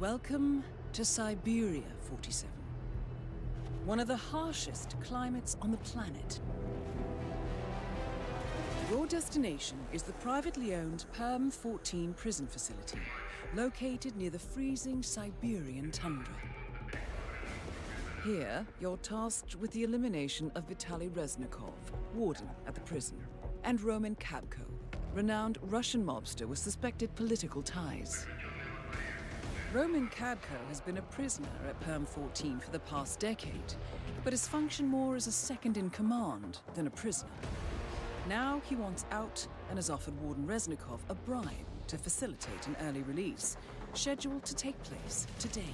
Welcome to Siberia, 47. One of the harshest climates on the planet. Your destination is the privately owned Perm 14 prison facility, located near the freezing Siberian tundra. Here, you're tasked with the elimination of Vitaly Reznikov, warden at the prison, and Roman Kabko, renowned Russian mobster with suspected political ties. Roman Kabko has been a prisoner at Perm 14 for the past decade, but has functioned more as a second-in-command than a prisoner. Now he wants out and has offered Warden Reznikov a bribe to facilitate an early release, scheduled to take place today.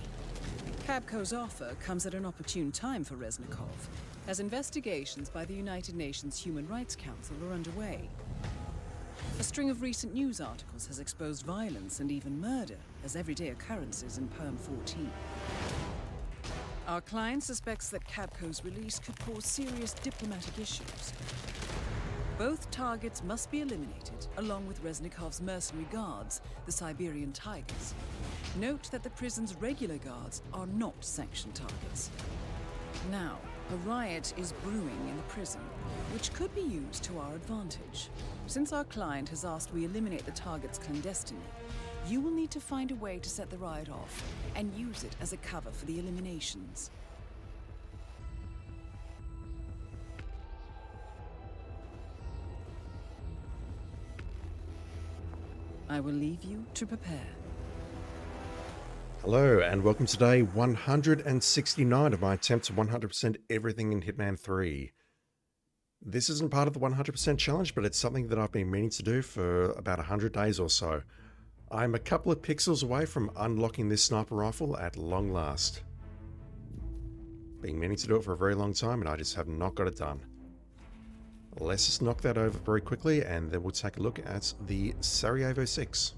Kabko's offer comes at an opportune time for Reznikov, as investigations by the United Nations Human Rights Council are underway. A string of recent news articles has exposed violence and even murder as everyday occurrences in Perm 14. Our client suspects that Kabko's release could cause serious diplomatic issues. Both targets must be eliminated, along with Reznikov's mercenary guards, the Siberian Tigers. Note that the prison's regular guards are not sanctioned targets. Now, a riot is brewing in the prison, which could be used to our advantage. Since our client has asked we eliminate the targets clandestinely, you will need to find a way to set the riot off and use it as a cover for the eliminations. I will leave you to prepare. Hello and welcome to day 169 of my attempt to 100% everything in Hitman 3. This isn't part of the 100% challenge, but it's something that I've been meaning to do for about 100 days or so. I'm a couple of pixels away from unlocking this sniper rifle at long last. Been meaning to do it for a very long time and I just have not got it done. Let's just knock that over very quickly and then we'll take a look at the Sarajevo Six.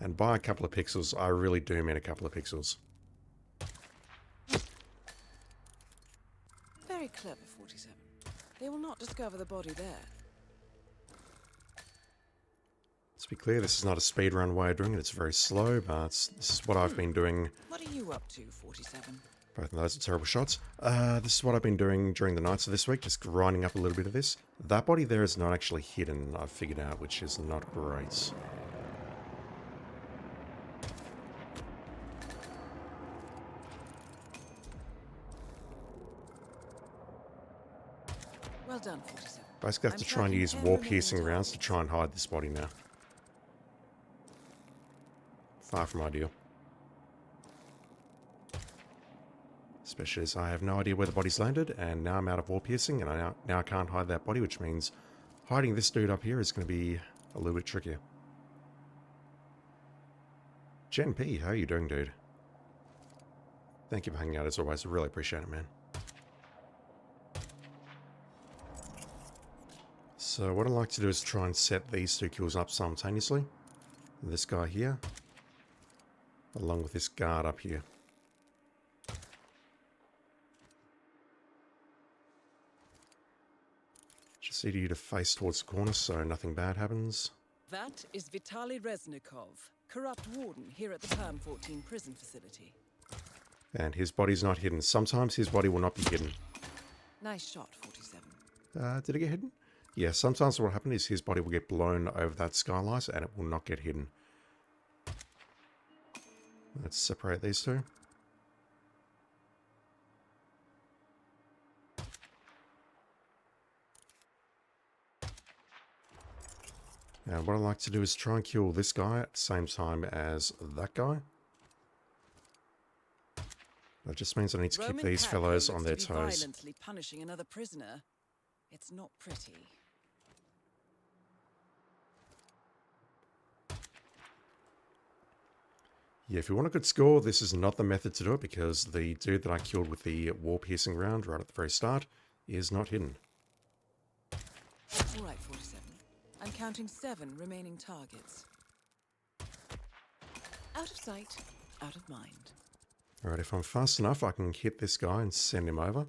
And by a couple of pixels, I really do mean a couple of pixels. Very clever, 47. They will not discover the body there. To be clear, this is not a speedrun way of doing it. It's very slow, but this is what I've been doing. What are you up to, 47? Both of those are terrible shots. This is what I've been doing during the nights of this week, just grinding up a little bit of this. That body there is not actually hidden, I've figured out, which is not great. Well done, 47. Basically have to try and use wall-piercing rounds to try and hide this body now. Far from ideal. Especially as I have no idea where the body's landed, and now I'm out of wall-piercing, and I now can't hide that body, which means hiding this dude up here is going to be a little bit trickier. Gen P, how are you doing, dude? Thank you for hanging out as always. I really appreciate it, man. So what I'd like to do is try and set these two kills up simultaneously. This guy here, along with this guard up here. Just need you to face towards the corner so nothing bad happens. That is Vitaly Reznikov, corrupt warden here at the Perm 14 prison facility. And his body's not hidden. Sometimes his body will not be hidden. Nice shot, 47. Did it get hidden? Yeah, sometimes what will happen is his body will get blown over that skylight and it will not get hidden. Let's separate these two. And what I like to do is try and kill this guy at the same time as that guy. That just means I need to keep these fellows on their toes. Violently punishing another prisoner. It's not pretty. Yeah, if you want a good score, this is not the method to do it because the dude that I killed with the wall-piercing round right at the very start is not hidden. All right, 47. I'm counting 7 remaining targets. Out of sight, out of mind. Alright, if I'm fast enough, I can hit this guy and send him over.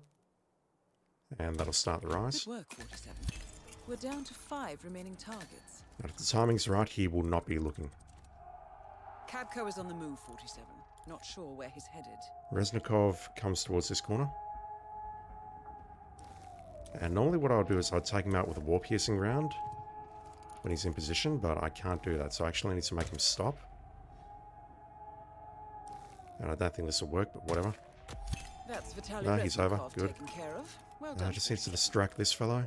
And that'll start the rise. Good work, 47. We're down to 5 remaining targets. But if the timing's right, he will not be looking. Cabco is on the move, 47. Not sure where he's headed. Reznikov comes towards this corner. And normally what I would do is I'd take him out with a war-piercing round when he's in position, but I can't do that, so I actually need to make him stop. And I don't think this will work, but whatever. That's Vitaly No, he's over. Reznikov Good. taken care of. Well done. I just need to distract this fellow.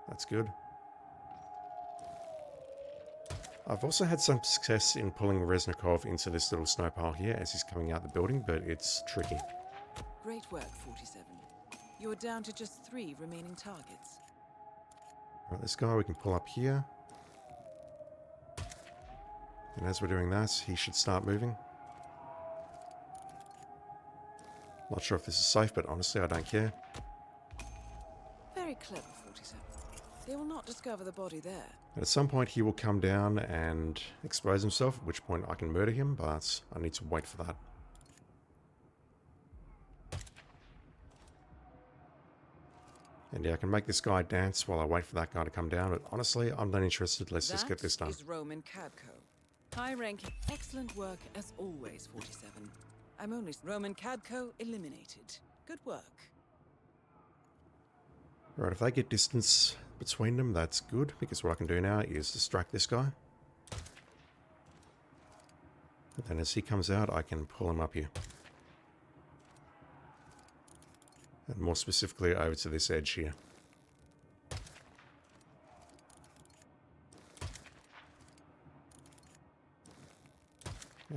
That's good. I've also had some success in pulling Reznikov into this little snow pile here as he's coming out the building, but it's tricky. Great work, 47. You're down to just 3 remaining targets. Right, this guy we can pull up here. And as we're doing that, he should start moving. Not sure if this is safe, but honestly, I don't care. Very clever, 47. They will not discover the body there. At some point, he will come down and expose himself, at which point I can murder him, but I need to wait for that. And yeah, I can make this guy dance while I wait for that guy to come down, but honestly, I'm not interested. Let's just get this done. That is Roman Cabco. High ranking, excellent work as always, 47. I'm only Roman Cabco eliminated. Good work. Right, if they get distance between them, that's good, because what I can do now is distract this guy. And then as he comes out, I can pull him up here. And more specifically, over to this edge here.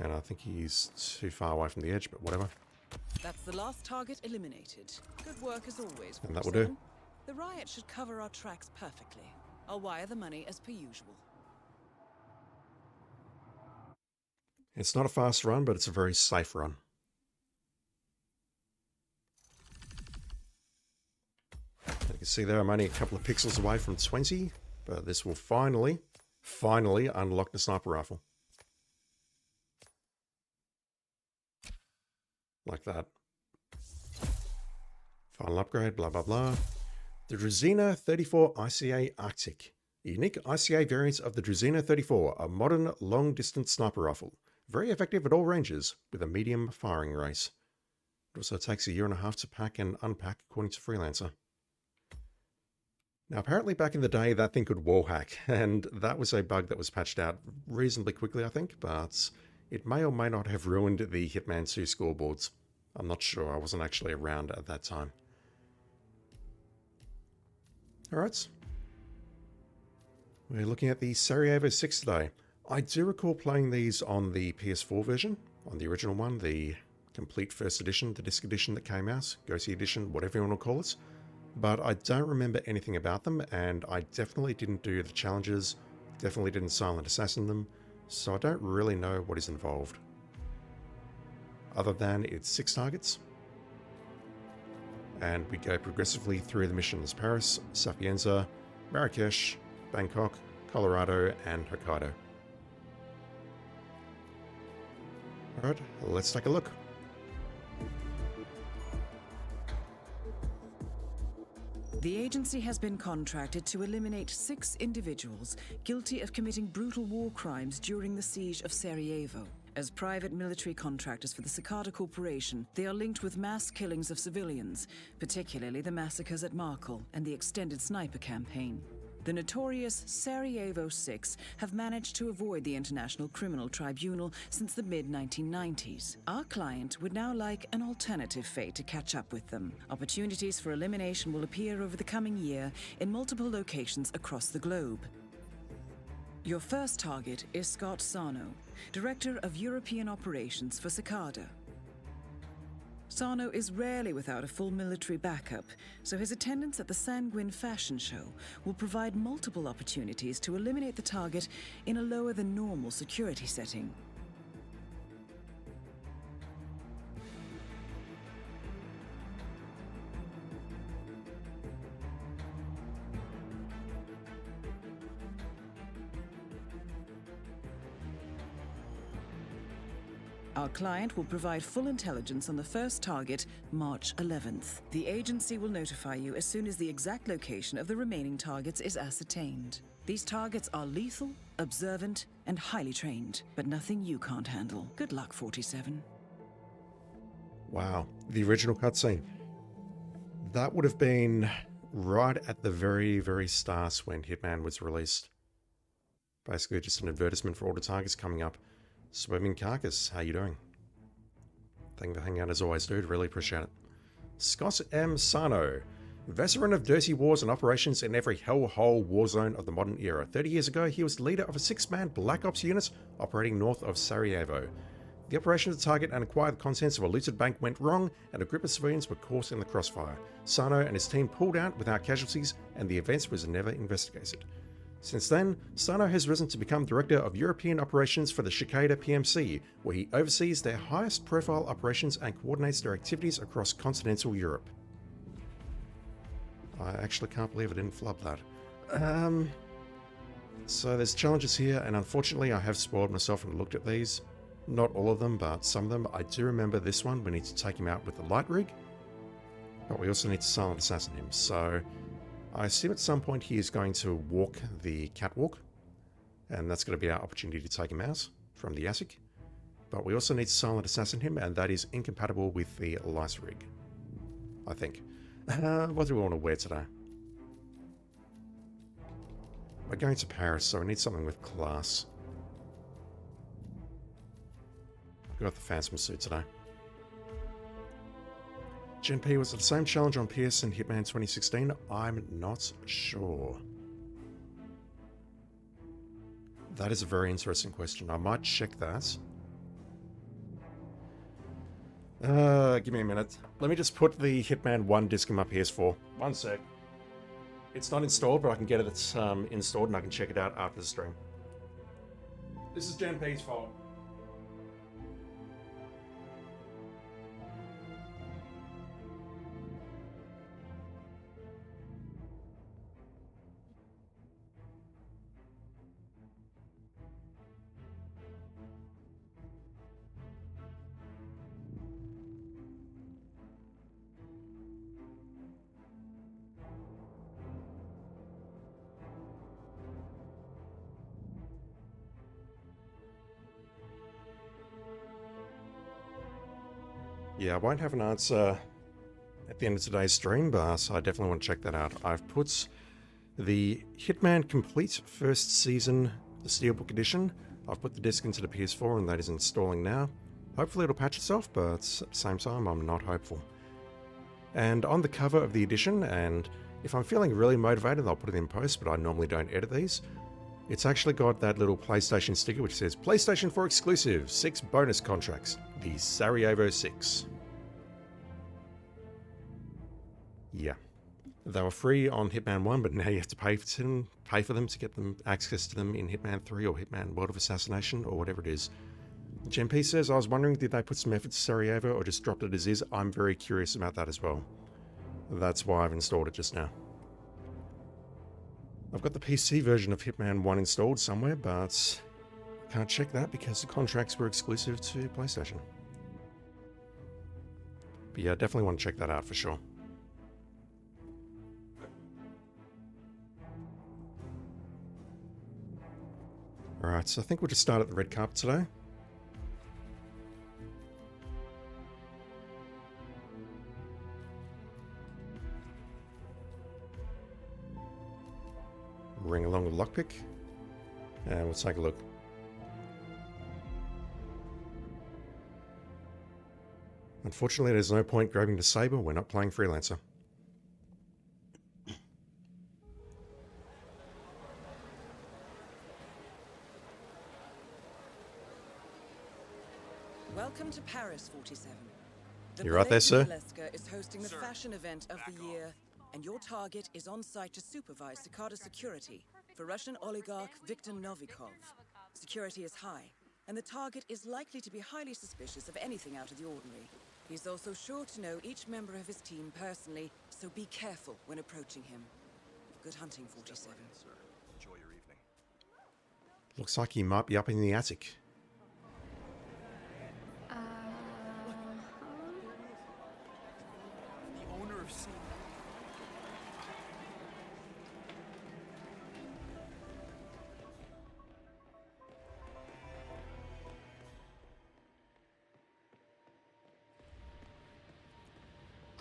And I think he's too far away from the edge, but whatever. That's the last target eliminated. Good work as always, 47. And that will do. The riot should cover our tracks perfectly. I'll wire the money as per usual. It's not a fast run, but it's a very safe run. You can see there I'm only a couple of pixels away from 20, but this will finally unlock the sniper rifle. Like that. Final upgrade, blah, blah, blah. The Druzhina 34 ICA Arctic. A unique ICA variant of the Druzhina 34, a modern long-distance sniper rifle. Very effective at all ranges, with a medium firing rate. It also takes 1.5 years to pack and unpack, according to Freelancer. Now, apparently back in the day, that thing could wall hack, and that was a bug that was patched out reasonably quickly, I think, but it may or may not have ruined the Hitman 2 scoreboards. I'm not sure, I wasn't actually around at that time. Alright. We're looking at the Sarajevo Six today. I do recall playing these on the PS4 version, on the original one, the complete first edition, the disc edition that came out, GOTY edition, whatever you want to call it. But I don't remember anything about them, and I definitely didn't do the challenges, definitely didn't silent assassin them, so I don't really know what is involved. Other than it's 6 targets. And we go progressively through the missions: Paris, Sapienza, Marrakesh, Bangkok, Colorado, and Hokkaido. Alright, let's take a look. The agency has been contracted to eliminate 6 individuals guilty of committing brutal war crimes during the siege of Sarajevo. As private military contractors for the Cicada Corporation, they are linked with mass killings of civilians, particularly the massacres at Markel and the extended sniper campaign. The notorious Sarajevo Six have managed to avoid the International Criminal Tribunal since the mid-1990s. Our client would now like an alternative fate to catch up with them. Opportunities for elimination will appear over the coming year in multiple locations across the globe. Your first target is Scott Sarno, Director of European Operations for Cicada. Sarno is rarely without a full military backup, so his attendance at the Sanguine fashion show will provide multiple opportunities to eliminate the target in a lower than normal security setting. Our client will provide full intelligence on the first target, March 11th. The agency will notify you as soon as the exact location of the remaining targets is ascertained. These targets are lethal, observant, and highly trained, but nothing you can't handle. Good luck, 47. Wow, the original cutscene. That would have been right at the very, very start when Hitman was released. Basically just an advertisement for all the targets coming up. Swimming Carcass, how you doing? Thank you for hanging out as always, dude. Really appreciate it. Scott M. Sano. Veteran of dirty wars and operations in every hellhole war zone of the modern era. 30 years ago, he was the leader of a 6-man Black Ops unit operating north of Sarajevo. The operation to target and acquire the contents of a looted bank went wrong, and a group of civilians were caught in the crossfire. Sano and his team pulled out without casualties, and the event was never investigated. Since then, Sano has risen to become Director of European Operations for the Cicada PMC, where he oversees their highest profile operations and coordinates their activities across continental Europe. I actually can't believe I didn't flub that. So there's challenges here, and unfortunately I have spoiled myself and looked at these. Not all of them, but some of them. I do remember this one. We need to take him out with the light rig, but we also need to silent assassin him, so I assume at some point he is going to walk the catwalk, and that's going to be our opportunity to take him out from the attic. But we also need to silent assassin him, and that is incompatible with the light rig, I think. What do we want to wear today? We're going to Paris, so we need something with class. We got the Phantom suit today. Gen P, was it the same challenge on PS and Hitman 2016? I'm not sure. That is a very interesting question. I might check that. Give me a minute. Let me just put the Hitman 1 disc in my PS4. One sec. It's not installed, but I can get it installed and I can check it out after the stream. This is Gen P's fault. Yeah, I won't have an answer at the end of today's stream, but I definitely want to check that out. I've put the Hitman Complete First Season, the Steelbook Edition. I've put the disc into the PS4 and that is installing now. Hopefully it'll patch itself, but at the same time I'm not hopeful. And on the cover of the edition, and if I'm feeling really motivated I'll put it in post, but I normally don't edit these, it's actually got that little PlayStation sticker which says PlayStation 4 exclusive, 6 bonus contracts, the Sarajevo Six. Yeah. They were free on Hitman 1, but now you have to pay for them to get them access to them in Hitman 3 or Hitman World of Assassination or whatever it is. Gen P says, I was wondering, did they put some effort to Sarajevo or just dropped it as is? I'm very curious about that as well. That's why I've installed it just now. I've got the PC version of Hitman 1 installed somewhere, but I can't check that because the contracts were exclusive to PlayStation. But yeah, definitely want to check that out for sure. Alright, so I think we'll just start at the red carpet today. Ring along with lockpick, and we'll take a look. Unfortunately, there's no point grabbing the saber. We're not playing Freelancer. Welcome to Paris, 47. The You're right there, sir. Valeska is hosting the fashion event of the year, and your target is on site to supervise Cicada security for Russian oligarch Viktor Novikov. Security is high, and the target is likely to be highly suspicious of anything out of the ordinary. He's also sure to know each member of his team personally, so be careful when approaching him. Good hunting, 47. Enjoy your evening. Looks like he might be up in the attic.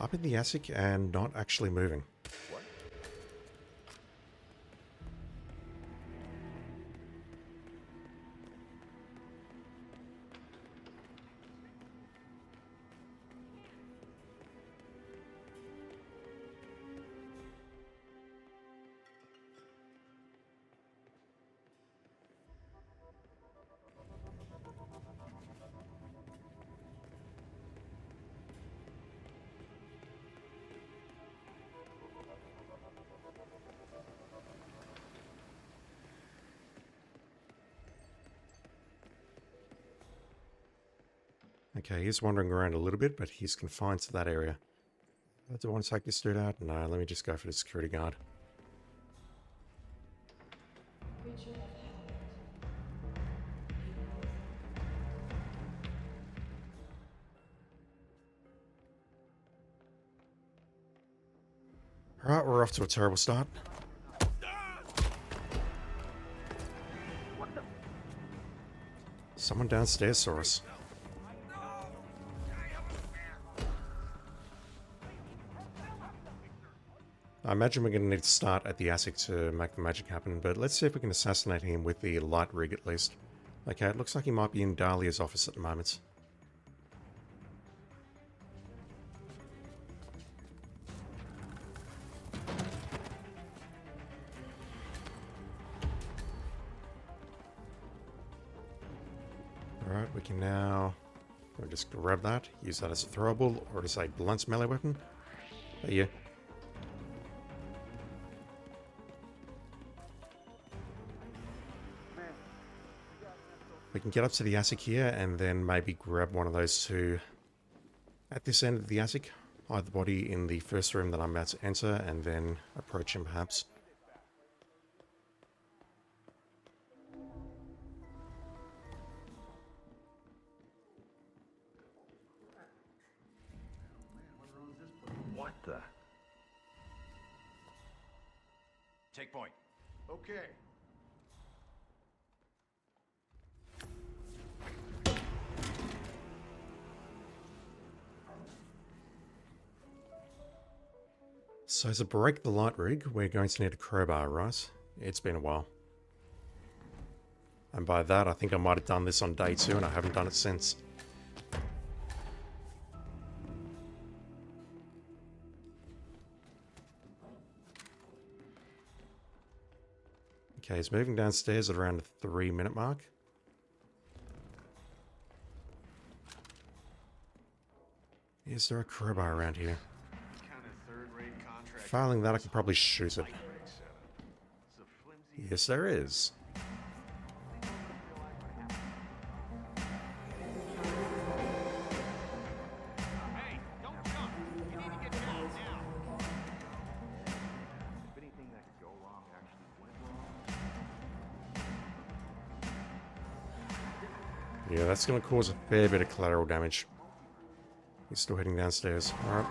up in the attic and not actually moving. Okay, he's wandering around a little bit, but he's confined to that area. Do I want to take this dude out? No, let me just go for the security guard. Alright, we're off to a terrible start. Someone downstairs saw us. I imagine we're going to need to start at the attic to make the magic happen, but let's see if we can assassinate him with the light rig at least. Okay, it looks like he might be in Dahlia's office at the moment. Alright, we can now... We'll just grab that, use that as a throwable, or as a blunt melee weapon. There you. We can get up to the attic here and then maybe grab one of those two at this end of the attic. Hide the body in the first room that I'm about to enter and then approach him perhaps. What the? Take point. Okay. So to break the light rig, we're going to need a crowbar, right? It's been a while. And by that, I think I might have done this on day 2 and I haven't done it since. Okay, he's moving downstairs at around the 3-minute mark. Is there a crowbar around here? Failing that, I could probably shoot it. Yes, there is. Hey, don't jump. You need to get down now. If anything that could go wrong actually went wrong. Yeah, that's going to cause a fair bit of collateral damage. He's still heading downstairs. Alright.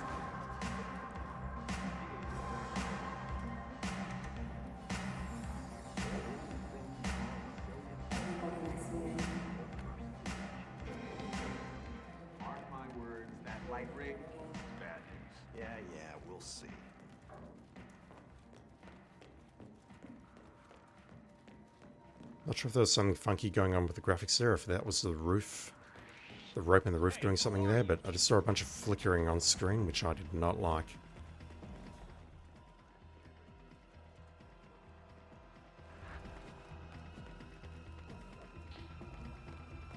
Not sure if there was something funky going on with the graphics there, if that was the roof, the rope in the roof doing something there, but I just saw a bunch of flickering on screen, which I did not like.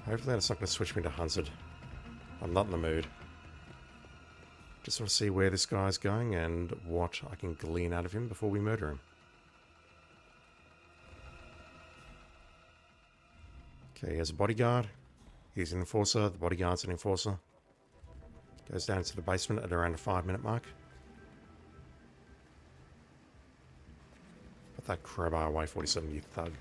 Hopefully that's not going to switch me to Hunted. I'm not in the mood. Just want to see where this guy's going and what I can glean out of him before we murder him. Okay, he has a bodyguard. He's an enforcer. The bodyguard's an enforcer. Goes down into the basement at around the 5-minute mark. Put that crowbar away, 47, you thug.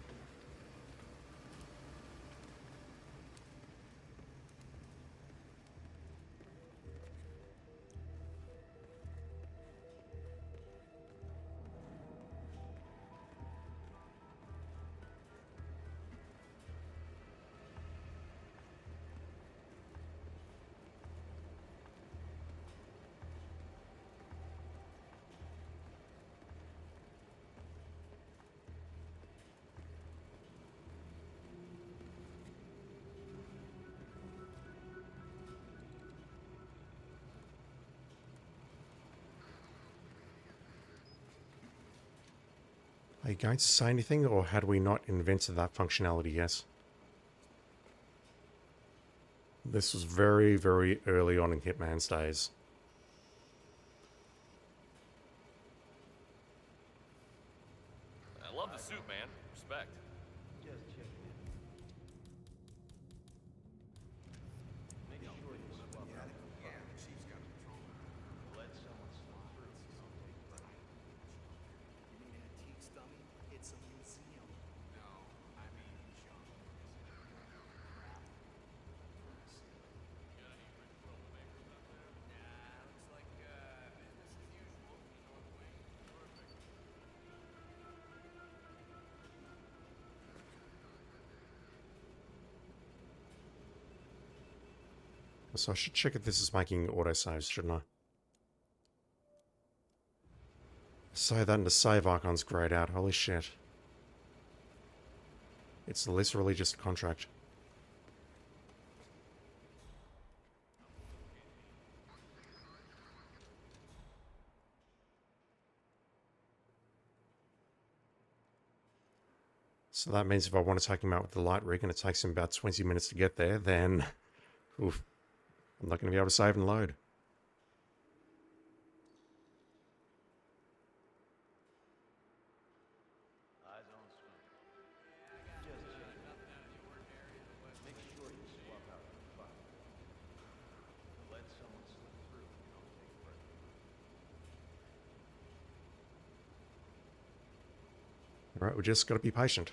Are you going to say anything, or had we not invented that functionality yet? This was very, very early on in Hitman's days. I love the suit, man. Respect. Just checking in. Make sure you swap out the file. Let someone slip through. Don't take credit. You mean antiques, dummy? It's a museum. No, I mean junk. Nah, looks like business as usual. North Wing. Perfect. So I should check if this is making autosaves, shouldn't I? So that and the save icon's grayed out. Holy shit. It's literally just a contract. So that means if I want to take him out with the light rig and it takes him about 20 minutes to get there, then oof, I'm not going to be able to save and load. Eyes on screen. Just checking. Nothing out of the ordinary in the West. Make sure you swap out the file. Let someone slip through. Don't take credit. Alright, we just got to be patient.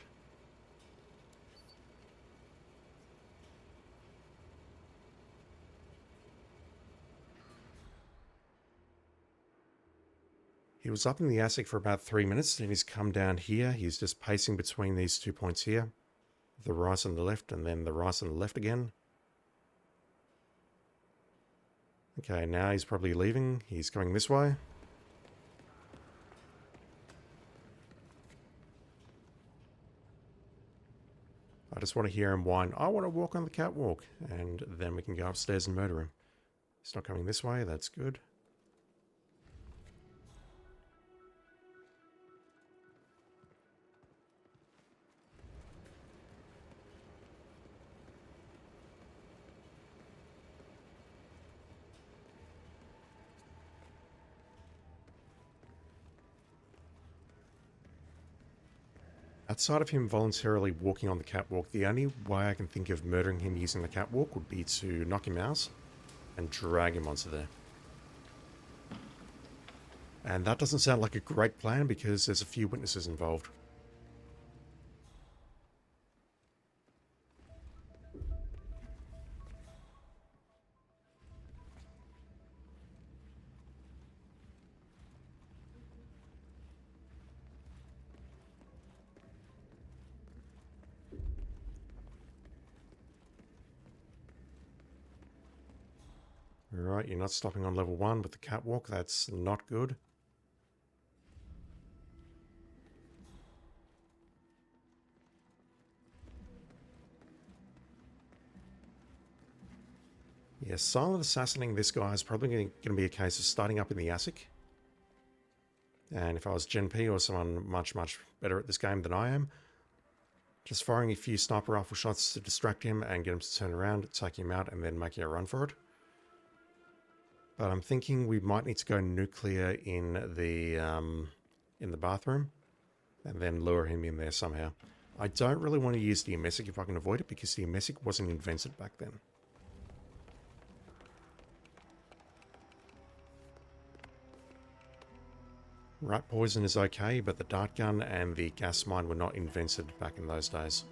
He was up in the attic for about 3 minutes, then he's come down here. He's just pacing between these 2 points here. The right and the left, and then the right and the left again. Okay, now he's probably leaving. He's coming this way. I just want to hear him whine, I want to walk on the catwalk. And then we can go upstairs and murder him. He's not coming this way, that's good. Outside of him voluntarily walking on the catwalk, the only way I can think of murdering him using the catwalk would be to knock him out and drag him onto there. And that doesn't sound like a great plan because there's a few witnesses involved. Alright, you're not stopping on level 1 with the catwalk, that's not good. Yeah, silent assassinating this guy is probably going to be a case of starting up in the attic. And if I was Gen P or someone much, much better at this game than I am, just firing a few sniper rifle shots to distract him and get him to turn around, take him out, and then making a run for it. But I'm thinking we might need to go nuclear in the bathroom and then lure him in there somehow. I don't really want to use the Messic if I can avoid it because the Messic wasn't invented back then. Rat poison is okay, but the dart gun and the gas mine were not invented back in those days.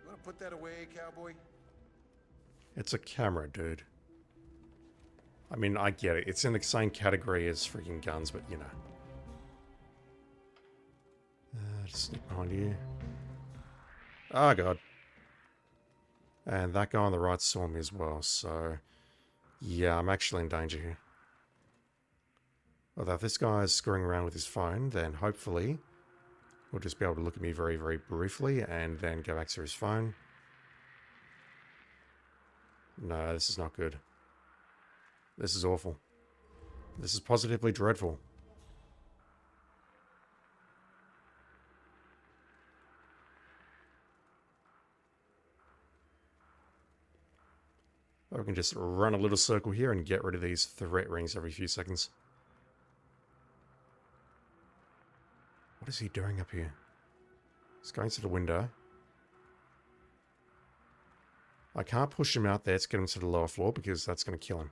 You wanna put that away, cowboy? It's a camera, dude. I mean, I get it. It's in the same category as freaking guns, but you know. Just sneak behind you. Oh, God. And that guy on the right saw me as well, so... Yeah, I'm actually in danger here. Although if this guy's screwing around with his phone, then hopefully he'll just be able to look at me very, very briefly and then go back to his phone. No, this is not good. This is awful. This is positively dreadful. Or we can just run a little circle here and get rid of these threat rings every few seconds. What is he doing up here? He's going to the window. I can't push him out there to get him to the lower floor because that's going to kill him.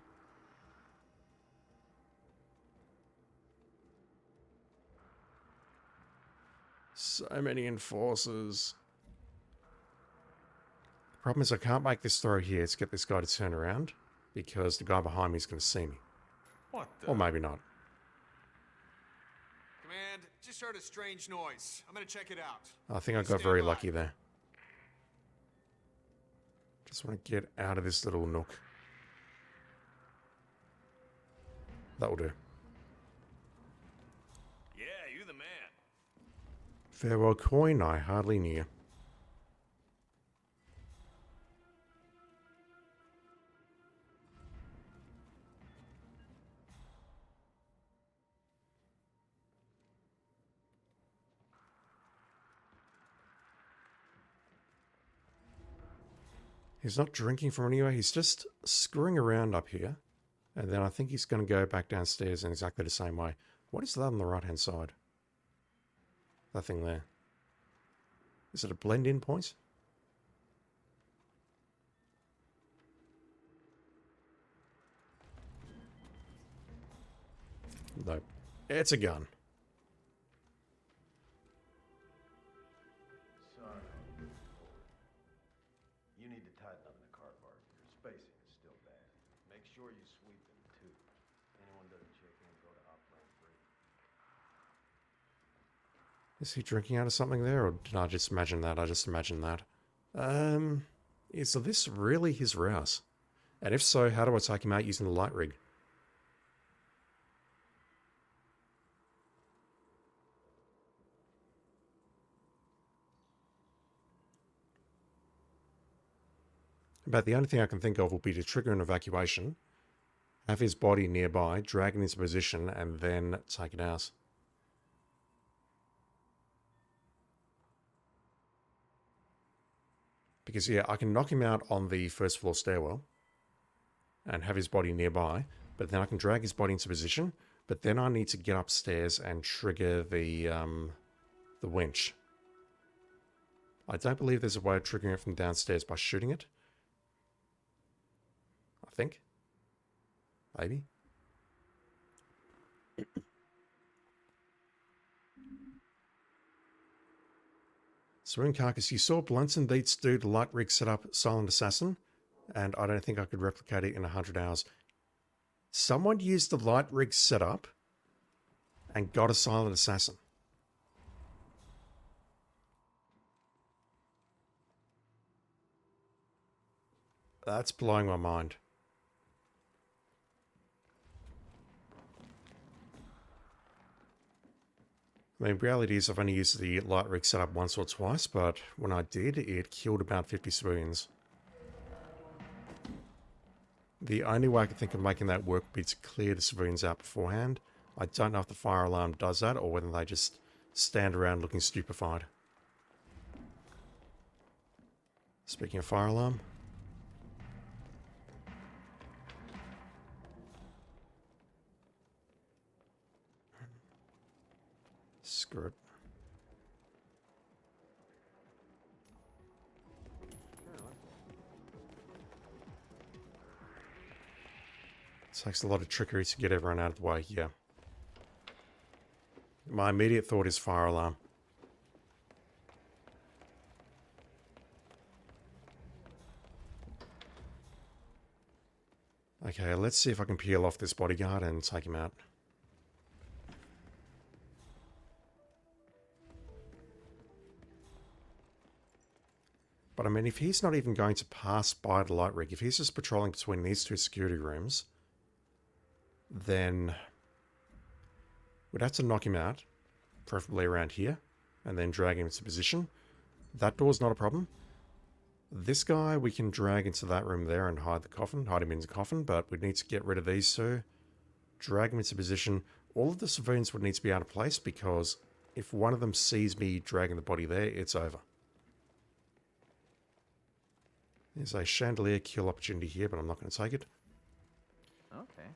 So many enforcers. The problem is I can't make this throw here to get this guy to turn around because the guy behind me is going to see me. What the? Or maybe not. Command, just heard a strange noise. I'm gonna check it out. I think I got very lucky there. Just want to get out of this little nook. That will do. Yeah, you the man. Farewell coin, I hardly knew. He's not drinking from anywhere, he's just screwing around up here. And then I think he's going to go back downstairs in exactly the same way. What is that on the right-hand side? That thing there. Is it a blend-in point? No. It's a gun. Sorry. You need to tighten up the car park. Your spacing is still bad. Make sure you sweep them too. Anyone doesn't check in, go to Upland 3. Is he drinking out of something there, or did I just imagine that? I just imagined that. Is this really his rouse? And if so, how do I take him out using the light rig? But the only thing I can think of will be to trigger an evacuation, have his body nearby, drag it into position, and then take it out. Because, yeah, I can knock him out on the first floor stairwell and have his body nearby, but then I can drag his body into position, but then I need to get upstairs and trigger the winch. I don't believe there's a way of triggering it from downstairs by shooting it. I think. Maybe. Swoon Carcass, you saw Blunton Beats do the light rig setup Silent Assassin, and I don't think I could replicate it in 100 hours. Someone used the light rig setup and got a Silent Assassin. That's blowing my mind. I mean, reality is I've only used the light rig setup once or twice, but when I did, it killed about 50 civilians. The only way I can think of making that work would be to clear the civilians out beforehand. I don't know if the fire alarm does that or whether they just stand around looking stupefied. Speaking of fire alarm. Screw it. It takes a lot of trickery to get everyone out of the way, yeah. My immediate thought is fire alarm. Okay, let's see if I can peel off this bodyguard and take him out. But I mean, if he's not even going to pass by the light rig, if he's just patrolling between these two security rooms, then we'd have to knock him out, preferably around here, and then drag him into position. That door's not a problem. This guy we can drag into that room there and hide him in the coffin, but we'd need to get rid of these two, drag him into position. All of the civilians would need to be out of place because if one of them sees me dragging the body there, it's over. There's a chandelier kill opportunity here, but I'm not going to take it. Okay.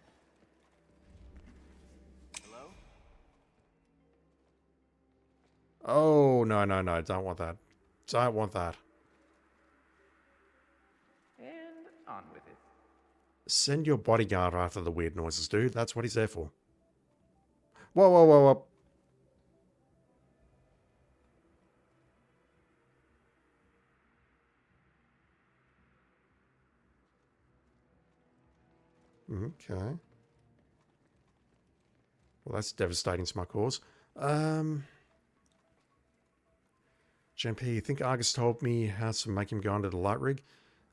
Hello? Oh, no, no, no. Don't want that. Don't want that. And on with it. Send your bodyguard after the weird noises, dude. That's what he's there for. Whoa, whoa, whoa, whoa. Okay. Well, that's devastating to my cause. JP, you think Argus told me how to make him go under the light rig?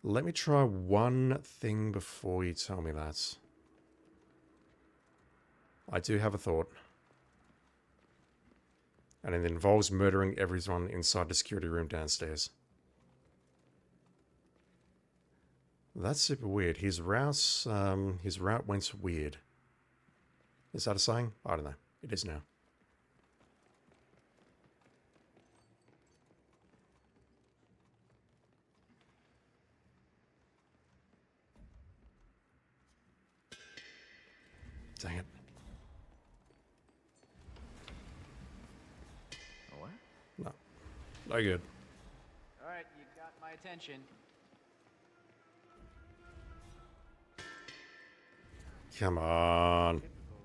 Let me try one thing before you tell me that. I do have a thought. And it involves murdering everyone inside the security room downstairs. That's super weird. His route went weird. Is that a saying? I don't know. It is now. Dang it. What? No. No good. Alright, you got my attention. Come on. Typical,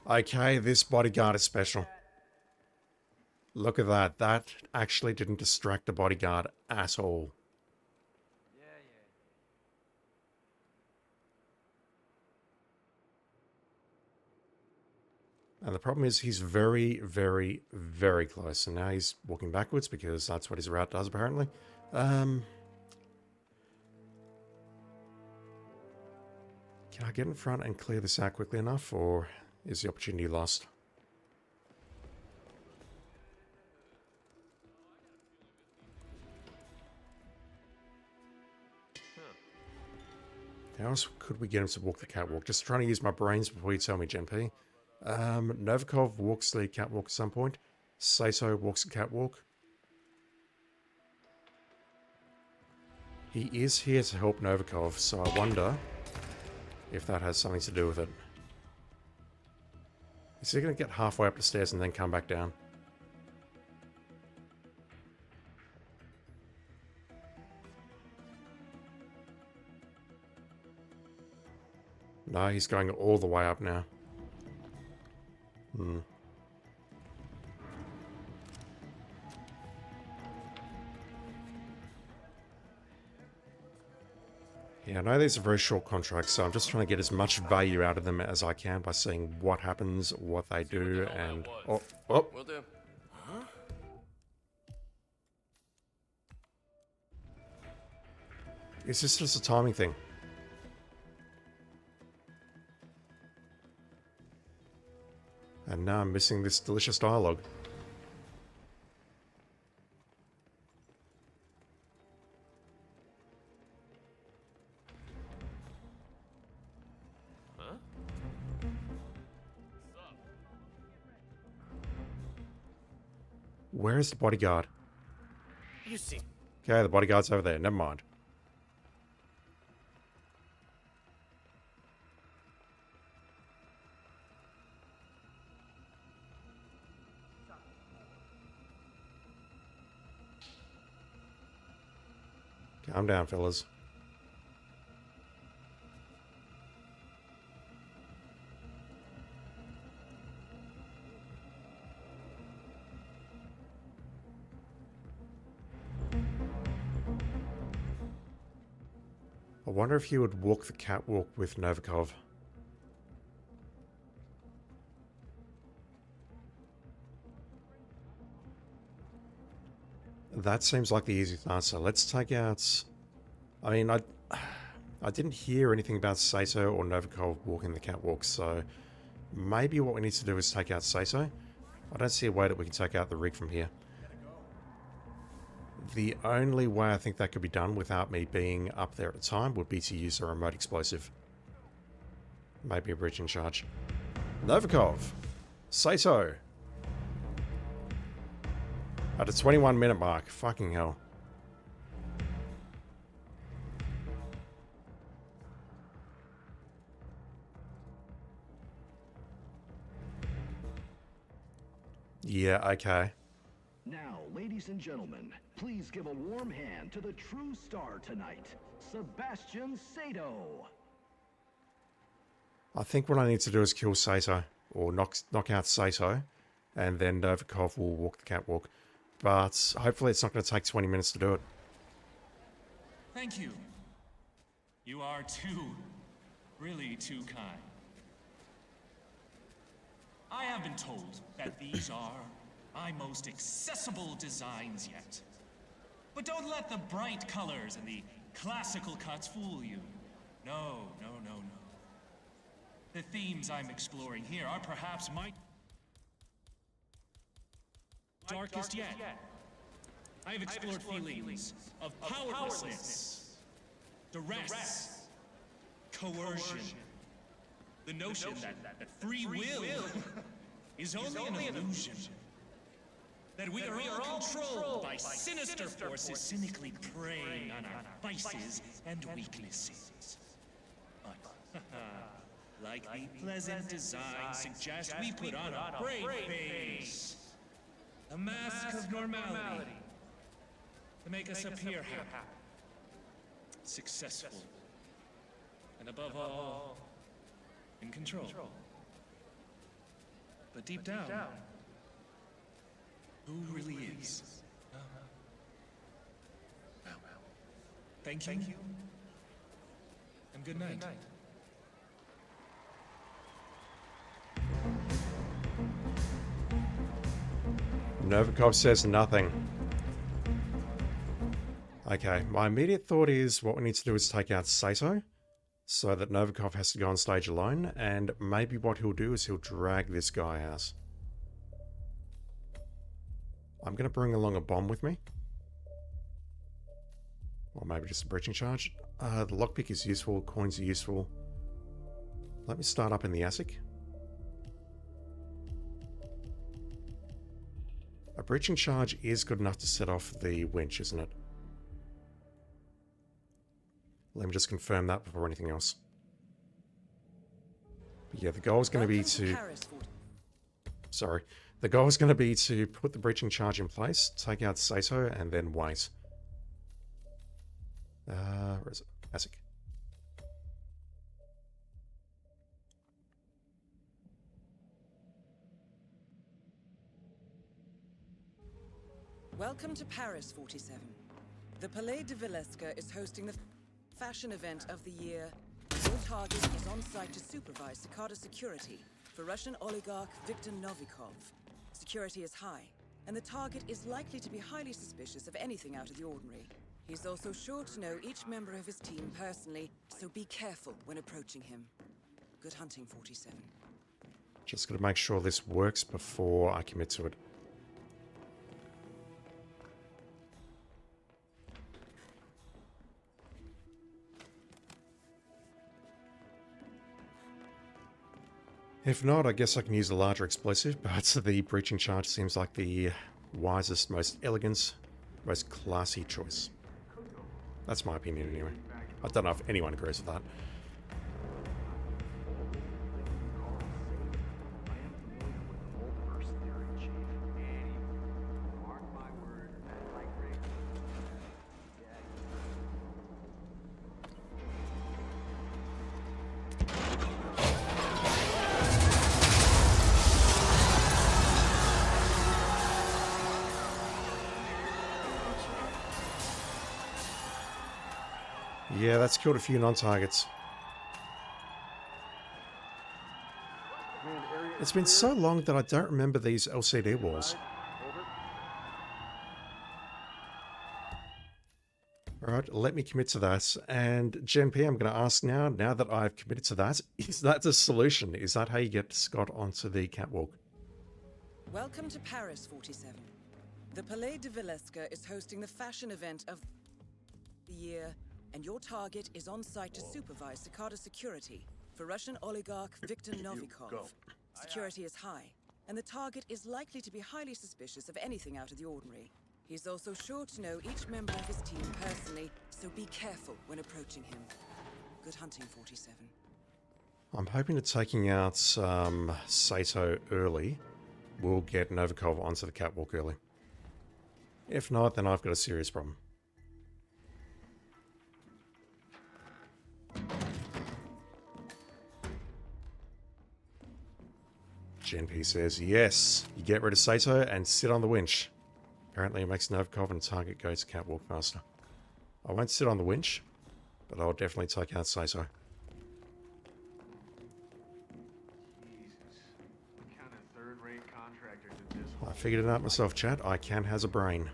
I guess. Okay, this bodyguard is special. Look at that. That actually didn't distract the bodyguard at all. Yeah. And the problem is he's very, very, very close. And now he's walking backwards because that's what his route does, apparently. Can I get in front and clear this out quickly enough, or is the opportunity lost? How else could we get him to walk the catwalk? Just trying to use my brains before you tell me, Genp. Novikov walks the catwalk at some point. Sato walks the catwalk. He is here to help Novikov, so I wonder if that has something to do with it. Is he going to get halfway up the stairs and then come back down? No, he's going all the way up now. Yeah, I know these are very short contracts, so I'm just trying to get as much value out of them as I can by seeing what happens, what they do, and... Oh, oh! Will do. Is this just a timing thing? And now I'm missing this delicious dialogue. Huh? Where is the bodyguard? You see. Okay, the bodyguard's over there. Never mind. Calm down, fellas. I wonder if he would walk the catwalk with Novikov. That seems like the easiest answer. Let's take out... I mean, I didn't hear anything about Sato or Novikov walking the catwalk, so maybe what we need to do is take out Sato. I don't see a way that we can take out the rig from here. The only way I think that could be done without me being up there at the time would be to use a remote explosive. Maybe a breaching charge. Novikov! Sato! At the 21-minute mark. Fucking hell. Yeah, okay. Now, ladies and gentlemen, please give a warm hand to the true star tonight, Sebastian Sato. I think what I need to do is kill Sato, or knock out Sato, and then Novikov will walk the catwalk. But hopefully it's not going to take 20 minutes to do it. Thank you. You are really too kind. I have been told that these are my most accessible designs yet. But don't let the bright colors and the classical cuts fool you. No. The themes I'm exploring here are perhaps my darkest yet. I have explored feelings of powerlessness, duress, coercion, the notion that free will is only an illusion, that we are all controlled by sinister forces cynically preying on our vices and weaknesses. But, like the pleasant design suggests, we put on a brave face, a mask of normality, to make us appear happy, successful, and above all, in control. But deep down, who really is? Well, thank you, and good night. Novikov says nothing. Okay, my immediate thought is what we need to do is take out Sato, so that Novikov has to go on stage alone, and maybe what he'll do is he'll drag this guy out. I'm going to bring along a bomb with me. Or maybe just a breaching charge. The lockpick is useful, coins are useful. Let me start up in the attic. A breaching charge is good enough to set off the winch, isn't it? Let me just confirm that before anything else. But yeah, the goal is going to be to... Sorry. The goal is going to be to put the breaching charge in place, take out Sato, and then wait. Where is it? Attic. Welcome to Paris, 47. The Palais de Villesca is hosting the fashion event of the year. Your target is on site to supervise Cicada security for Russian oligarch Viktor Novikov. Security is high, and the target is likely to be highly suspicious of anything out of the ordinary. He's also sure to know each member of his team personally, so be careful when approaching him. Good hunting, 47. Just got to make sure this works before I commit to it. If not, I guess I can use a larger explosive, but the breaching charge seems like the wisest, most elegant, most classy choice. That's my opinion anyway. I don't know if anyone agrees with that. Yeah, that's killed a few non-targets. It's been so long that I don't remember these LCD walls. All right, let me commit to that. And Gen P, I'm going to ask now that I've committed to that, is that the solution? Is that how you get Scott onto the catwalk? Welcome to Paris, 47. The Palais de Villesca is hosting the fashion event of the year, and your target is on site to supervise Cicada security for Russian oligarch Viktor Novikov. Security is high, and the target is likely to be highly suspicious of anything out of the ordinary. He's also sure to know each member of his team personally, so be careful when approaching him. Good hunting, 47. I'm hoping that taking out Sato early will get Novikov onto the catwalk early. If not, then I've got a serious problem. Gen P says, yes, you get rid of Sato and sit on the winch. Apparently it makes Novikov and target go to catwalk faster. I won't sit on the winch, but I'll definitely take out Sato. Jesus. What kind of third-rate contractor did this whole... I figured it out myself, chat. I can has a brain.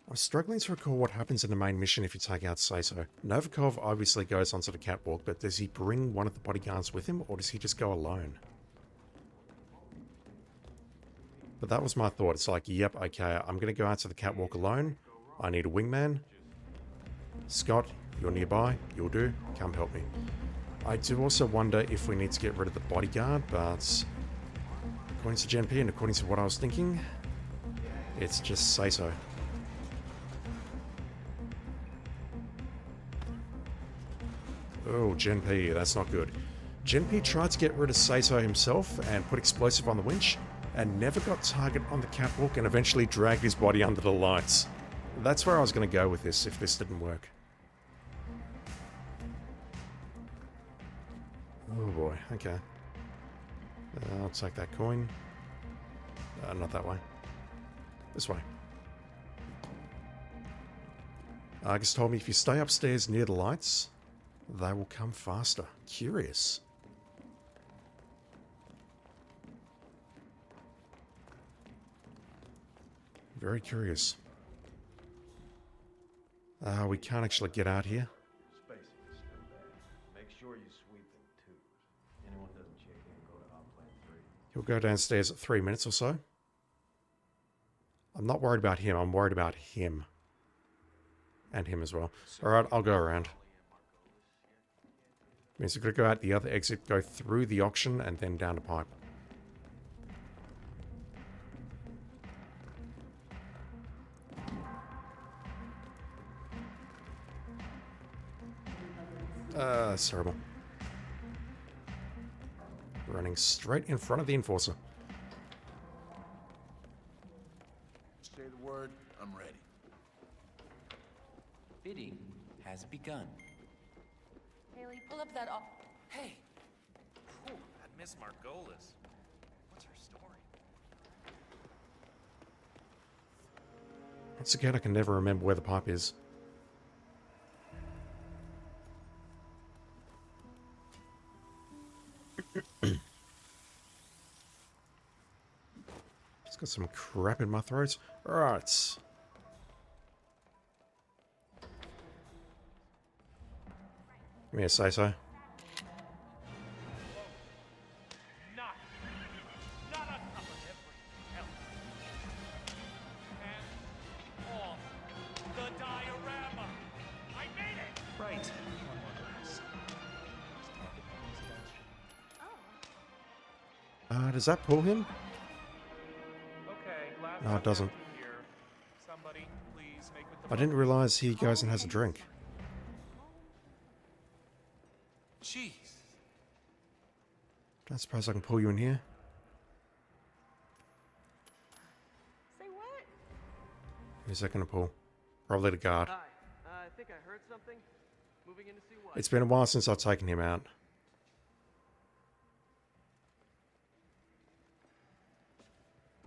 I'm struggling to recall what happens in the main mission if you take out Sato. Novikov obviously goes onto the catwalk, but does he bring one of the bodyguards with him, or does he just go alone? But that was my thought. It's like, yep, okay, I'm going to go out to the catwalk alone. I need a wingman. Scott, you're nearby. You'll do. Come help me. I do also wonder if we need to get rid of the bodyguard, but according to Gen P and according to what I was thinking, it's just Sato. Oh, Gen P, that's not good. Gen P tried to get rid of Sato himself and put explosive on the winch, and never got target on the catwalk and eventually dragged his body under the lights. That's where I was going to go with this if this didn't work. Oh boy, okay. I'll take that coin. Not that way. This way. Argus told me if you stay upstairs near the lights, they will come faster. Curious. Very curious. We can't actually get out here. Space is still there. Make sure you sweep in twos. Anyone doesn't check in, go to outplan 3. He'll go downstairs at 3 minutes or so. I'm not worried about him. I'm worried about him. And him as well. Alright, I'll go around. Means we're going to go out the other exit, go through the auction, and then down the pipe. That's terrible. Running straight in front of the Enforcer. Say the word, I'm ready. Bidding has begun. Haley, pull up that off. Hey! Whew, that Miss Margolis. What's her story? Once again, I can never remember where the pipe is. Just got some crap in my throat. Alright. Give me a say-so. Not on top of everything else. And off the diorama. I made it! Right. Does that pull him? Okay, last No, it doesn't. here. Somebody, please make with the I didn't realize he goes and has a drink. Jeez. I suppose I can pull you in here. Say what? Who's that going to pull? Probably the guard. Hi. I think I heard something. Moving in to see what? It's been a while since I've taken him out.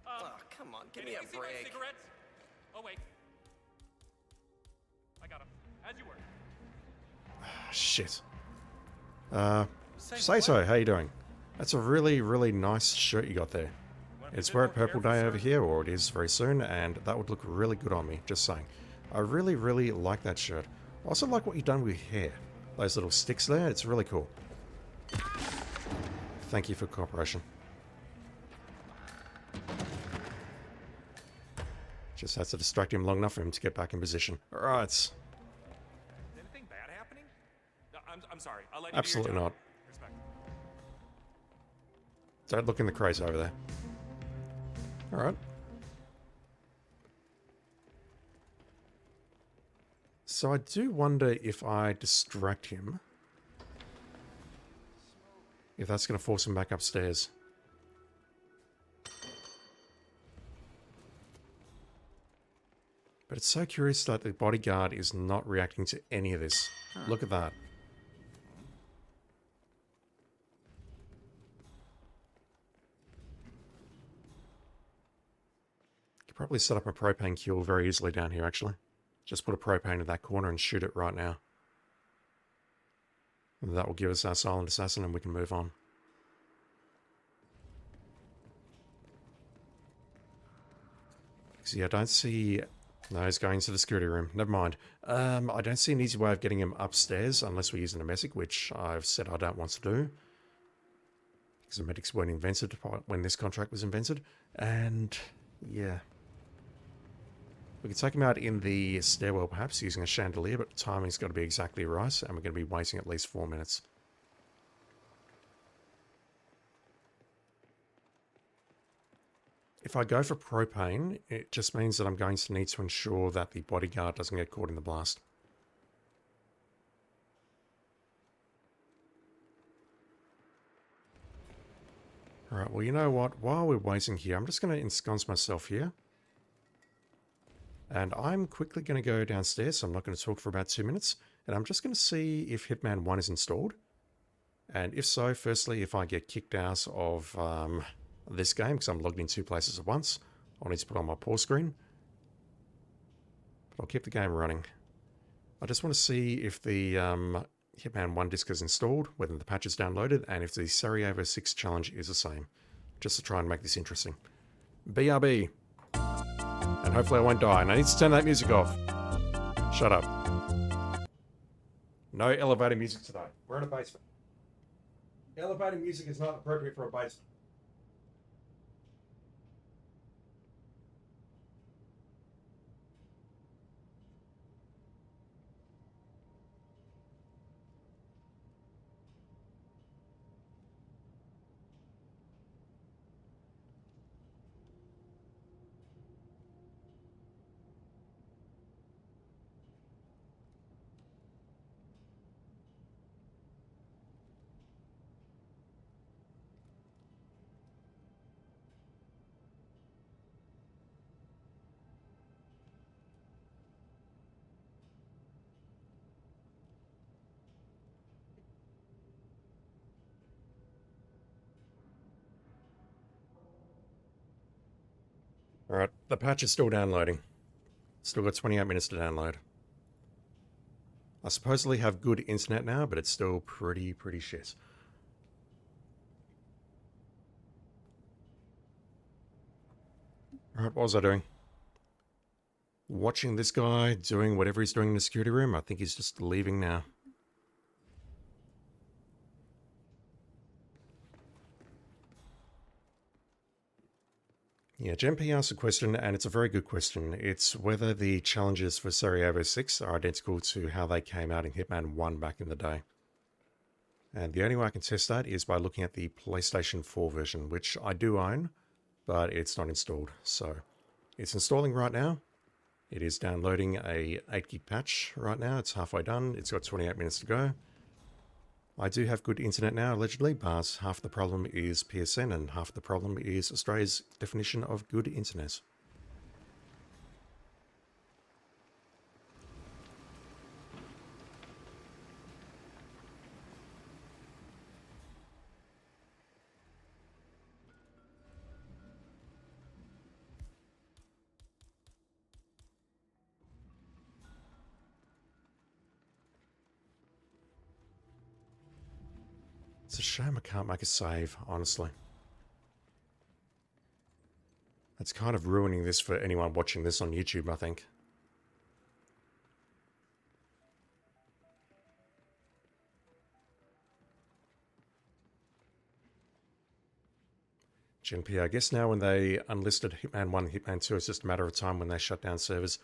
Oh, come on, give me a see my break. cigarettes? Oh, wait. I got them. As you were. Shit. Say so, how you doing? That's a really, really nice shirt you got there. It's Wear It Purple Day over here, or it is very soon, and that would look really good on me, just saying. I really, really like that shirt. I also like what you've done with your hair. Those little sticks there, it's really cool. Thank you for cooperation. Just has to distract him long enough for him to get back in position. Alright. Is anything bad happening? No, I'm sorry. I'll let you Absolutely do your not. job. Respect. Don't look in the craze over there. Alright. So I do wonder if I distract him, if that's going to force him back upstairs. But it's so curious that the bodyguard is not reacting to any of this. Look at that. Could probably set up a propane kill very easily down here, actually. Just put a propane in that corner and shoot it right now. And that will give us our silent assassin and we can move on. See, I don't see... No, he's going to the security room. Never mind. I don't see an easy way of getting him upstairs unless we're using a medic, which I've said I don't want to do. Because the medics weren't invented when this contract was invented. And, yeah. We can take him out in the stairwell, perhaps, using a chandelier, but the timing's got to be exactly right, and we're going to be waiting at least 4 minutes. If I go for propane, it just means that I'm going to need to ensure that the bodyguard doesn't get caught in the blast. Alright, well, you know what? While we're waiting here, I'm just going to ensconce myself here. And I'm quickly going to go downstairs, so I'm not going to talk for about 2 minutes. And I'm just going to see if Hitman 1 is installed. And if so, firstly, if I get kicked out of this game, because I'm logged in 2 places at once, I'll need to put on my pause screen. But I'll keep the game running. I just want to see if the Hitman 1 disc is installed, whether the patch is downloaded, and if the Sarajevo 6 challenge is the same. Just to try and make this interesting. BRB. And hopefully I won't die. And I need to turn that music off. Shut up. No elevator music today. We're in a basement. Elevator music is not appropriate for a basement. Alright, the patch is still downloading. Still got 28 minutes to download. I supposedly have good internet now, but it's still pretty shit. Alright, what was I doing? Watching this guy doing whatever he's doing in the security room. I think he's just leaving now. Yeah, GMP asked a question, and it's a very good question. It's whether the challenges for Sarajevo 6 are identical to how they came out in Hitman 1 back in the day. And the only way I can test that is by looking at the PlayStation 4 version, which I do own, but it's not installed. So, it's installing right now. It is downloading a 8 gig patch right now. It's halfway done. It's got 28 minutes to go. I do have good internet now, allegedly, but half the problem is PSN and half the problem is Australia's definition of good internet. It's a shame I can't make a save, honestly. It's kind of ruining this for anyone watching this on YouTube, I think. GNP, I guess now when they unlisted Hitman 1 and Hitman 2, it's just a matter of time when they shut down servers.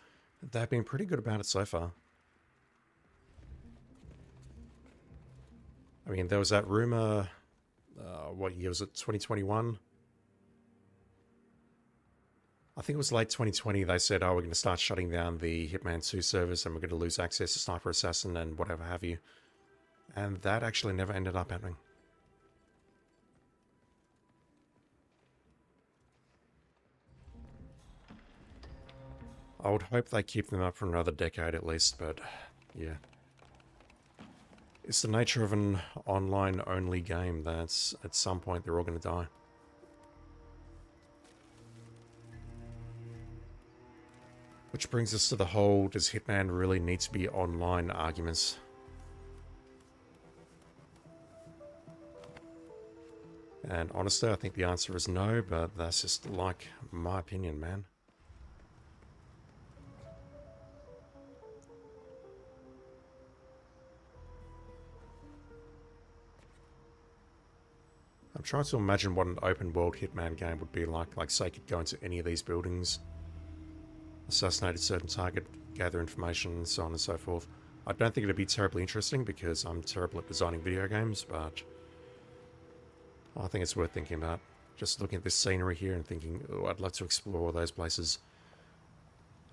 They've been pretty good about it so far. I mean, there was that rumor, what year was it, 2021? I think it was late 2020, they said, oh, we're going to start shutting down the Hitman 2 servers and we're going to lose access to Sniper Assassin and whatever have you. And that actually never ended up happening. I would hope they keep them up for another decade at least, but yeah. It's the nature of an online-only game that at some point they're all going to die. Which brings us to the whole, does Hitman really need to be online arguments? And honestly, I think the answer is no, but that's just like my opinion, man. I'm trying to imagine what an open world Hitman game would be like. Like, say, could go into any of these buildings, assassinate a certain target, gather information, so on and so forth. I don't think it'd be terribly interesting because I'm terrible at designing video games, but I think it's worth thinking about. Just looking at this scenery here and thinking, oh, I'd love to explore all those places.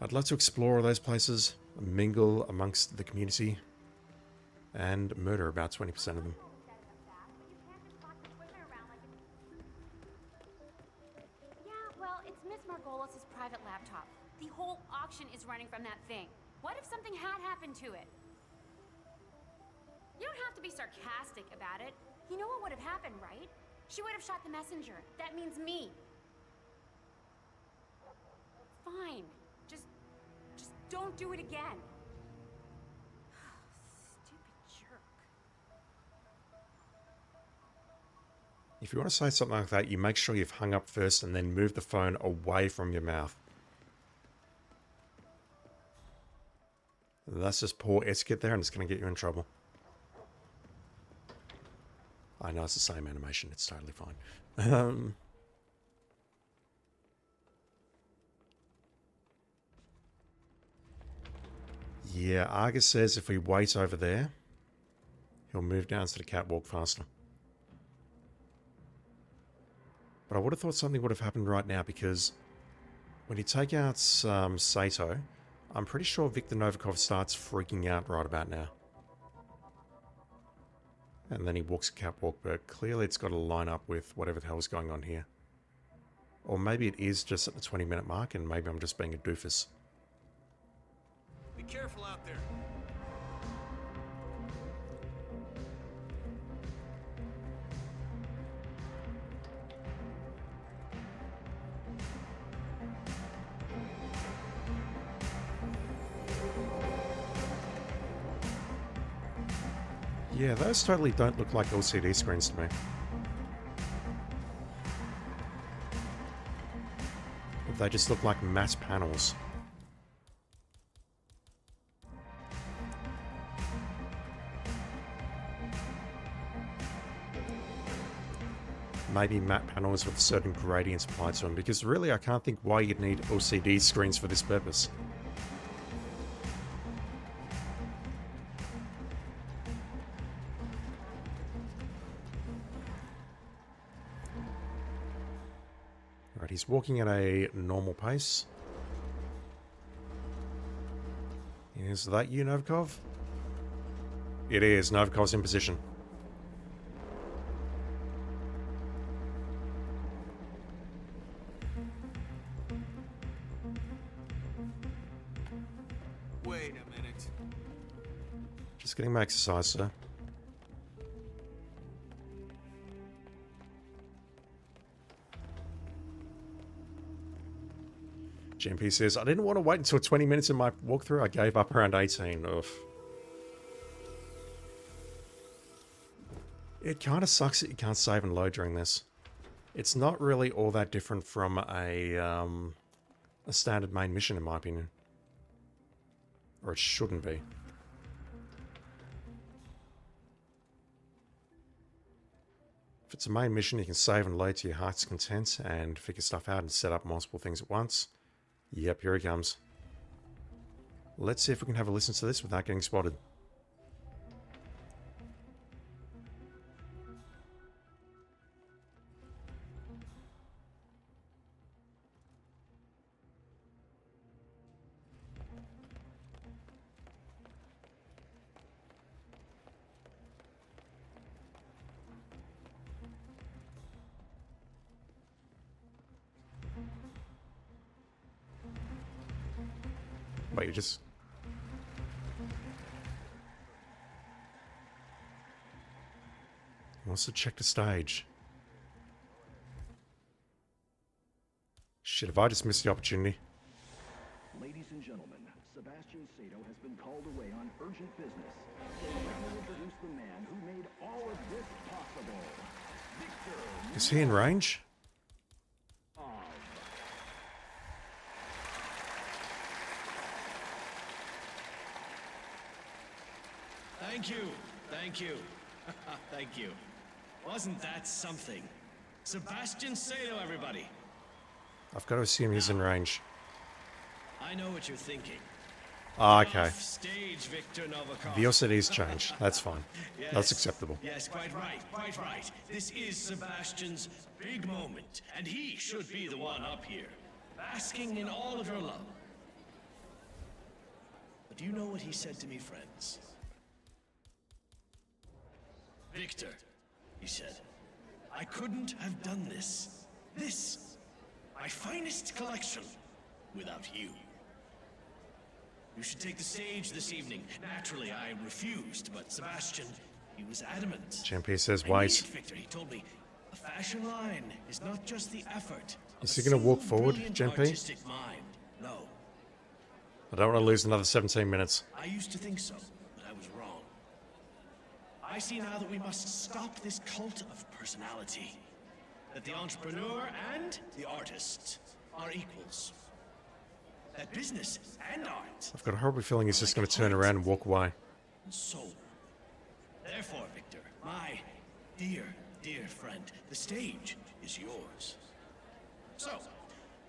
I'd love to explore all those places, mingle amongst the community, and murder about 20% of them. Private laptop. The whole auction is running from that thing. What if something had happened to it? You don't have to be sarcastic about it. You know what would have happened, right? She would have shot the messenger. That means me. Fine. Just don't do it again. Stupid jerk. If you want to say something like that, you make sure you've hung up first and then move the phone away from your mouth. That's just poor etiquette there, and it's going to get you in trouble. I know it's the same animation, it's totally fine. Yeah, Argus says if we wait over there, he'll move down to the catwalk faster. But I would have thought something would have happened right now, because when you take out Sato, I'm pretty sure Viktor Novikov starts freaking out right about now. And then he walks a catwalk, but clearly it's got to line up with whatever the hell is going on here. Or maybe it is just at the 20-minute mark, and maybe I'm just being a doofus. Be careful out there. Yeah, those totally don't look like LCD screens to me. They just look like matte panels. Maybe matte panels with certain gradients applied to them, because really I can't think why you'd need LCD screens for this purpose. Right, he's walking at a normal pace. Is that you, Novikov? It is. Novikov's in position. Wait a minute. Just getting my exercise, sir. GMP says, I didn't want to wait until 20 minutes in my walkthrough. I gave up around 18. Ugh. It kind of sucks that you can't save and load during this. It's not really all that different from a standard main mission, in my opinion. Or it shouldn't be. If it's a main mission, you can save and load to your heart's content and figure stuff out and set up multiple things at once. Yep, here he comes. Let's see if we can have a listen to this without getting spotted. Wait, you just... He wants to check the stage. Shit, have I just missed the opportunity? Ladies and gentlemen, Sebastian Sato has been called away on urgent business. So let me introduce the man who made all of this possible. Victor. Is he in range? Thank you. Thank you. Thank you. Wasn't that something? Sebastian Sato, everybody. I've got to assume he's in range. I know what you're thinking. Ah, okay. Stage, Victor Novikov. The OCD's changed. That's fine. Yes, that's acceptable. Yes, quite right, quite right. This is Sebastian's big moment, and he should be the one up here, basking in all of your love. But do you know what he said to me, friends? Victor, he said, I couldn't have done this, my finest collection, without you. You should take the stage this evening. Naturally, I refused, but Sebastian, he was adamant. GMP says I wait. need it, Victor. He told me, a fashion line is not just the effort. Is he going to walk forward, GMP? Mind. No. I don't want to lose another 17 minutes. I used to think so, but I was wrong. I see now that we must stop this cult of personality. That the entrepreneur and the artist are equals. That business and art. I've got a horrible feeling he's just going to turn around and walk away. And soul. Therefore, Victor, my dear, dear friend, the stage is yours. So,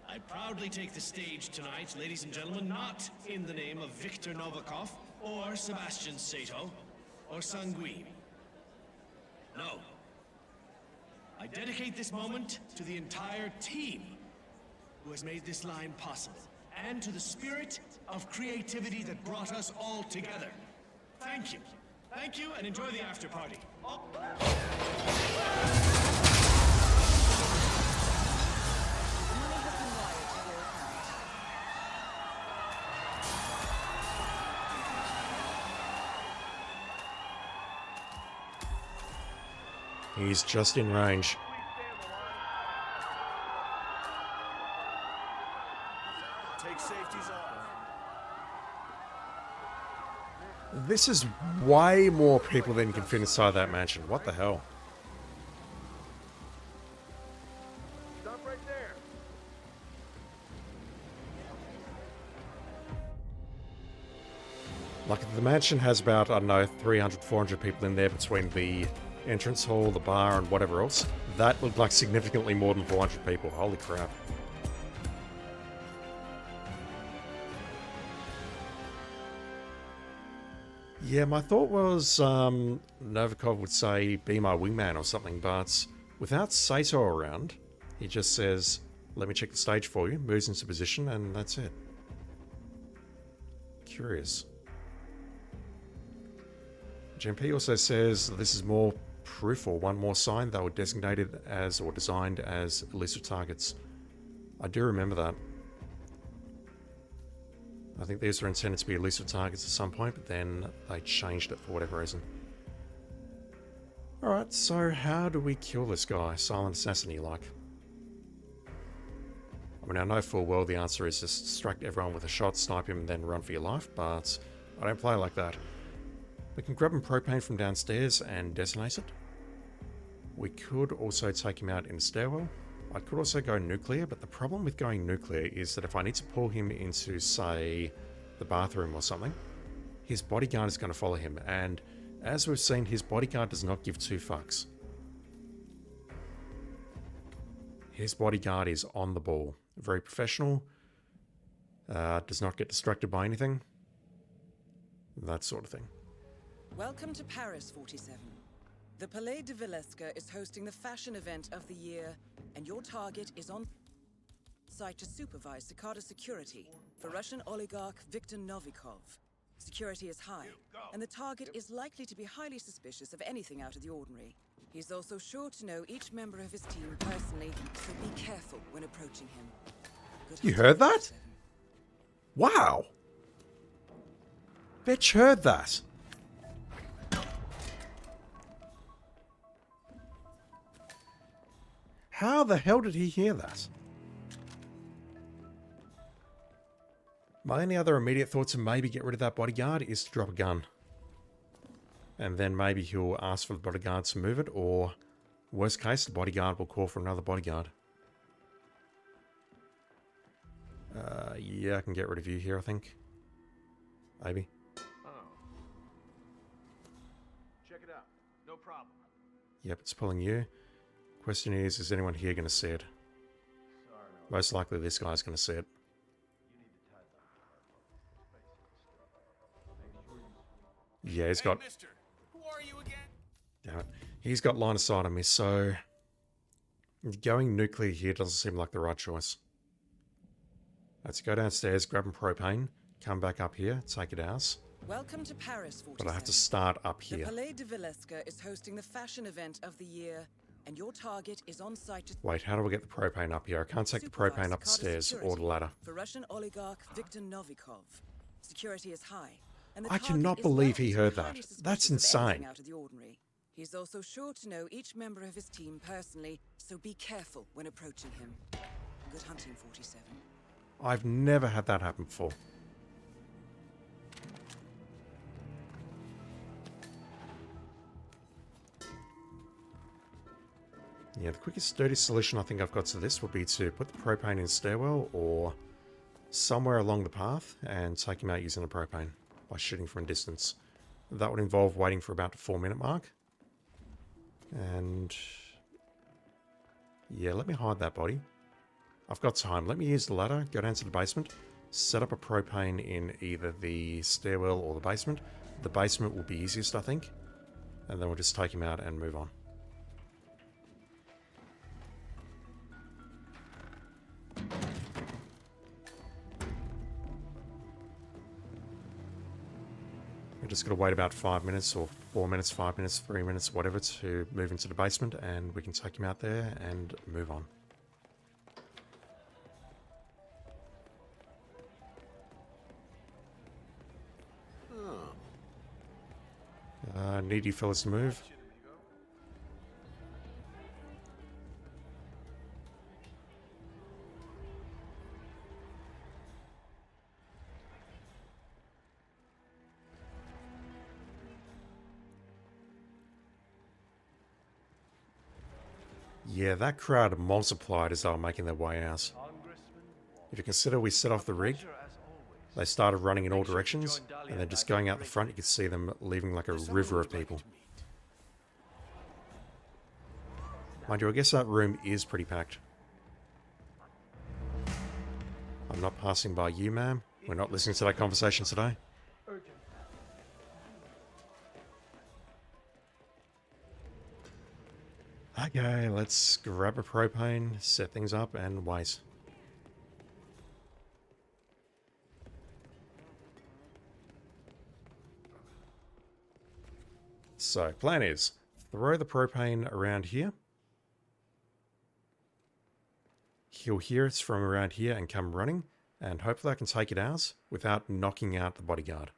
I proudly take the stage tonight, ladies and gentlemen, not in the name of Victor Novikov, or Sebastian Sato, or Sanguine. No. I dedicate this moment to the entire team who has made this line possible, and to the spirit of creativity that brought us all together. Thank you. Thank you, and enjoy the after party. Oh. He's just in range. Take safeties off. This is way more people than you can fit inside that mansion. What the hell? Stop right there. Like, the mansion has about, I don't know, 300, 400 people in there between the entrance hall, the bar, and whatever else. That looked like significantly more than 400 people. Holy crap. Yeah, my thought was Novikov would say, be my wingman or something, but without Sato around, he just says, let me check the stage for you, moves into position, and that's it. Curious. GMP also says this is more proof or one more sign they were designated as or designed as elusive targets. I do remember that. I think these were intended to be elusive targets at some point, but then they changed it for whatever reason. Alright, so how do we kill this guy? Silent assassin-y like? I mean, I know full well the answer is just distract everyone with a shot, snipe him, and then run for your life, but I don't play like that. We can grab him propane from downstairs and detonate it. We could also take him out in the stairwell. I could also go nuclear, but the problem with going nuclear is that if I need to pull him into, say, the bathroom or something, his bodyguard is going to follow him, and as we've seen, his bodyguard does not give two fucks. His bodyguard is on the ball. Very professional. Does not get distracted by anything. That sort of thing. Welcome to Paris, 47. The Palais de Villesca is hosting the fashion event of the year, and your target is on site to supervise Cicada security for Russian oligarch Viktor Novikov. Security is high, and the target is likely to be highly suspicious of anything out of the ordinary. He's also sure to know each member of his team personally, so be careful when approaching him. You heard that? Wow! Bitch heard that. How the hell did he hear that? My only other immediate thoughts to maybe get rid of that bodyguard is to drop a gun. And then maybe he'll ask for the bodyguard to move it, or worst case, the bodyguard will call for another bodyguard. Yeah, I can get rid of you here, I think. Maybe. Oh. Check it out. No problem. Yep, it's pulling you. Question is anyone here going to see it? Most likely this guy's going to see it. Yeah, he's got... Hey, mister, who are you again? Damn it. He's got line of sight on me, so... going nuclear here doesn't seem like the right choice. Let's go downstairs, grab some propane, come back up here, take it out. Welcome to Paris, 47. But I have to start up here. The Palais de Villesca is hosting the fashion event of the year, and your target is on site to... Wait, how do I get the propane up here? I can't take the propane up the stairs or the ladder. For Russian oligarch Viktor Novikov. Security is high. I cannot believe he heard that. That's insane. Out of the ordinary. He's also sure to know each member of his team personally, so be careful when approaching him. Good hunting, 47. I've never had that happen before. Yeah, the quickest, dirtiest solution I think I've got to this would be to put the propane in the stairwell or somewhere along the path and take him out using the propane by shooting from a distance. That would involve waiting for about the 4-minute mark. And yeah, let me hide that body. I've got time. Let me use the ladder, go down to the basement, set up a propane in either the stairwell or the basement. The basement will be easiest, I think. And then we'll just take him out and move on. We're just going to wait about 5 minutes or 4 minutes, 5 minutes, 3 minutes, whatever, to move into the basement, and we can take him out there and move on. Need you fellas to move. Yeah, that crowd multiplied as they were making their way out. If you consider we set off the rig, they started running in all directions, and then just going out the front, you could see them leaving like a river of people. Mind you, I guess that room is pretty packed. I'm not passing by you, ma'am. We're not listening to that conversation today. Okay, let's grab a propane, set things up, and wait. So, plan is, throw the propane around here. He'll hear us from around here and come running, and hopefully I can take it out without knocking out the bodyguard.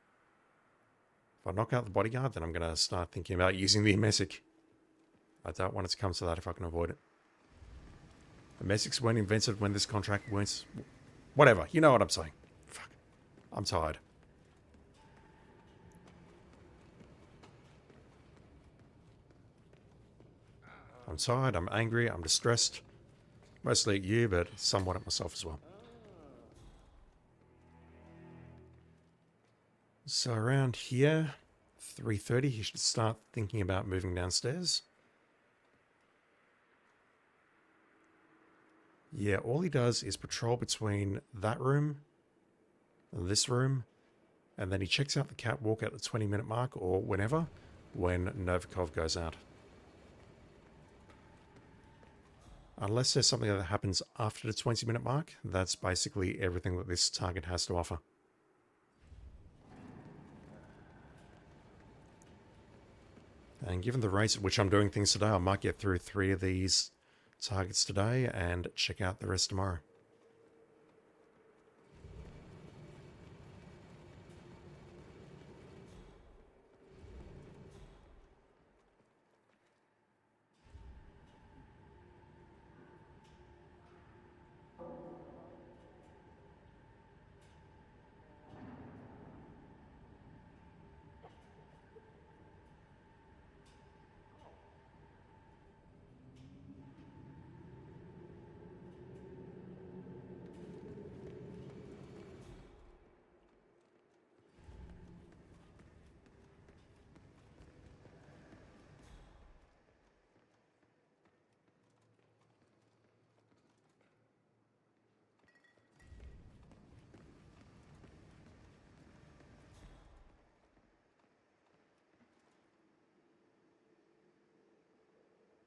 If I knock out the bodyguard, then I'm going to start thinking about using the Messic. I don't want it to come to that if I can avoid it. The Messics weren't invented when this contract weren't... Whatever, you know what I'm saying. Fuck. I'm tired. I'm tired, I'm angry, I'm distressed. Mostly at you, but somewhat at myself as well. So around here, 3:30, he should start thinking about moving downstairs. Yeah, all he does is patrol between that room, this room, and then he checks out the catwalk at the 20-minute mark or whenever, when Novikov goes out. Unless there's something that happens after the 20-minute mark, that's basically everything that this target has to offer. And given the rate at which I'm doing things today, I might get through 3 of these targets today and check out the rest tomorrow.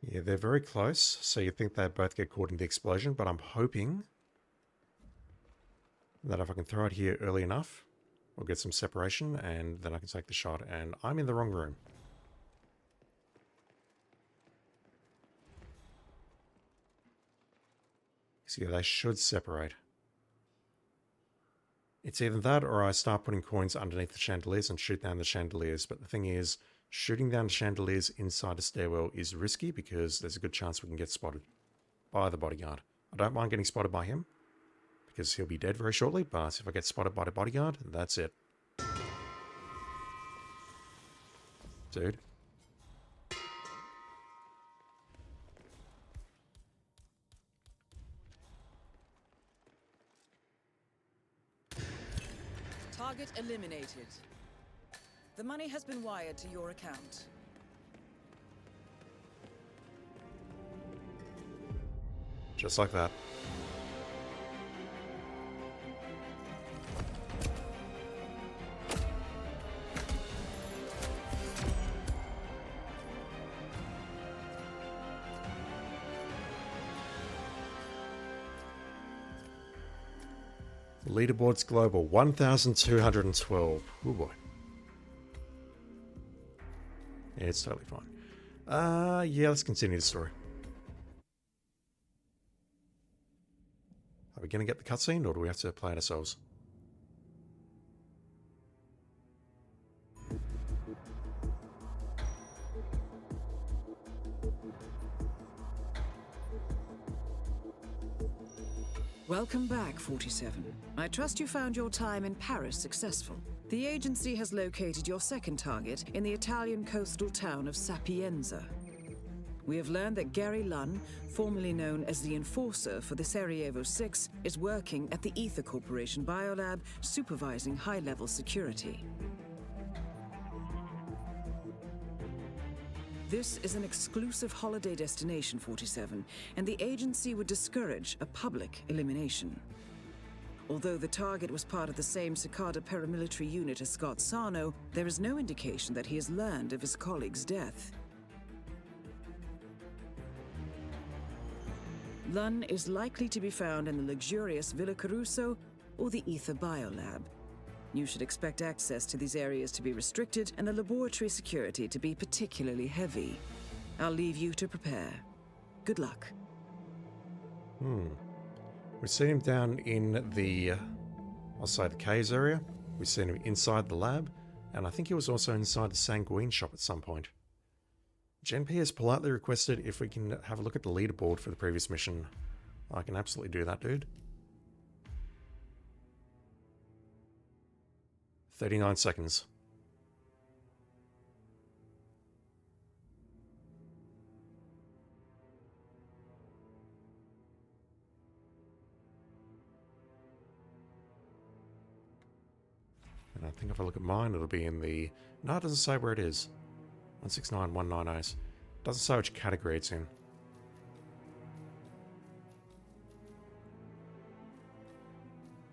Yeah, they're very close, so you think they both get caught in the explosion, but I'm hoping that if I can throw it here early enough, we'll get some separation, and then I can take the shot, and I'm in the wrong room. So yeah, they should separate. It's either that or I start putting coins underneath the chandeliers and shoot down the chandeliers, but the thing is, shooting down the chandeliers inside a stairwell is risky because there's a good chance we can get spotted by the bodyguard. I don't mind getting spotted by him because he'll be dead very shortly, but if I get spotted by the bodyguard, that's it. Dude. Target eliminated. The money has been wired to your account. Just like that. Leaderboards global, 1,212. Oh boy. Yeah, it's totally fine. Yeah, let's continue the story. Are we going to get the cutscene, or do we have to play it ourselves? Welcome back, 47. I trust you found your time in Paris successful. The agency has located your second target in the Italian coastal town of Sapienza. We have learned that Gary Lunn, formerly known as the Enforcer for the Sarajevo Six, is working at the Ether Corporation Biolab, supervising high-level security. This is an exclusive holiday destination, 47, and the agency would discourage a public elimination. Although the target was part of the same Cicada paramilitary unit as Scott Sarno, there is no indication that he has learned of his colleague's death. Lunn is likely to be found in the luxurious Villa Caruso or the Ether Biolab. You should expect access to these areas to be restricted and the laboratory security to be particularly heavy. I'll leave you to prepare. Good luck. We've seen him down in the, I'll say the caves area. We've seen him inside the lab, and I think he was also inside the Sanguine shop at some point. GenP has politely requested if we can have a look at the leaderboard for the previous mission. I can absolutely do that, dude. 39 seconds. think if I look at mine, it'll be in the... No, it doesn't say where it is. 169190. Doesn't say which category it's in.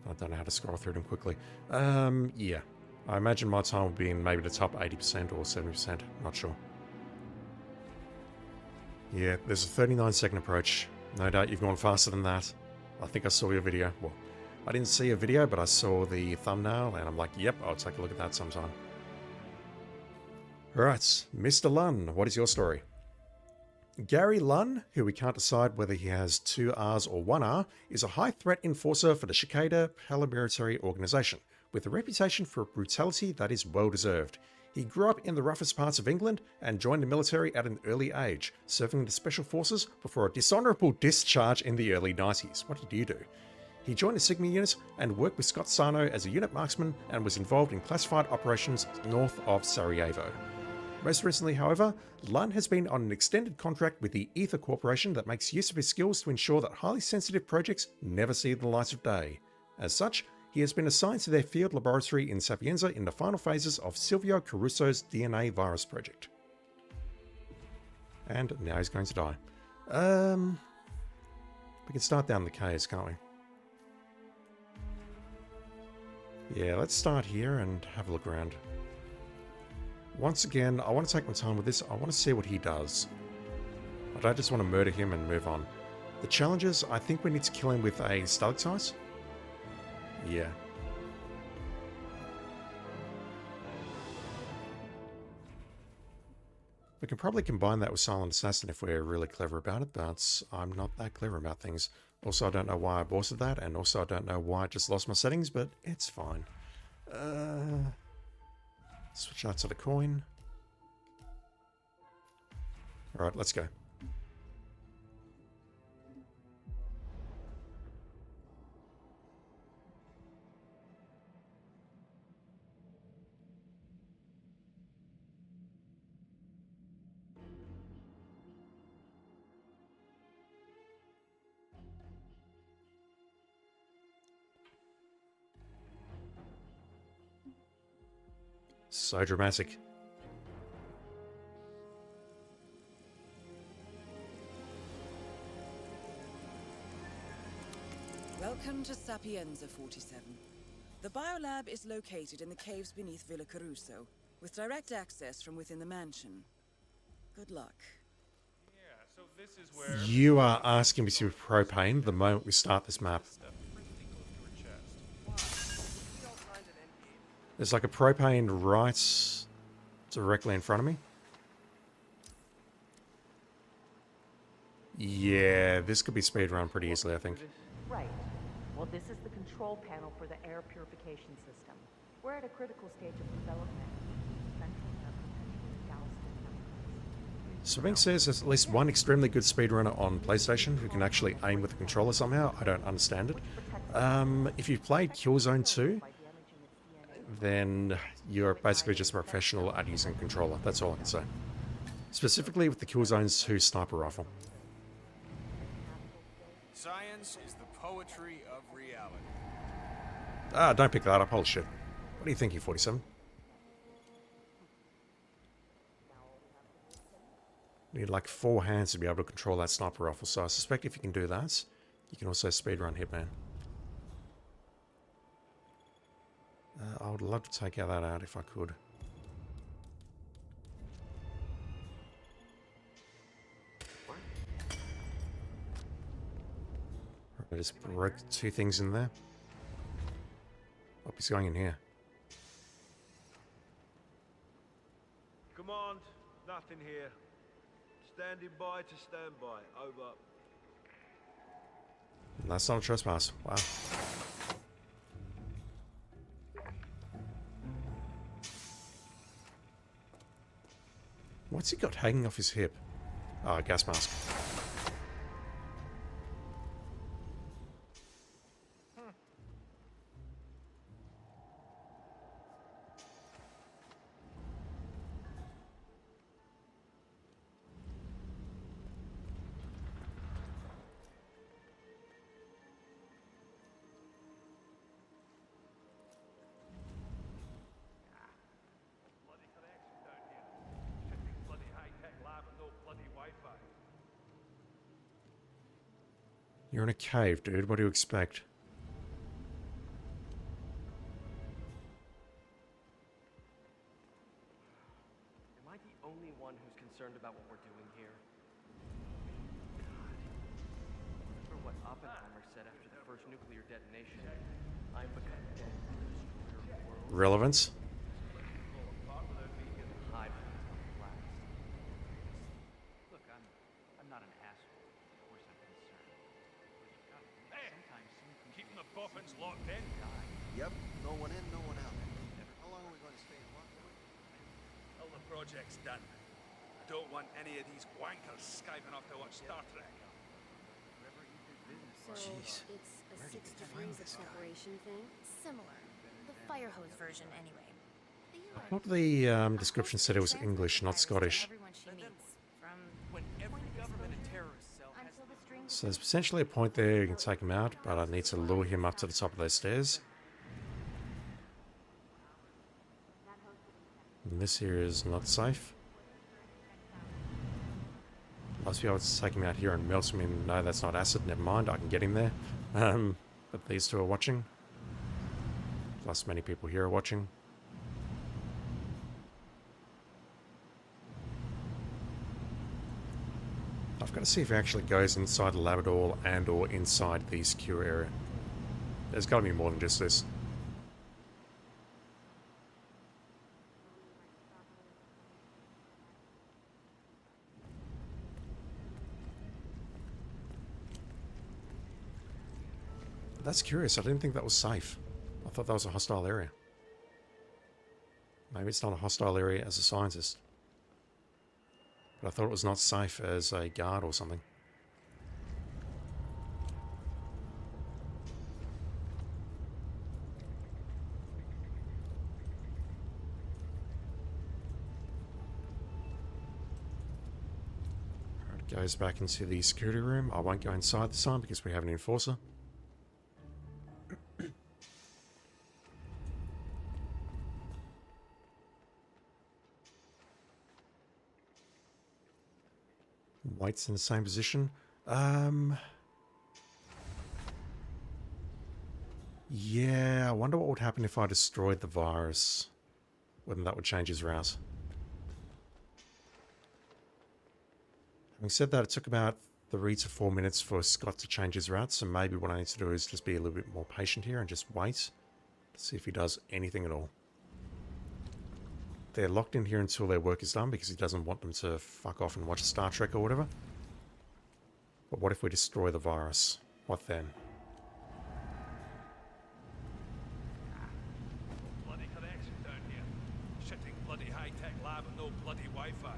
I don't know how to scroll through them quickly. Yeah. I imagine my time would be in maybe the top 80% or 70%. Not sure. Yeah, there's a 39-second approach. No doubt you've gone faster than that. I think I saw your video. Well, I didn't see a video, but I saw the thumbnail, and I'm like, yep, I'll take a look at that sometime. Alright, Mr. Lunn, what is your story? Gary Lunn, who we can't decide whether he has 2 R's or 1 R, is a high-threat enforcer for the Cicada paramilitary organization, with a reputation for brutality that is well-deserved. He grew up in the roughest parts of England and joined the military at an early age, serving in the Special Forces before a dishonourable discharge in the early 90s. What did you do? He joined the Sigma unit and worked with Scott Sarno as a unit marksman and was involved in classified operations north of Sarajevo. Most recently, however, Lunn has been on an extended contract with the Ether Corporation that makes use of his skills to ensure that highly sensitive projects never see the light of day. As such, he has been assigned to their field laboratory in Sapienza in the final phases of Silvio Caruso's DNA virus project. And now he's going to die. We can start down the K's, can't we? Yeah, let's start here and have a look around. Once again, I want to take my time with this. I want to see what he does. I don't just want to murder him and move on. The challenges, I think we need to kill him with a stalactite. Yeah. We can probably combine that with Silent Assassin if we're really clever about it, but I'm not that clever about things. Also, I don't know why I boosted that, and also I don't know why I just lost my settings, but it's fine. Switch that to the coin. Alright, let's go. So dramatic. Welcome to Sapienza 47. The biolab is located in the caves beneath Villa Caruso, with direct access from within the mansion. Good luck. Yeah, so this is where You are asking me to propane the moment we start this map. There's like a propane right directly in front of me. Yeah, this could be speedrun pretty easily, I think. Right. Well, this is the control panel for the air purification system. We're at a critical stage of development. Central air potentially doused in Swing says there's at least one extremely good speedrunner on PlayStation who can actually aim with a controller somehow. I don't understand it. If you've played Killzone 2, then you're basically just a professional at using a controller. That's all I can say. Specifically with the Killzone 2 sniper rifle. Science is the poetry of reality. Ah, don't pick that up. Holy shit. What are you thinking, 47? You need like 4 hands to be able to control that sniper rifle, so I suspect if you can do that, you can also speedrun Hitman. I would love to take that out if I could. I just broke 2 things in there. Oh, he's going in here. Command, nothing here. Standing by to stand by. Over. That's not a trespass. Wow. What's he got hanging off his hip? Oh, a gas mask. You're in a cave, dude. What do you expect? Am I the only one who's concerned about what we're doing here? God. Remember what Oppenheimer said after the first nuclear detonation? I'm becoming the destroyer of worlds. Relevance? Look, I'm not an asshole. Of course I'm concerned. But you've got to admit, sometimes some people Keeping the boffins locked in. Yep, no one in, no one out. How long are we going to stay in lockdown? Till the project's done. I don't want any of these wankers skiving off to watch Star Trek. So it's a 6 degrees of separation thing? Similar. The fire hose version, anyway. I thought the description said it was English, not Scottish. Everyone she meets, from when every government and terrorist cell has until the strings. So there's potentially a point there you can take him out, but I need to lure him up to the top of those stairs. And this here is not safe. Must be able to take him out here and melt him in. No, that's not acid. Never mind, I can get him there. But these two are watching. Plus many people here are watching. I've got to see if it actually goes inside the lab at all and or inside the secure area. There's got to be more than just this. That's curious. I didn't think that was safe. I thought that was a hostile area. Maybe it's not a hostile area as a scientist. But I thought it was not safe as a guard or something. Alright, it goes back into the security room. I won't go inside this time because we have an enforcer. Waits in the same position. Yeah, I wonder what would happen if I destroyed the virus. Whether that would change his route. Having said that, it took about 3 to 4 minutes for Scott to change his route, so maybe what I need to do is just be a little bit more patient here and just wait to see if he does anything at all. They're locked in here until their work is done because he doesn't want them to fuck off and watch Star Trek or whatever. But what if we destroy the virus? What then? Bloody connection down here. Shitting bloody high-tech lab and no bloody Wi-Fi.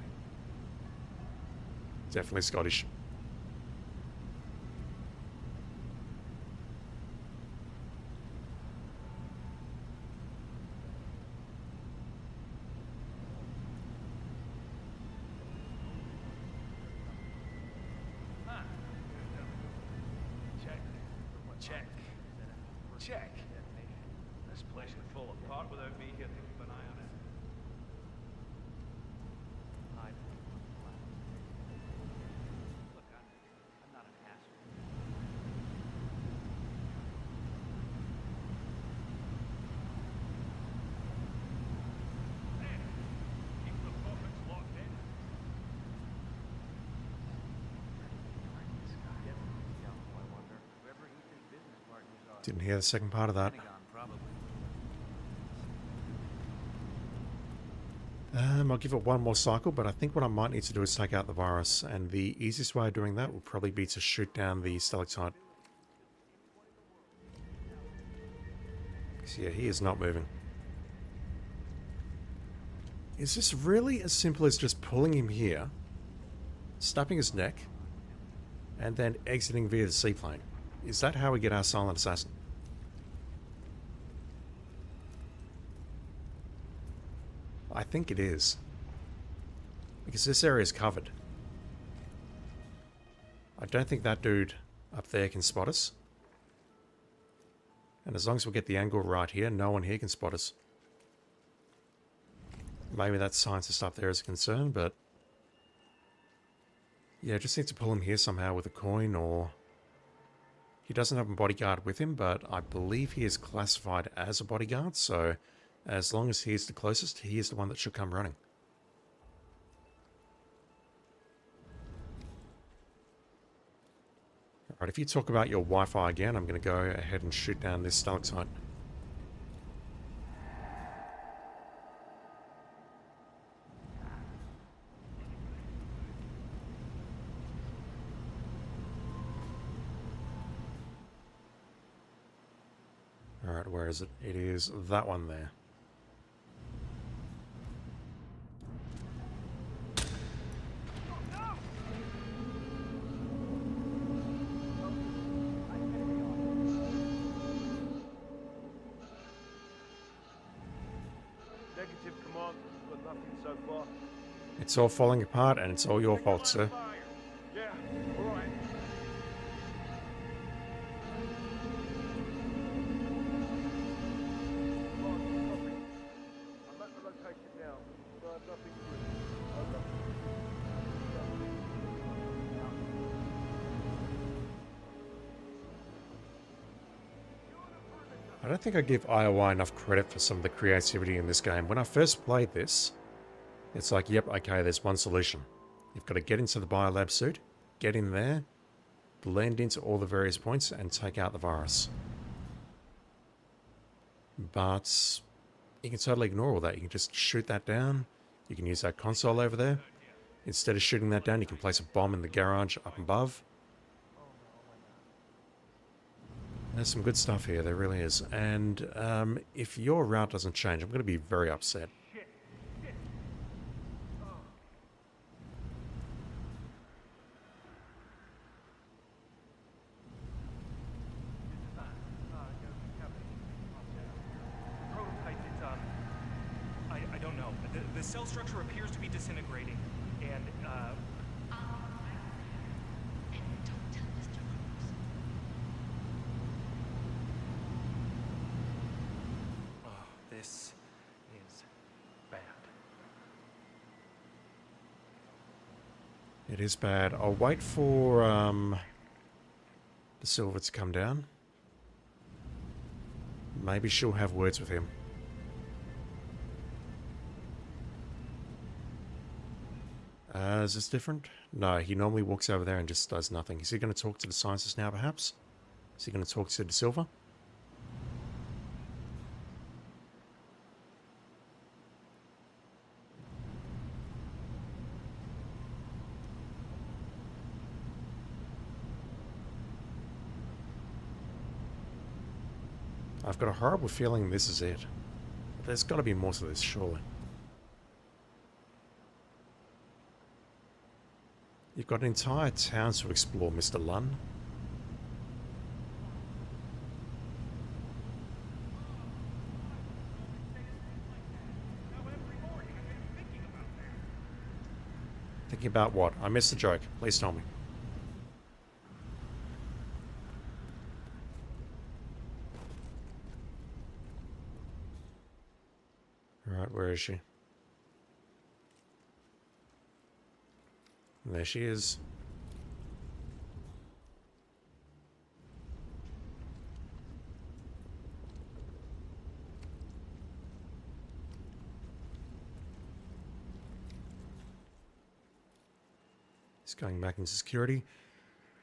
Definitely Scottish. Check. This place would fall apart without me here to keep an eye on it. Look, I'm not an asshole. Keep the boffins locked in. Didn't hear the second part of that. I'll give it one more cycle, but I think what I might need to do is take out the virus, and the easiest way of doing that will probably be to shoot down the stalactite. So yeah, he is not moving. Is this really as simple as just pulling him here, snapping his neck, and then exiting via the seaplane? Is that how we get our silent assassin? I think it is. Because this area is covered. I don't think that dude up there can spot us. And as long as we get the angle right here, no one here can spot us. Maybe that scientist up there is a concern, but... yeah, just need to pull him here somehow with a coin or... He doesn't have a bodyguard with him, but I believe he is classified as a bodyguard, so as long as he is the closest, he is the one that should come running. Alright, if you talk about your Wi-Fi again, I'm going to go ahead and shoot down this stalactite. Alright, where is it? It is that one there. Negative, command. Got nothing so far. It's all falling apart, and it's all your fault, sir. Yeah, all right. I'm at the location now. I have nothing to do. I don't think I give IOI enough credit for some of the creativity in this game. When I first played this, it's like, yep, okay, there's one solution. You've got to get into the biolab suit, get in there, blend into all the various points, and take out the virus. But you can totally ignore all that. You can just shoot that down. You can use that console over there. Instead of shooting that down, you can place a bomb in the garage up above. There's some good stuff here, there really is. And if your route doesn't change, I'm going to be very upset. I don't know. The cell structure appears to be disintegrating, and this is bad. It is bad. I'll wait for the Silver to come down. Maybe she'll have words with him. Is this different? No, he normally walks over there and just does nothing. Is he going to talk to the scientist now, perhaps? Is he going to talk to De Silva? I've got a horrible feeling this is it. There's got to be more to this, surely. You've got an entire town to explore, Mr. Lunn. Thinking about what? I missed the joke. Please tell me. Alright, where is she? There she is. He's going back into security.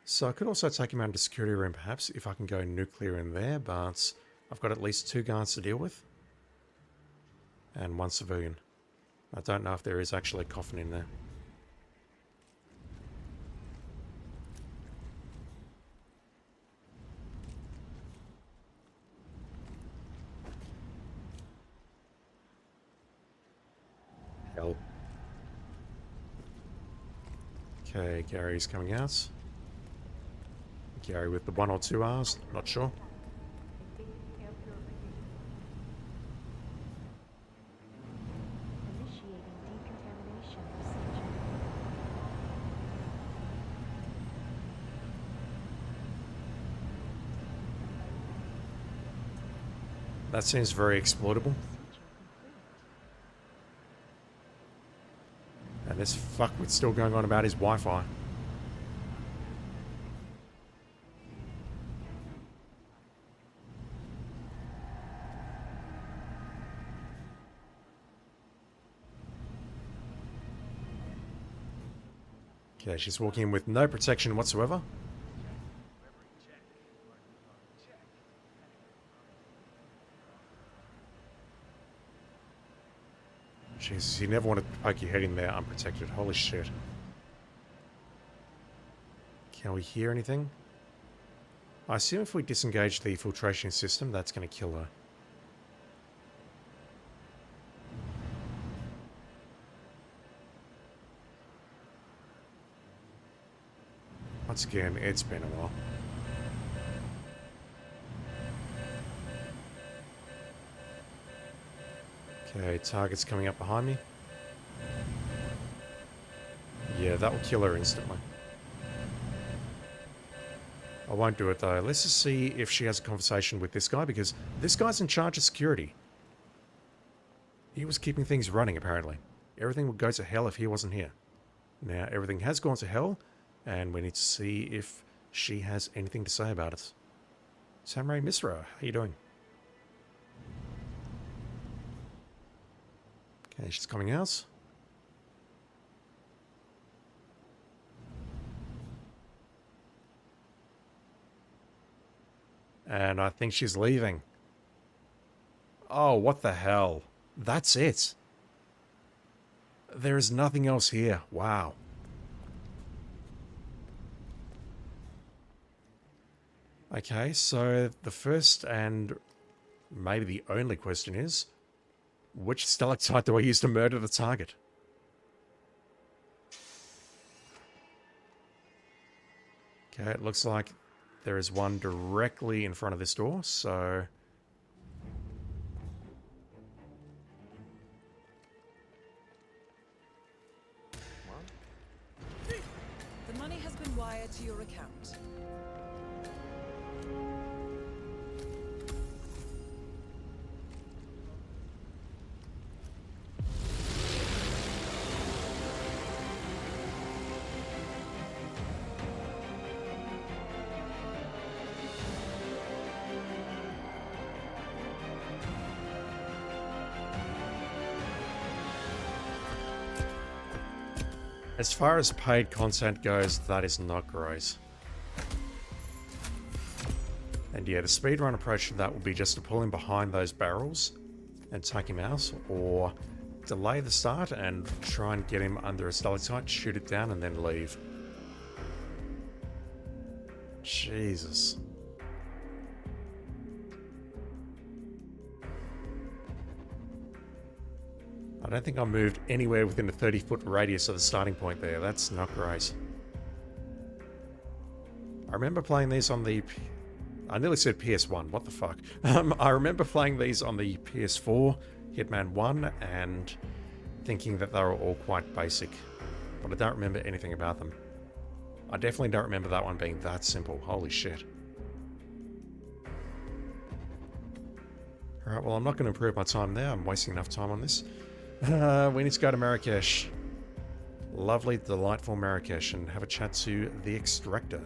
So I could also take him out into security room perhaps if I can go nuclear in there, but I've got at least 2 guards to deal with. And 1 civilian. I don't know if there is actually a coffin in there. Hell. Okay, Gary's coming out. Gary with the 1 or 2 R's, not sure. That seems very exploitable. And this fuckwit's still going on about his Wi-Fi. Okay, she's walking in with no protection whatsoever. Jesus, you never want to poke your head in there unprotected. Holy shit. Can we hear anything? I assume if we disengage the filtration system, that's going to kill her. Once again, it's been a while. Okay, target's coming up behind me. Yeah, that will kill her instantly. I won't do it though. Let's just see if she has a conversation with this guy, because this guy's in charge of security. He was keeping things running, apparently. Everything would go to hell if he wasn't here. Now, everything has gone to hell, and we need to see if she has anything to say about it. Samurai Misra, how you doing? Okay, she's coming out. And I think she's leaving. Oh, what the hell? That's it. There is nothing else here. Wow. Okay, so the first and maybe the only question is, which stalactite do I use to murder the target? Okay, it looks like there is one directly in front of this door, so... The money has been wired to your account. As far as paid content goes, that is not great. And yeah, the speedrun approach to that will be just to pull him behind those barrels and take him out, or delay the start and try and get him under a stalactite, shoot it down, and then leave. Jesus. I don't think I moved anywhere within a 30-foot radius of the starting point there. That's not great. I remember playing these on the... I nearly said PS1, what the fuck. I remember playing these on the PS4, Hitman 1, and thinking that they were all quite basic. But I don't remember anything about them. I definitely don't remember that one being that simple. Holy shit. Alright, well, I'm not going to improve my time there. I'm wasting enough time on this. We need to go to Marrakesh. Lovely, delightful Marrakesh, and have a chat to the Extractor.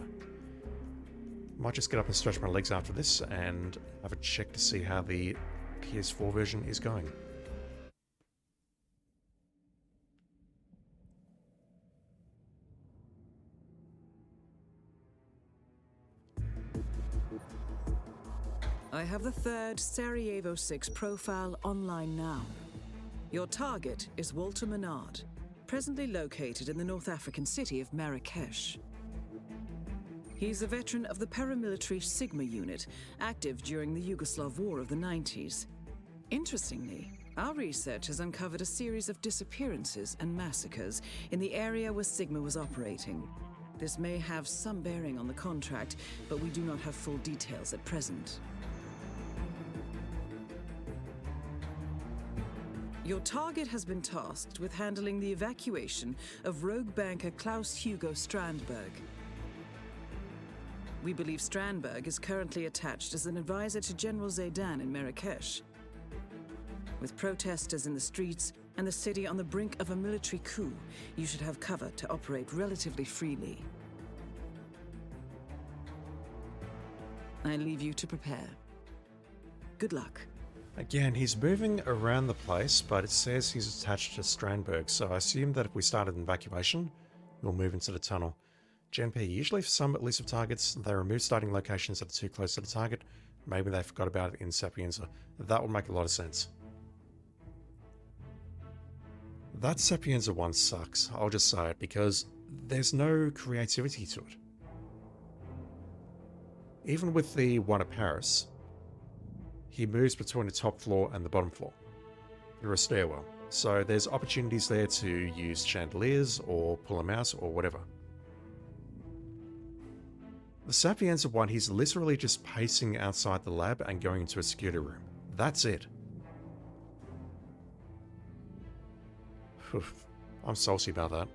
Might just get up and stretch my legs after this and have a check to see how the PS4 version is going. I have the third Sarajevo Six profile online now. Your target is Walter Menard, presently located in the North African city of Marrakesh. He's a veteran of the paramilitary Sigma unit, active during the Yugoslav War of the 90s. Interestingly, our research has uncovered a series of disappearances and massacres in the area where Sigma was operating. This may have some bearing on the contract, but we do not have full details at present. Your target has been tasked with handling the evacuation of rogue banker Klaus Hugo Strandberg. We believe Strandberg is currently attached as an advisor to General Zaidan in Marrakesh. With protesters in the streets and the city on the brink of a military coup, you should have cover to operate relatively freely. I leave you to prepare. Good luck. Again, he's moving around the place, but it says he's attached to Strandberg, so I assume that if we started an evacuation, We'll move into the tunnel. GNP, usually for some elusive targets, they remove starting locations that are too close to the target. Maybe they forgot about it in Sapienza. That would make a lot of sense. That Sapienza one sucks, I'll just say it, because there's no creativity to it. Even with the one at Paris, he moves between the top floor and the bottom floor through a stairwell. So there's opportunities there to use chandeliers or pull a mouse or whatever. The Sapienza one, he's literally just pacing outside the lab and going into a security room. That's it. I'm salty about that.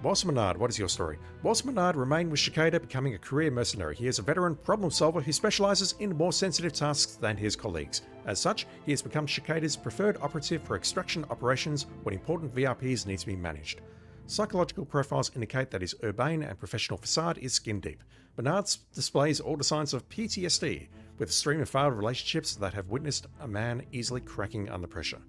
Walter Menard, what is your story? Walter Menard remained with Cicada, becoming a career mercenary. He is a veteran problem solver who specializes in more sensitive tasks than his colleagues. As such, he has become Cicada's preferred operative for extraction operations when important VIPs need to be managed. Psychological profiles indicate that his urbane and professional facade is skin deep. Menard displays all the signs of PTSD, with a stream of failed relationships that have witnessed a man easily cracking under pressure.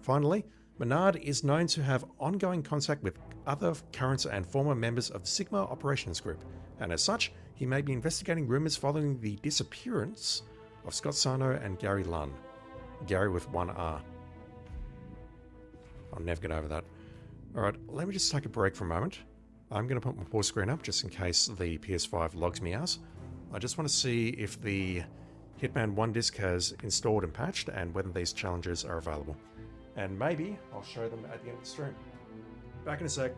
Finally, Menard is known to have ongoing contact with other current and former members of the Sigma Operations Group, and as such, he may be investigating rumours following the disappearance of Scott Sano and Gary Lunn. Gary with one R. I'll never get over that. Alright, let me just take a break for a moment. I'm going to put my pause screen up just in case the PS5 logs me out. I just want to see if the Hitman 1 disc has installed and patched and whether these challenges are available. And maybe I'll show them at the end of the stream. Back in a sec.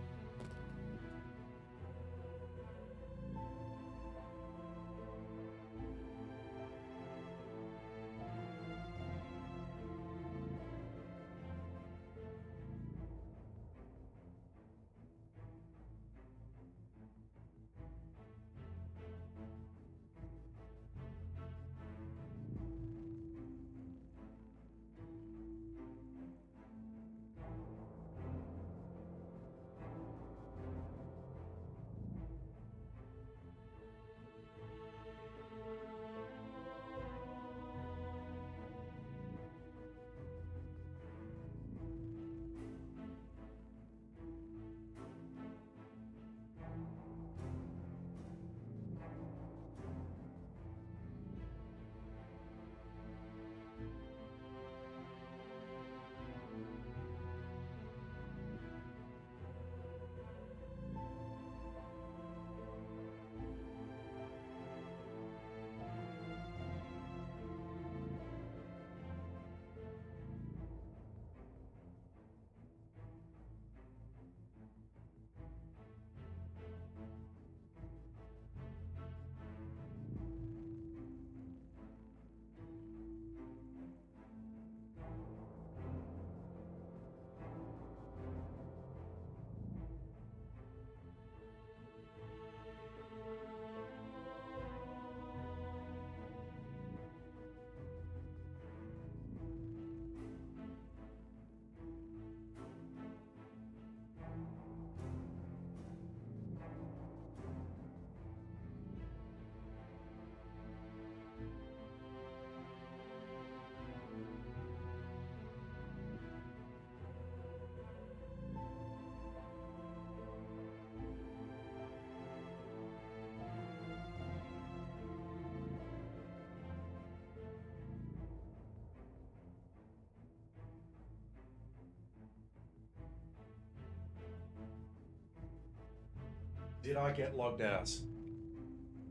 Did I get logged out?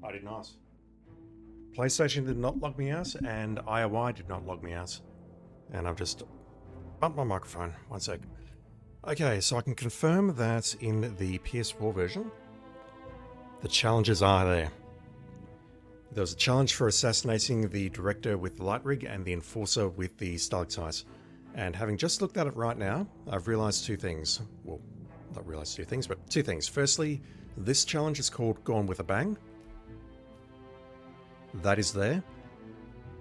I did not. PlayStation did not log me out, and IOI did not log me out. And I've just bumped my microphone. One sec. Okay, so I can confirm that in the PS4 version, the challenges are there. There was a challenge for assassinating the director with the light rig and the enforcer with the stalactite. And having just looked at it right now, I've realized two things. Well, not realized two things, but two things. Firstly, this challenge is called Gone with a Bang. That is there.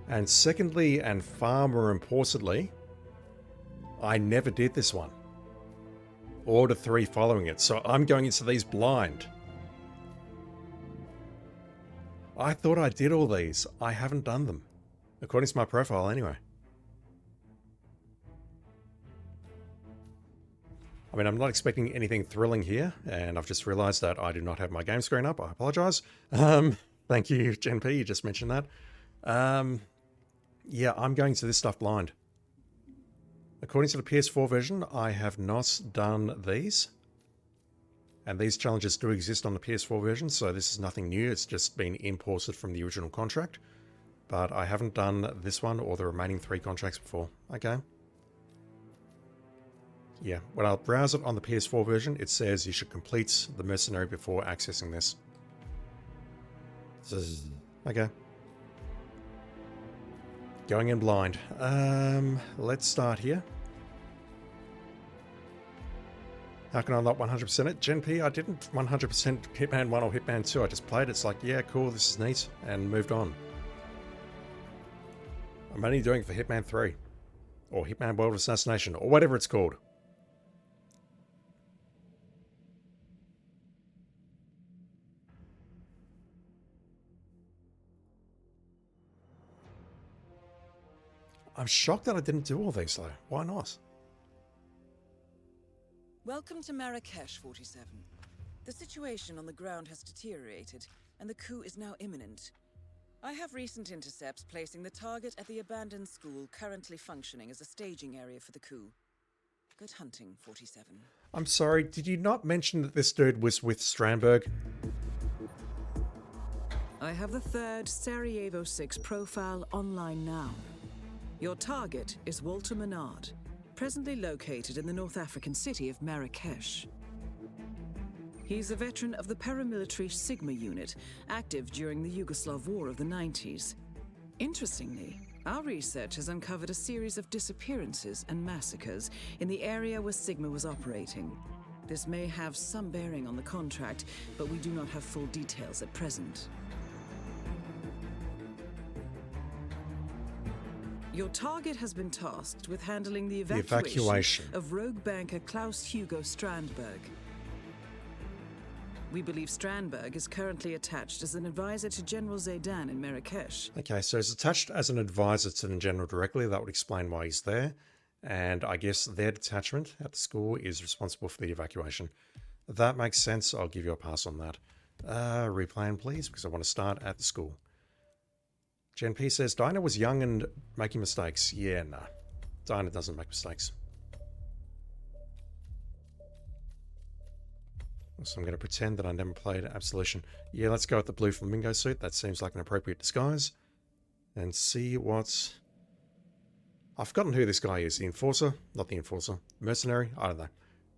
And secondly, and far more importantly, I never did this one. Or the three following it, so I'm going into these blind. I thought I did all these. I haven't done them. According to my profile, anyway. I mean, I'm not expecting anything thrilling here, and I've just realized that I do not have my game screen up. I apologize. Thank you, Gen P, you just mentioned that. Yeah, I'm going to this stuff blind. According to the PS4 version, I have not done these. And these challenges do exist on the PS4 version, so this is nothing new. It's just been imported from the original contract. But I haven't done this one or the remaining 3 contracts before. Okay. Yeah, when I browse it on the PS4 version, it says you should complete the Mercenary before accessing this. Okay. Going in blind. Let's start here. How can I not 100% it? Gen P, I didn't 100% Hitman 1 or Hitman 2. I just played it. It's like, yeah, cool, this is neat, and moved on. I'm only doing it for Hitman 3. Or Hitman World Assassination, or whatever it's called. I'm shocked that I didn't do all these, though. Why not? Welcome to Marrakesh, 47. The situation on the ground has deteriorated, and the coup is now imminent. I have recent intercepts placing the target at the abandoned school currently functioning as a staging area for the coup. Good hunting, 47. I'm sorry, did you not mention that this dude was with Strandberg? I have the 3rd Sarajevo Six profile online now. Your target is Walter Menard, presently located in the North African city of Marrakesh. He's a veteran of the paramilitary Sigma unit, active during the Yugoslav War of the 90s. Interestingly, our research has uncovered a series of disappearances and massacres in the area where Sigma was operating. This may have some bearing on the contract, but we do not have full details at present. Your target has been tasked with handling the evacuation of rogue banker Klaus Hugo Strandberg. We believe Strandberg is currently attached as an advisor to General Zaydan in Marrakesh. Okay, so he's attached as an advisor to the general directly. That would explain why he's there. And I guess their detachment at the school is responsible for the evacuation. That makes sense. I'll give you a pass on that. Replan, please, because I want to start at the school. Gen P says, Dinah was young and making mistakes. Yeah, nah. Dinah doesn't make mistakes. So I'm going to pretend that I never played Absolution. Yeah, let's go with the blue flamingo suit. That seems like an appropriate disguise. And see what... I've forgotten who this guy is. The Enforcer? Not the Enforcer. Mercenary? I don't know.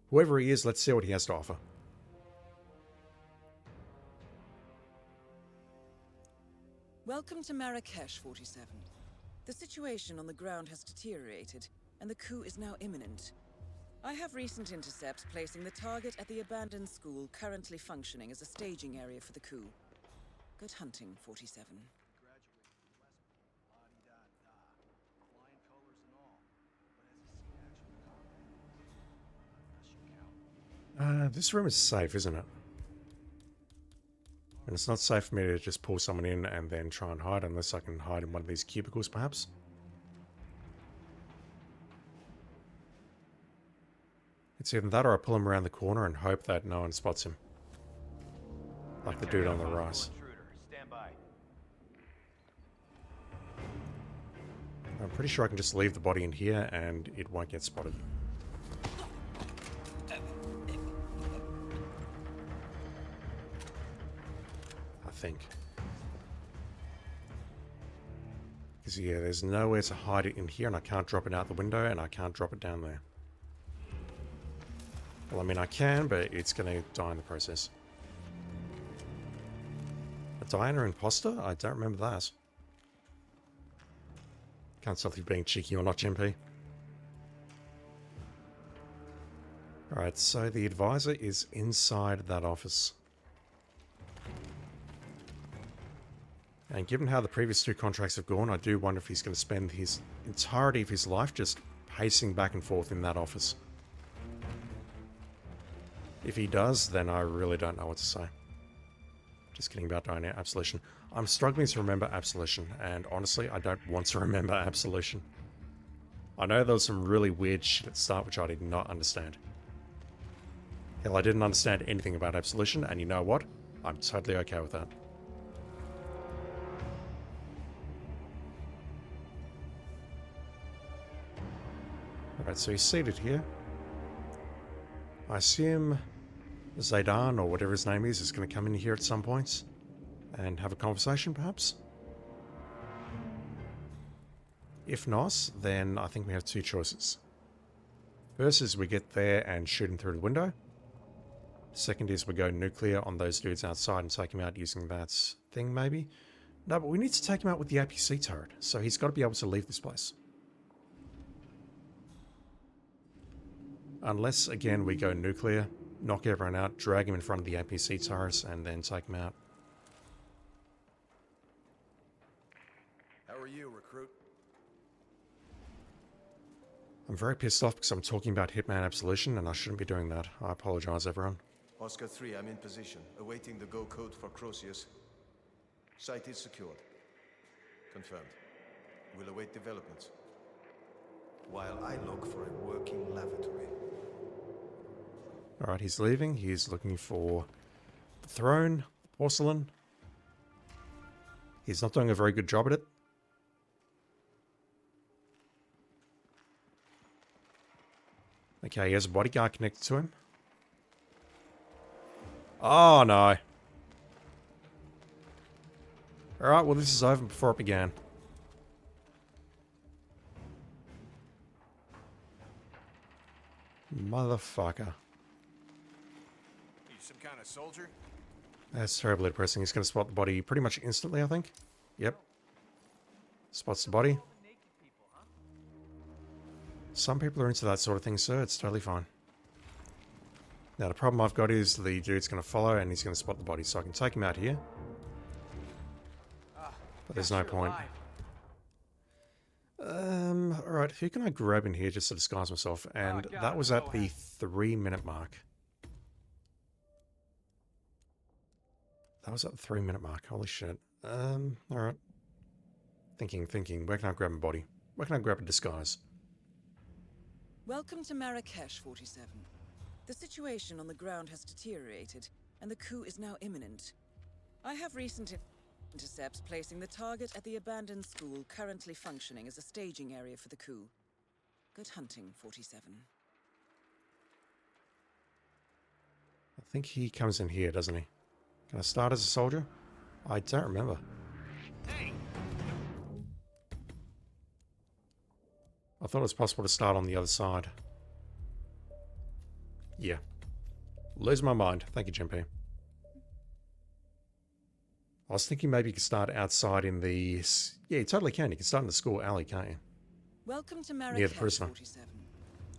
Whoever he is, let's see what he has to offer. Welcome to Marrakesh, 47. The situation on the ground has deteriorated, and the coup is now imminent. I have recent intercepts placing the target at the abandoned school currently functioning as a staging area for the coup. Good hunting, 47. This room is safe, isn't it? And it's not safe for me to just pull someone in and then try and hide, unless I can hide in one of these cubicles, perhaps. It's either that or I pull him around the corner and hope that no one spots him. Like the dude on the right. I'm pretty sure I can just leave the body in here and it won't get spotted. I think. Because yeah, there's nowhere to hide it in here, and I can't drop it out the window, and I can't drop it down there. Well, I mean, I can, but it's going to die in the process. A Diana imposter? I don't remember that. Can't tell if you're being cheeky or not, GMP. Alright, so the advisor is inside that office. And given how the previous 2 contracts have gone, I do wonder if he's going to spend his entirety of his life just pacing back and forth in that office. If he does, then I really don't know what to say. Just kidding about Diana Absolution. I'm struggling to remember Absolution, and honestly, I don't want to remember Absolution. I know there was some really weird shit at the start which I did not understand. Hell, I didn't understand anything about absolution, and you know what? I'm totally okay with that. Alright, so he's seated here. I assume Zaydan, or whatever his name is going to come in here at some point and have a conversation, perhaps? If not, then I think we have two choices. First is we get there and shoot him through the window. Second is we go nuclear on those dudes outside and take him out using that thing, maybe. No, but we need to take him out with the APC turret, so he's got to be able to leave this place. Unless, again, we go nuclear, knock everyone out, drag him in front of the APC turrets, and then take him out. How are you, recruit? I'm very pissed off because I'm talking about Hitman Absolution, and I shouldn't be doing that. I apologize, everyone. Oscar 3, I'm in position, awaiting the go code for Crozius. Site is secured. Confirmed. We'll await developments. While I look for a working lavatory. Alright, he's leaving. He's looking for the throne, porcelain. He's not doing a very good job at it. Okay, he has a bodyguard connected to him. Oh, no. Alright, well, this is over before it began. Motherfucker. Are you some kind of soldier? That's terribly depressing. He's going to spot the body pretty much instantly, I think. Yep. Spots the body. Some people are into that sort of thing, sir. It's totally fine. Now, the problem I've got is the dude's going to follow and he's going to spot the body, so I can take him out here. But there's no point. Alright, who can I grab in here just to disguise myself? And that was at the 3-minute mark. That was at the 3-minute mark. Holy shit. Alright. Thinking. Where can I grab a body? Where can I grab a disguise? Welcome to Marrakesh, 47. The situation on the ground has deteriorated, and the coup is now imminent. I have recent intercepts placing the target at the abandoned school currently functioning as a staging area for the coup. Good hunting, 47. I think he comes in here, doesn't he? Can I start as a soldier? I don't remember. Hey! I thought it was possible to start on the other side. Yeah. Lose my mind. Thank you, Jim P. I was thinking maybe you could start outside in the... Yeah, you totally can. You can start in the school alley, can't you? Welcome to Near the Marrakesh, prisoner. 47.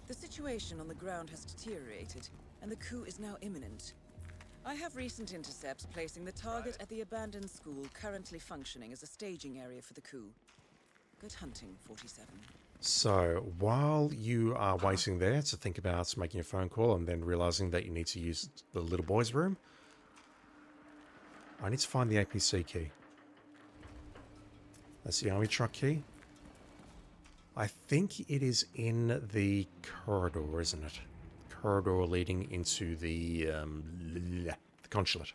The situation on the ground has deteriorated, and the coup is now imminent. I have recent intercepts placing the target at the abandoned school currently functioning as a staging area for the coup. Good hunting, 47. So, while you are waiting there to think about making a phone call and then realizing that you need to use the little boy's room, I need to find the APC key. That's the army truck key. I think it is in the corridor, isn't it? Corridor leading into the consulate.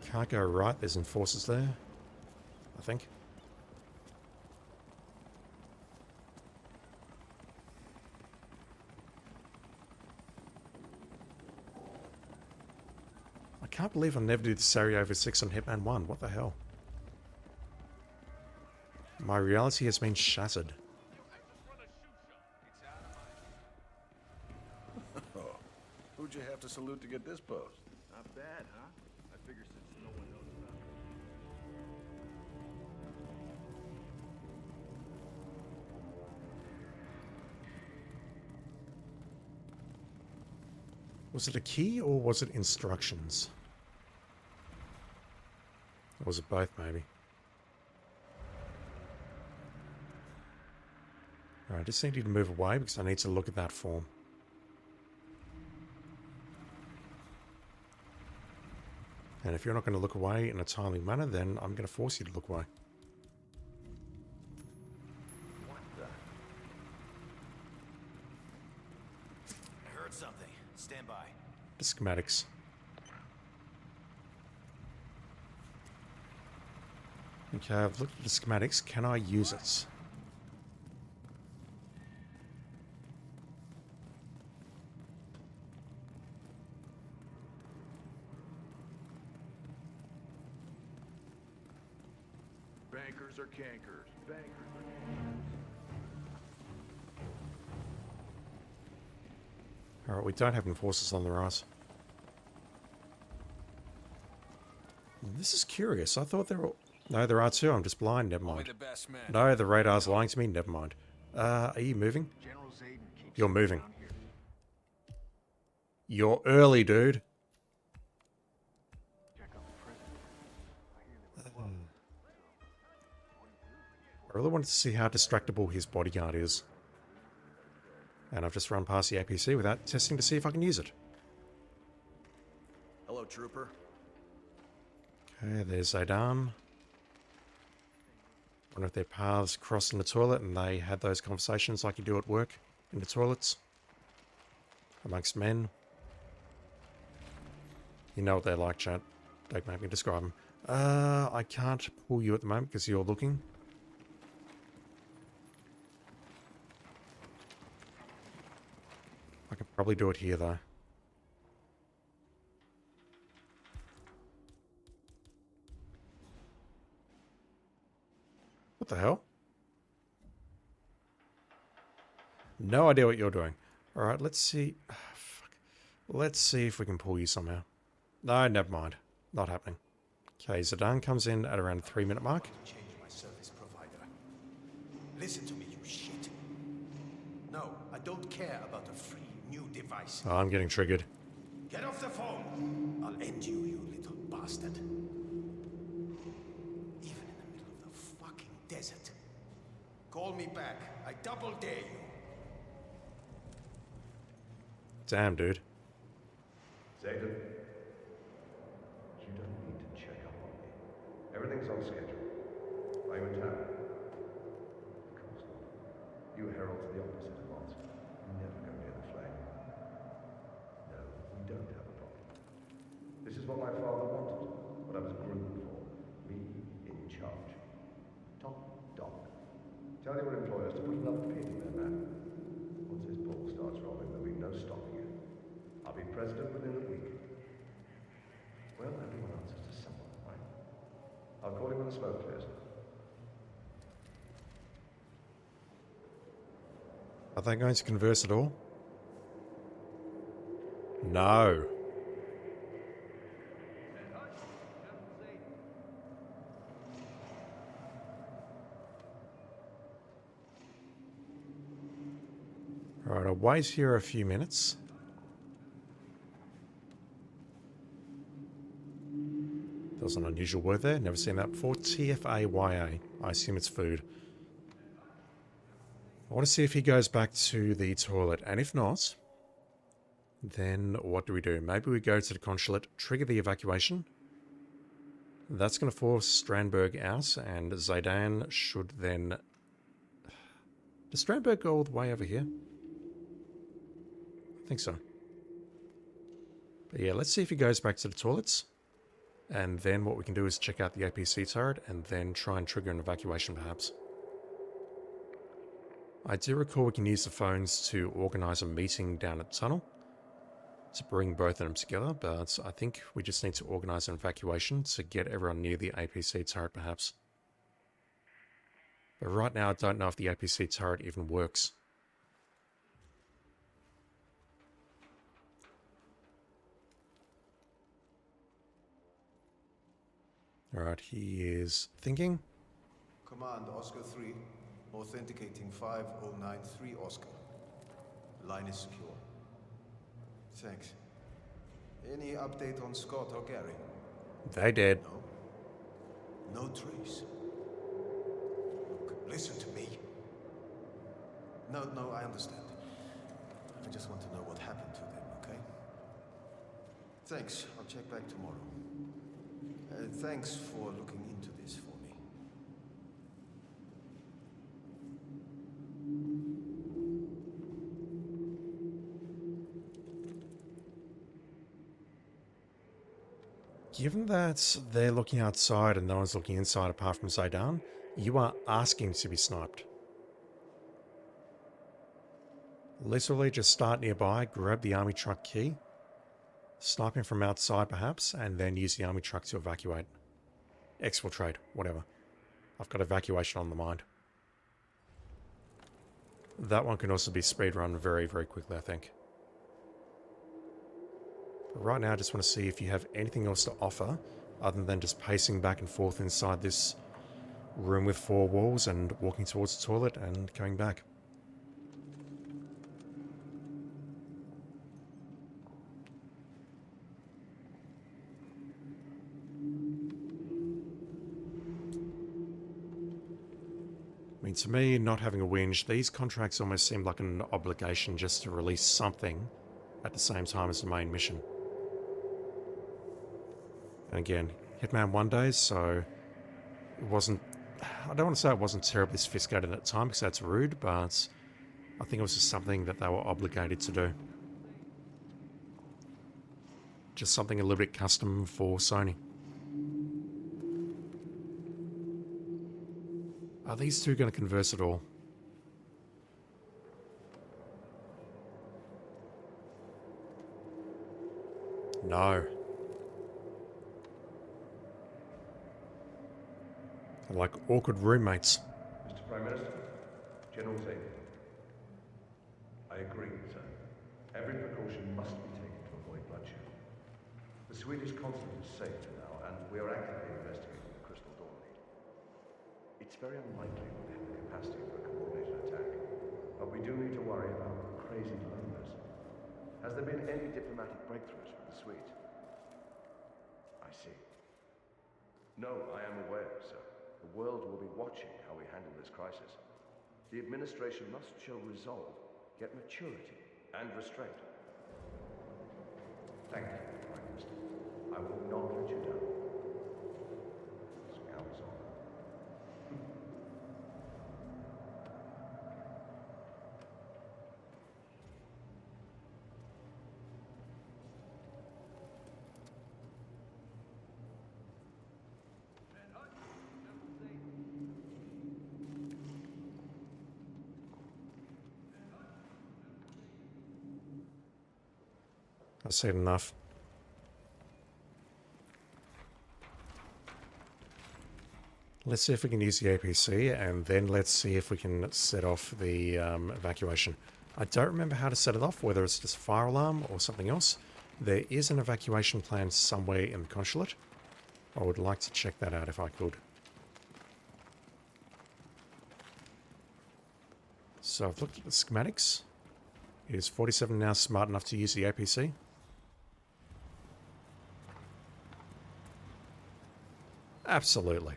Can't go right, there's enforcers there, I think. I can't believe I never did the Sarajevo Six on Hitman 1, what the hell? My reality has been shattered. Oh, who'd you have to salute to get this post? Not bad, huh? I figure since no one knows about it. Was it a key or was it instructions? Or was it both, maybe? Alright, I just need you to move away because I need to look at that form. And if you're not going to look away in a timely manner, then I'm going to force you to look away. heard something. Stand by. The schematics. Okay, I've looked at the schematics. Can I use it? Bankers are cankers. Bankers are Alright, we don't have enforcers on the rise. This is curious. I thought there were... No, there are two. I'm just blind. Never mind. the best man. No, the radar's lying to me. Never mind. Are you moving? You're moving. You're early, dude. I really wanted to see how distractible his bodyguard is. And I've just run past the APC without testing to see if I can use it. Hello, trooper. Okay, there's Zaydan. Wonder if their paths crossed in the toilet and they had those conversations like you do at work in the toilets amongst men. You know what they're like, chat. Don't make me describe them. I can't pull you at the moment because you're looking. I could probably do it here though. What the hell? No idea what you're doing. Alright, let's see. Fuck. Let's see if we can pull you somehow. No, never mind. Not happening. Okay, Zaydan comes in at around the 3-minute mark. Change my service provider. Listen to me, you shit. No, I don't care about a free new device. Oh, I'm getting triggered. Get off the phone! I'll end you, you little bastard. Even in the middle of the fucking desert. Call me back. I double dare you. Damn, dude. Zayden, you don't need to check up on me. Everything's on schedule. Are you in town? Of course not. You heralds are the opposite of us. You never go near the flame. No, we don't have a problem. This is what my father wanted, what I was groomed for. Me in charge. Top dog. Tell your employers to put another pin in their map. Once this ball starts rolling, there'll be no stopping it. I'll be president within a week. Well, everyone answers to someone, right? I'll call him when the smoke clears. Are they going to converse at all? No. Alright, I'll wait here a few minutes. That was an unusual word there. Never seen that before. TFAYA. I assume it's food. I want to see if he goes back to the toilet. And if not, then what do we do? Maybe we go to the consulate, trigger the evacuation. That's going to force Strandberg out. And Zaydan should then... Does Strandberg go all the way over here? I think so. But yeah, let's see if he goes back to the toilets. And then what we can do is check out the APC turret and then try and trigger an evacuation perhaps. I do recall we can use the phones to organise a meeting down at the tunnel to bring both of them together, but I think we just need to organise an evacuation to get everyone near the APC turret perhaps. But right now I don't know if the APC turret even works. Alright, he is thinking. Command Oscar 3, authenticating 5093 Oscar. Line is secure. Thanks. Any update on Scott or Gary? They did. No. No trace. Look, listen to me. No, I understand. I just want to know what happened to them, okay? Thanks. I'll check back tomorrow. Thanks for looking into this for me. Given that they're looking outside and no one's looking inside apart from Zaydan, you are asking to be sniped. Literally just start nearby, grab the army truck key, snipe him from outside perhaps, and then use the army truck to evacuate. Exfiltrate, whatever. I've got evacuation on the mind. That one can also be speedrun very, very quickly, I think. But right now, I just want to see if you have anything else to offer other than just pacing back and forth inside this room with 4 walls and walking towards the toilet and coming back. I mean, to me, not having a whinge, these contracts almost seem like an obligation just to release something at the same time as the main mission. And again, Hitman 1 days, so it wasn't... I don't want to say it wasn't terribly sophisticated at the time, because that's rude, but I think it was just something that they were obligated to do. Just something a little bit custom for Sony. Are these two going to converse at all? No. They're like awkward roommates. Mr. Prime Minister, General Zayn. I agree, sir. Every precaution must be taken to avoid bloodshed. The Swedish consulate is safe for now, and we are actively investigating the Crystal Dawn lead. It's very unlikely we'll have the capacity for a coordinated attack, but we do need to worry about crazy loners. Has there been any diplomatic breakthroughs with the Swedes? I see. No, I am aware, sir. The world will be watching how we handle this crisis. The administration must show resolve, yet maturity and restraint. Thank you, Prime Minister. I will not let you down. Scouts on. I've said enough. Let's see if we can use the APC, and then let's see if we can set off the evacuation. I don't remember how to set it off, whether it's just fire alarm or something else. There is an evacuation plan somewhere in the consulate. I would like to check that out if I could. So I've looked at the schematics. Is 47 now smart enough to use the APC? Absolutely.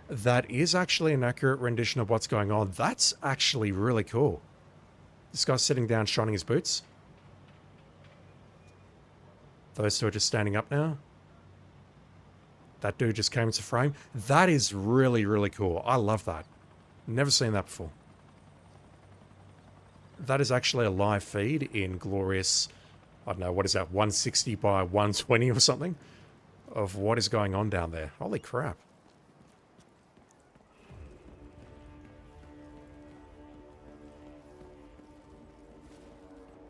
That is actually an accurate rendition of what's going on. That's actually really cool. This guy's sitting down, shining his boots. Those two are just standing up now. That dude just came into frame. That is really, really cool. I love that. Never seen that before. That is actually a live feed in glorious, I don't know, what is that, 160 by 120 or something? Of what is going on down there. Holy crap.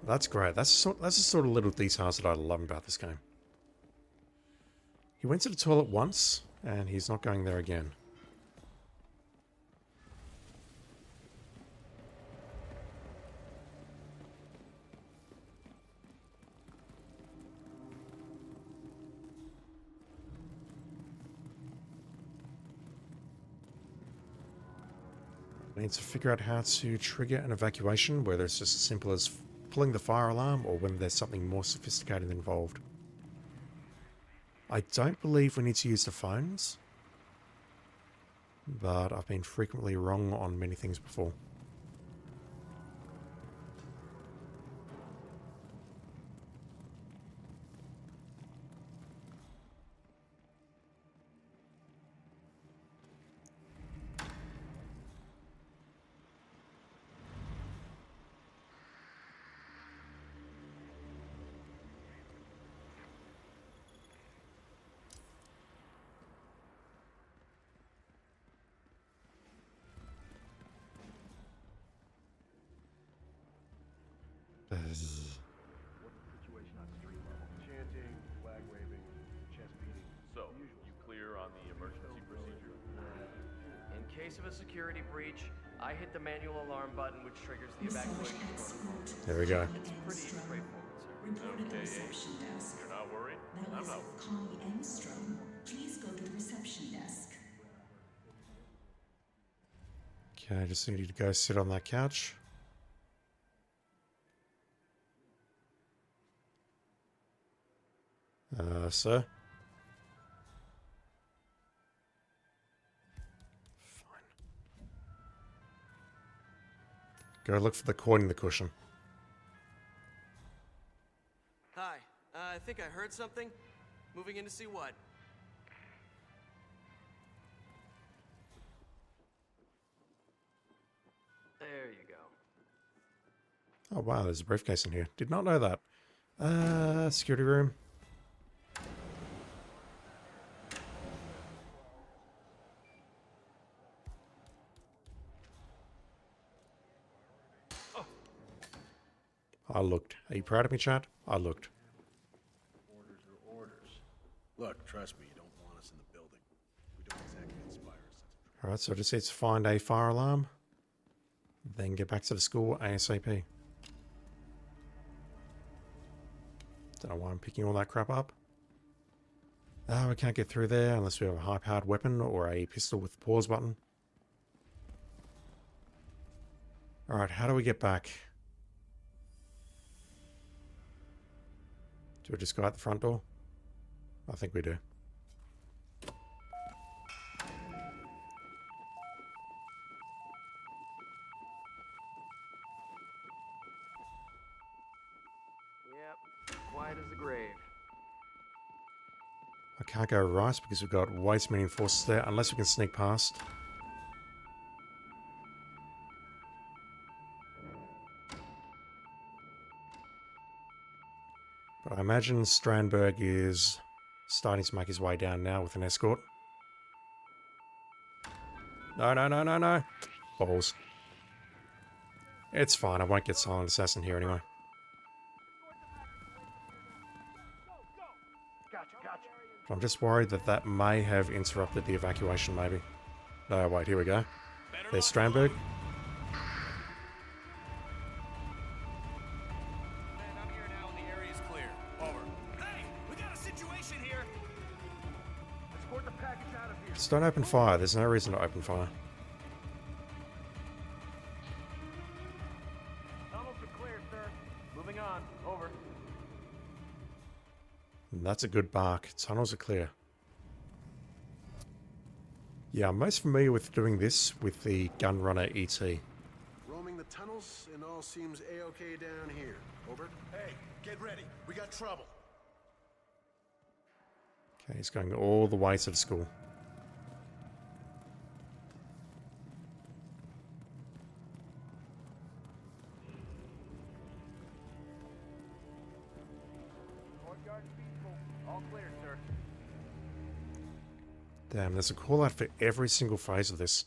That's great. That's the sort of little details that I love about this game. He went to the toilet once, and he's not going there again. I need to figure out how to trigger an evacuation, whether it's just as simple as pulling the fire alarm or when there's something more sophisticated involved. I don't believe we need to use the phones, but I've been frequently wrong on many things before. What's the situation on street level? Chanting, flag waving, chest beating. So, you clear on the emergency procedure? In case of a security breach, I hit the manual alarm button, which triggers the evacuation protocol. There we go. It's pretty straightforward, sir. Okay, you're not worried? I'm not worried. Connie Engstrom, please go to the reception desk. Okay, I just need you to go sit on that couch. Sir? Fine. Go look for the cord in the cushion. Hi, I think I heard something. Moving in to see what? There you go. Oh wow, there's a briefcase in here. Did not know that. Security room. I looked. Are you proud of me, chat? I looked. Orders are orders. Look, trust me, you don't want us in the building. We don't exactly inspire a sense of Alright, so it just needs to find a fire alarm. Then get back to the school ASAP. Don't know why I'm picking all that crap up. Oh, we can't get through there unless we have a high-powered weapon or a pistol with the pause button. Alright, how do we get back? Do we just go out the front door? I think we do. Yep, quiet as the grave. I can't go right because we've got way too many enforcers there unless we can sneak past. But I imagine Strandberg is starting to make his way down now with an escort. No, no, no, no, no. Balls. It's fine, I won't get Silent Assassin here anyway. I'm just worried that that may have interrupted the evacuation, maybe. No, wait, here we go. There's Strandberg. Man, I'm here now and the area's clear. Over. Hey, we got a situation here. Escort the package out of here. Just don't open fire. There's no reason to open fire. Tunnels are clear, sir. Moving on. Over. And that's a good bark. Tunnels are clear. Yeah, I'm most familiar with doing this with the Gunrunner ET. Roaming the tunnels and all seems A-okay down here. Over. Hey, get ready. We got trouble. Okay, he's going all the way to the school. All clear, sir. Damn, there's a call out for every single phase of this.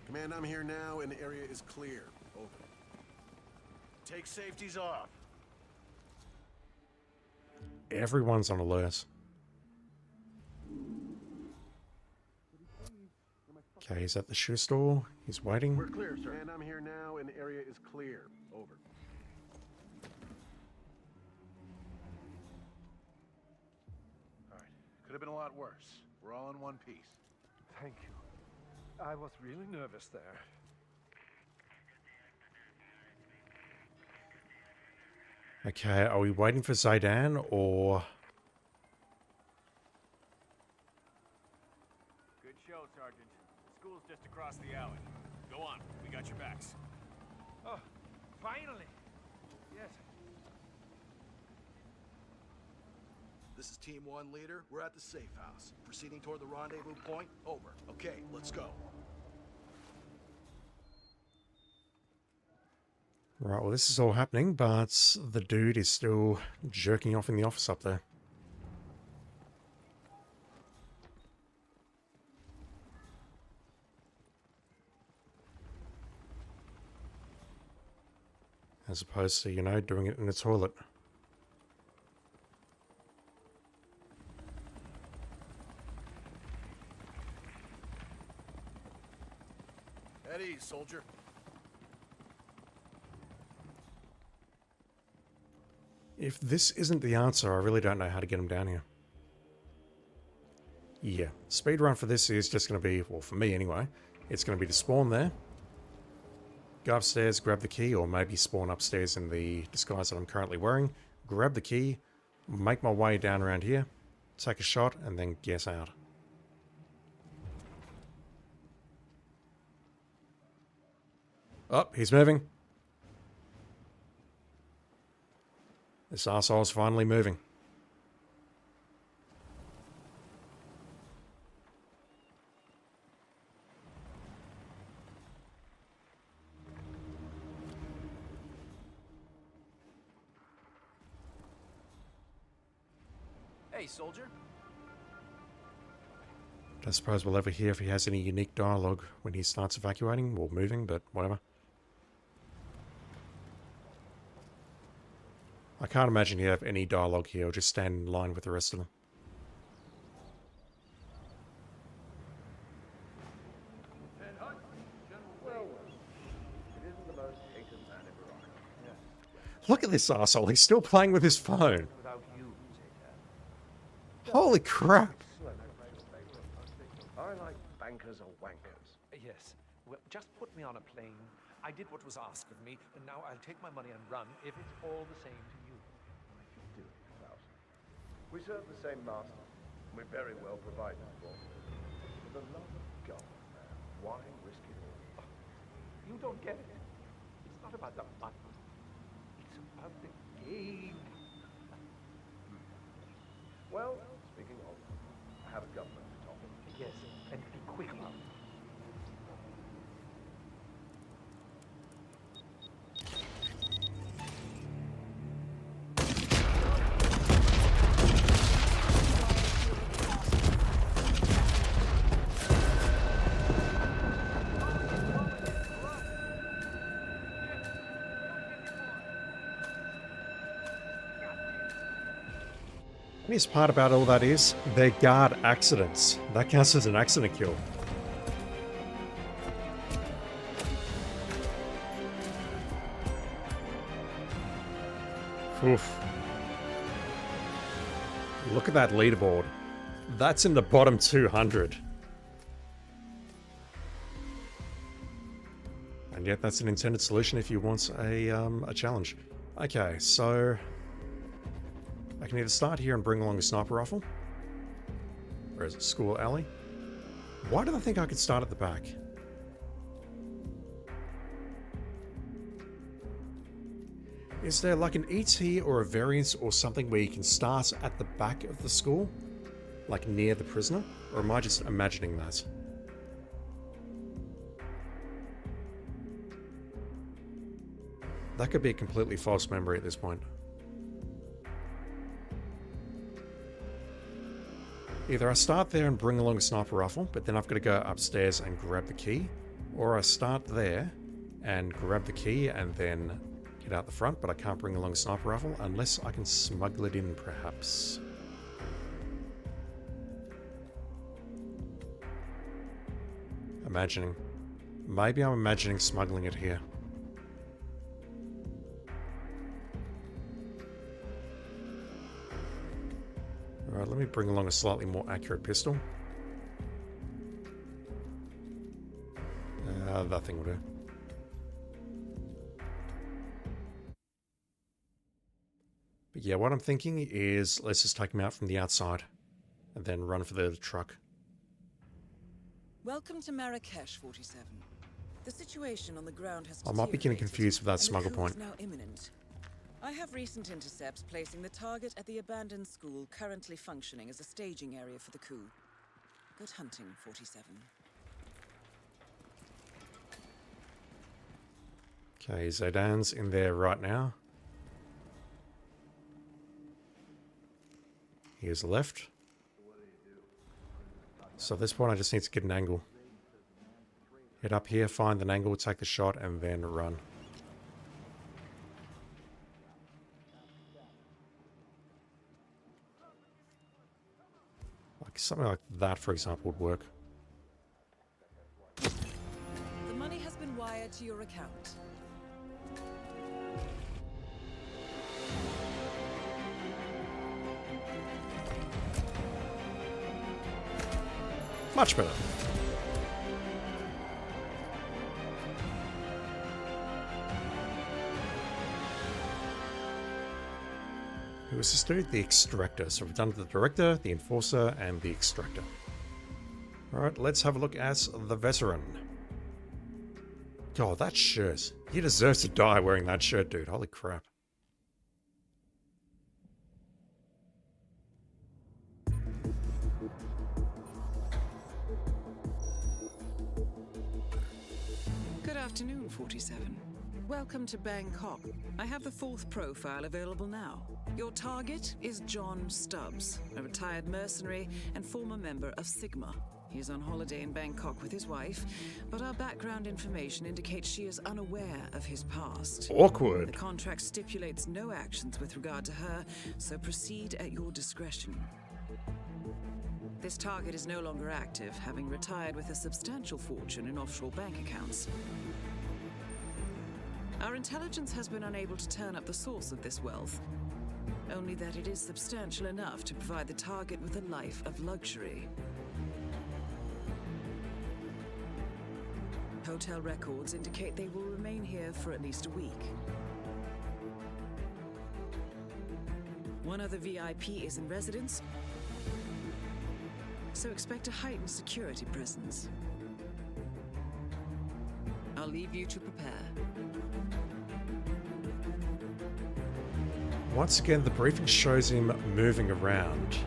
Command, I'm here now and the area is clear. Over. Take safeties off. Everyone's on alert. Okay, he's at the shoe store. He's waiting. We're clear, sir. And I'm here now and the area is clear. Over. All right. Could have been a lot worse. We're all in one piece. Thank you. I was really nervous there. Okay, are we waiting for Zaidan or... Good show, Sergeant. School's just across the alley. Go on, we got your backs. Oh, finally. Yes. This is Team 1 leader. We're at the safe house. Proceeding toward the rendezvous point. Over. Okay, let's go. Right, well this is all happening, but the dude is still jerking off in the office up there. As opposed to, you know, doing it in a toilet. Eddie, soldier. If this isn't the answer, I really don't know how to get him down here. Yeah, speed run for this is just going to be, well, for me anyway, it's going to be to spawn there, go upstairs, grab the key, or maybe spawn upstairs in the disguise that I'm currently wearing, grab the key, make my way down around here, take a shot, and then get out. Oh, he's moving. This arsehole's finally moving. Hey, soldier. Don't suppose we'll ever hear if he has any unique dialogue when he starts evacuating or moving, but whatever. I can't imagine he'd have any dialogue here. He'll just stand in line with the rest of them. Look at this arsehole. He's still playing with his phone. Holy crap. I like bankers or wankers. Yes. Well, just put me on a plane. I did what was asked of me, and now I'll take my money and run if it's all the same to you. I can do it, Klaus. We serve the same master. We're very well provided for. For the love of God, man, why risk it all? You don't get it. It's not about the money. It's about the game. Well, speaking of, I have a government to talk to. Yes, and be quick about it. The funniest part about all that is, they're guard accidents. That counts as an accident kill. Oof. Look at that leaderboard. That's in the bottom 200. And yet that's an intended solution if you want a challenge. Okay, so I can either start here and bring along a sniper rifle, or is it school alley? Why did I think I could start at the back? Is there like an ET or a variant or something where you can start at the back of the school? Like near the prisoner? Or am I just imagining that? That could be a completely false memory at this point. Either I start there and bring along a sniper rifle, but then I've got to go upstairs and grab the key, or I start there and grab the key and then get out the front, but I can't bring along a sniper rifle unless I can smuggle it in, perhaps. Imagining. Maybe I'm imagining smuggling it here. Alright, let me bring along a slightly more accurate pistol. That thing will do. But yeah, what I'm thinking is let's just take him out from the outside and then run for the truck. Welcome to Marrakesh, 47. The situation on the ground has I might be getting confused with that smuggle point. now imminent. I have recent intercepts placing the target at the abandoned school currently functioning as a staging area for the coup. Good hunting, 47. Okay, Zaidan's in there right now. He is left. So at this point I just need to get an angle. Head up here, find an angle, take the shot, and then run. Like something like that, for example, would work. The money has been wired to your account. Much better. Who was this dude? The Extractor. So we've done the Director, the Enforcer, and the Extractor. Alright, let's have a look at the Veteran. God, that shirt. He deserves to die wearing that shirt, dude. Holy crap. Good afternoon, 47. Welcome to Bangkok. I have the 4th profile available now. Your target is John Stubbs, a retired mercenary and former member of Sigma. He is on holiday in Bangkok with his wife, but our background information indicates she is unaware of his past. Awkward. The contract stipulates no actions with regard to her, so proceed at your discretion. This target is no longer active, having retired with a substantial fortune in offshore bank accounts. Our intelligence has been unable to turn up the source of this wealth, only that it is substantial enough to provide the target with a life of luxury. Hotel records indicate they will remain here for at least a week. One other VIP is in residence, so expect a heightened security presence. I'll leave you to prepare. Once again, the briefing shows him moving around.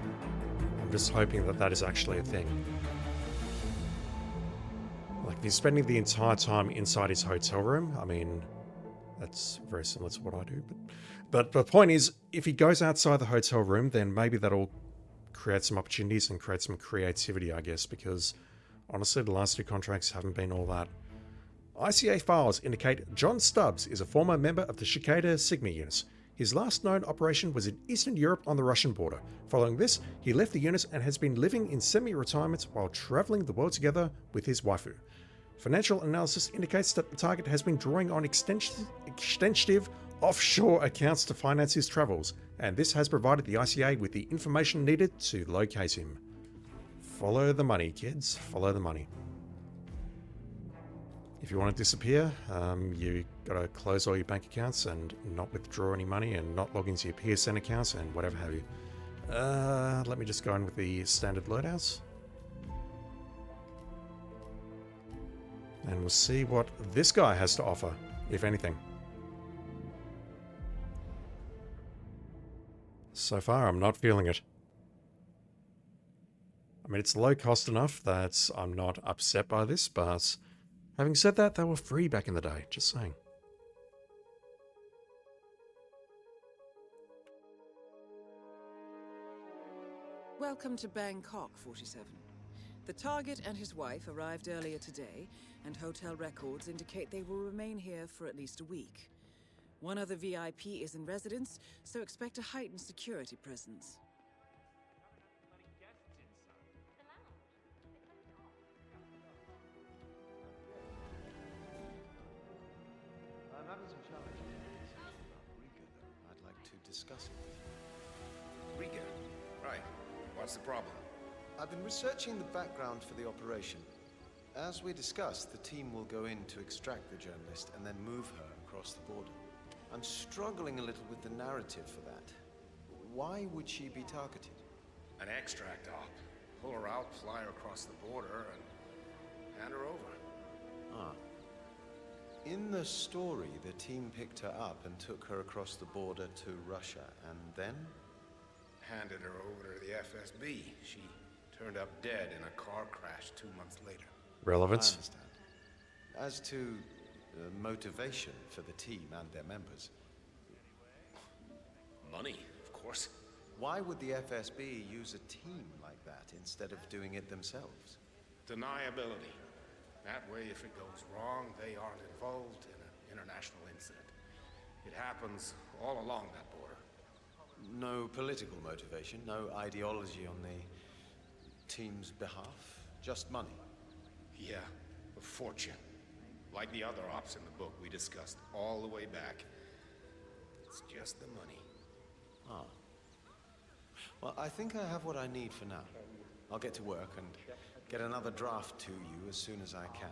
I'm just hoping that that is actually a thing. Like, he's spending the entire time inside his hotel room. I mean, that's very similar to what I do. But the point is, if he goes outside the hotel room, then maybe that'll create some opportunities and create some creativity, I guess, because honestly, the last 2 contracts haven't been all that. ICA files indicate John Stubbs is a former member of the Cicada Sigma units. His last known operation was in Eastern Europe on the Russian border. Following this, he left the unit and has been living in semi-retirement while traveling the world together with his waifu. Financial analysis indicates that the target has been drawing on extensive offshore accounts to finance his travels, and this has provided the ICA with the information needed to locate him. Follow the money, kids. Follow the money. If you want to disappear, you gotta close all your bank accounts and not withdraw any money and not log into your PSN accounts and whatever have you. Let me just go in with the standard loadouts. And we'll see what this guy has to offer, if anything. So far, I'm not feeling it. I mean, it's low cost enough that I'm not upset by this, but having said that, they were free back in the day, just saying. Welcome to Bangkok, 47. The target and his wife arrived earlier today, and hotel records indicate they will remain here for at least a week. One other VIP is in residence, so expect a heightened security presence. I'm having some challenges about Riga, though. I'd like to discuss it with you. Riga? Right. What's the problem? I've been researching the background for the operation. As we discussed, the team will go in to extract the journalist and then move her across the border. I'm struggling a little with the narrative for that. Why would she be targeted? An extract op. Pull her out, fly her across the border, and hand her over. Ah. In the story, the team picked her up and took her across the border to Russia, and then? Handed her over to the FSB. She turned up dead in a car crash 2 months later. Relevance. I understand. As to motivation for the team and their members. Money, of course. Why would the FSB use a team like that instead of doing it themselves? Deniability. That way, if it goes wrong, they aren't involved in an international incident. It happens all along that border. No political motivation, no ideology on the team's behalf? Just money? Yeah, a fortune. Like the other ops in the book we discussed all the way back. It's just the money. Ah. Well, I think I have what I need for now. I'll get to work and get another draft to you as soon as I can.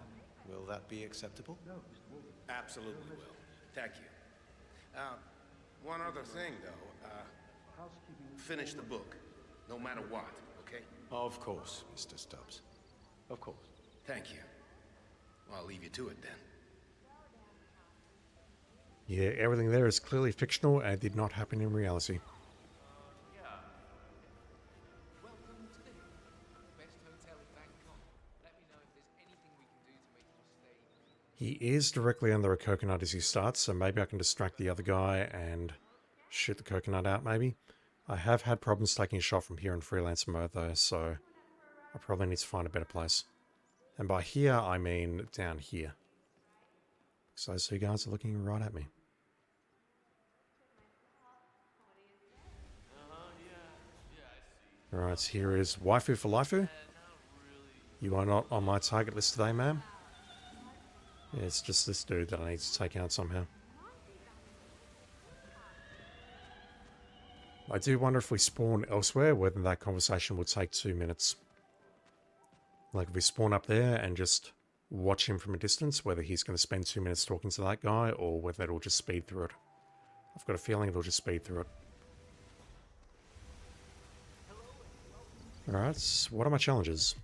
Will that be acceptable? Absolutely will. Thank you. One other thing, though. Finish the book, no matter what, okay? Of course, Mr. Stubbs. Of course. Thank you. Well, I'll leave you to it then. Yeah, everything there is clearly fictional and did not happen in reality. Welcome to the Hilton, best hotel in Bangkok. Let me know if there's anything we can do to make your stay. He is directly under a coconut as he starts, so maybe I can distract the other guy and shoot the coconut out, maybe. I have had problems taking a shot from here in freelancer mode, though, so I probably need to find a better place. And by here, I mean down here. So those two guys are looking right at me. Alright, so here is waifu for laifu. You are not on my target list today, ma'am. Yeah, it's just this dude that I need to take out somehow. I do wonder if we spawn elsewhere, whether that conversation will take 2 minutes. Like if we spawn up there and just watch him from a distance, whether he's going to spend 2 minutes talking to that guy or whether it'll just speed through it. I've got a feeling it'll just speed through it. Alright, what are my challenges?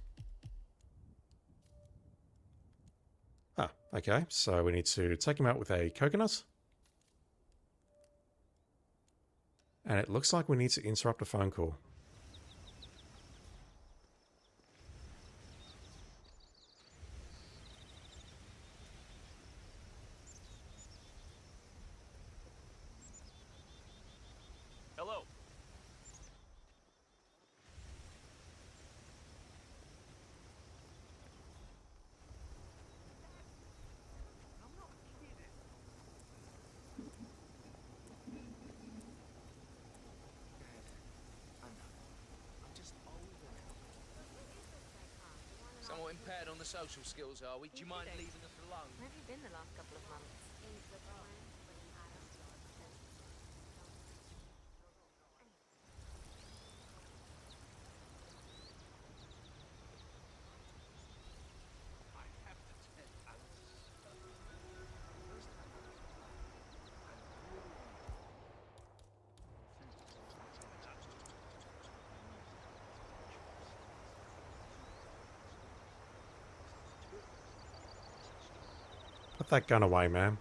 Ah, okay, so we need to take him out with a coconut. And it looks like we need to interrupt a phone call. Hello. Somewhat impaired on the social skills, are we? Do you mind leaving us alone? Where have you been the last couple of months? Put that gun away, man.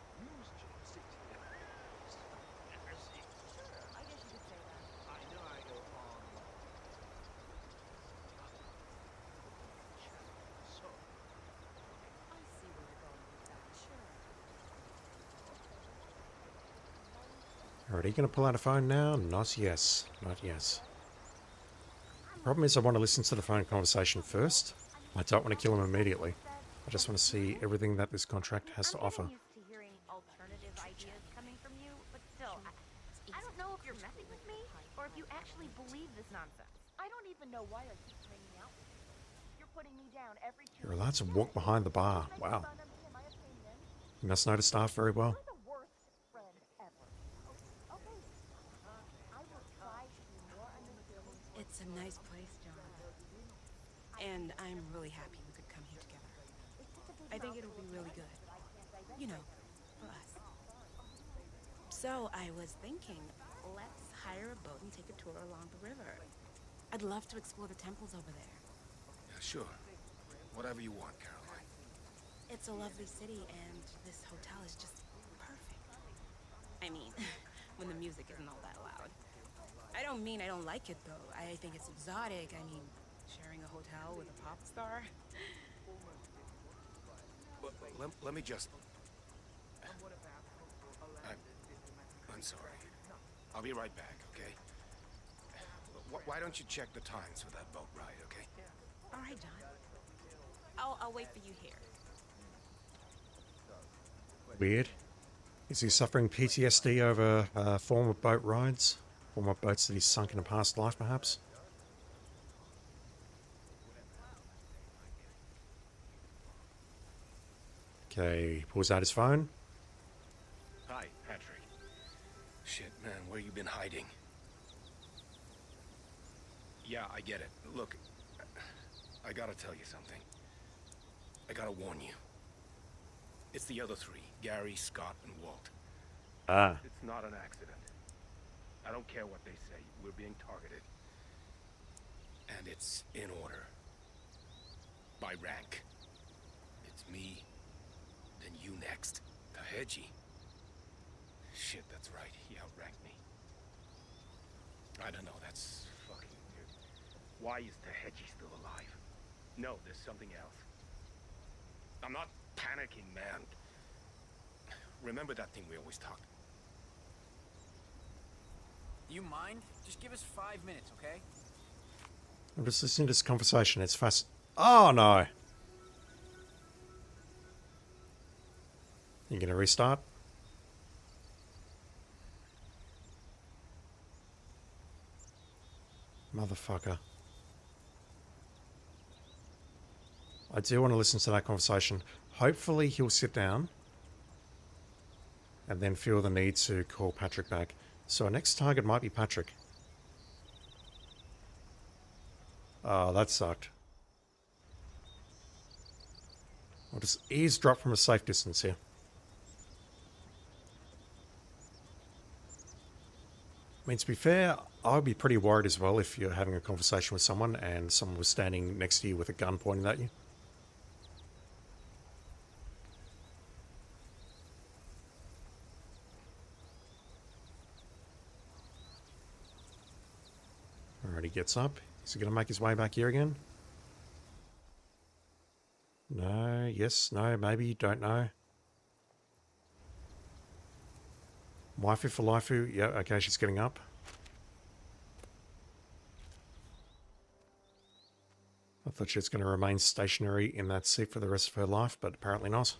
Alright, are you going to pull out a phone now? Not yes. Not yes. The problem is I want to listen to the phone conversation first. I don't want to kill him immediately. I just want to see everything that this contract has to offer. I'm used to hearing alternative ideas coming from you, but still, I don't know if you're messing with me or if you actually believe this nonsense. I don't even know why I keep hanging out with you. You're putting me down every You're allowed to walk behind the bar. Wow. You must know the staff very well. It's a nice place, John. And I'm really happy we could come here together. I think it'll be really good. You know, for us. So I was thinking, let's hire a boat and take a tour along the river. I'd love to explore the temples over there. Yeah, sure. Whatever you want, Caroline. It's a lovely city, and this hotel is just perfect. I mean, when the music isn't all that loud. I don't mean I don't like it, though. I think it's exotic. I mean, sharing a hotel with a pop star. Let me just... I'm sorry. I'll be right back, okay? Why don't you check the times for that boat ride, okay? All right, John. I'll wait for you here. Weird. Is he suffering PTSD over former boat rides? Former boats that he's sunk in a past life, perhaps? Okay, he pulls out his phone. Hi, Patrick. Shit, man, where you been hiding? Yeah, I get it. Look, I gotta tell you something. I gotta warn you. It's the other three, Gary, Scott, and Walt. Ah. It's not an accident. I don't care what they say. We're being targeted. And it's in order. By rank. It's me, then you next. Taheji. Shit, that's right. He outranked me. I don't know, that's fucking weird. Why is Taheji still alive? No, there's something else. I'm not panicking, man. Remember that thing we always talked? You mind? Just give us 5 minutes, okay? I'm just listening to this conversation. It's fast. Oh no! You gonna restart? Motherfucker. I do want to listen to that conversation. Hopefully he'll sit down and then feel the need to call Patrick back. So our next target might be Patrick. Oh, that sucked. I'll just eavesdrop from a safe distance here. I mean, to be fair, I would be pretty worried as well if you're having a conversation with someone and someone was standing next to you with a gun pointing at you. Alright, he gets up. Is he going to make his way back here again? No, yes, no, maybe, don't know. Waifu for Laifu, yeah, okay, she's getting up. I thought she was going to remain stationary in that seat for the rest of her life, but apparently not.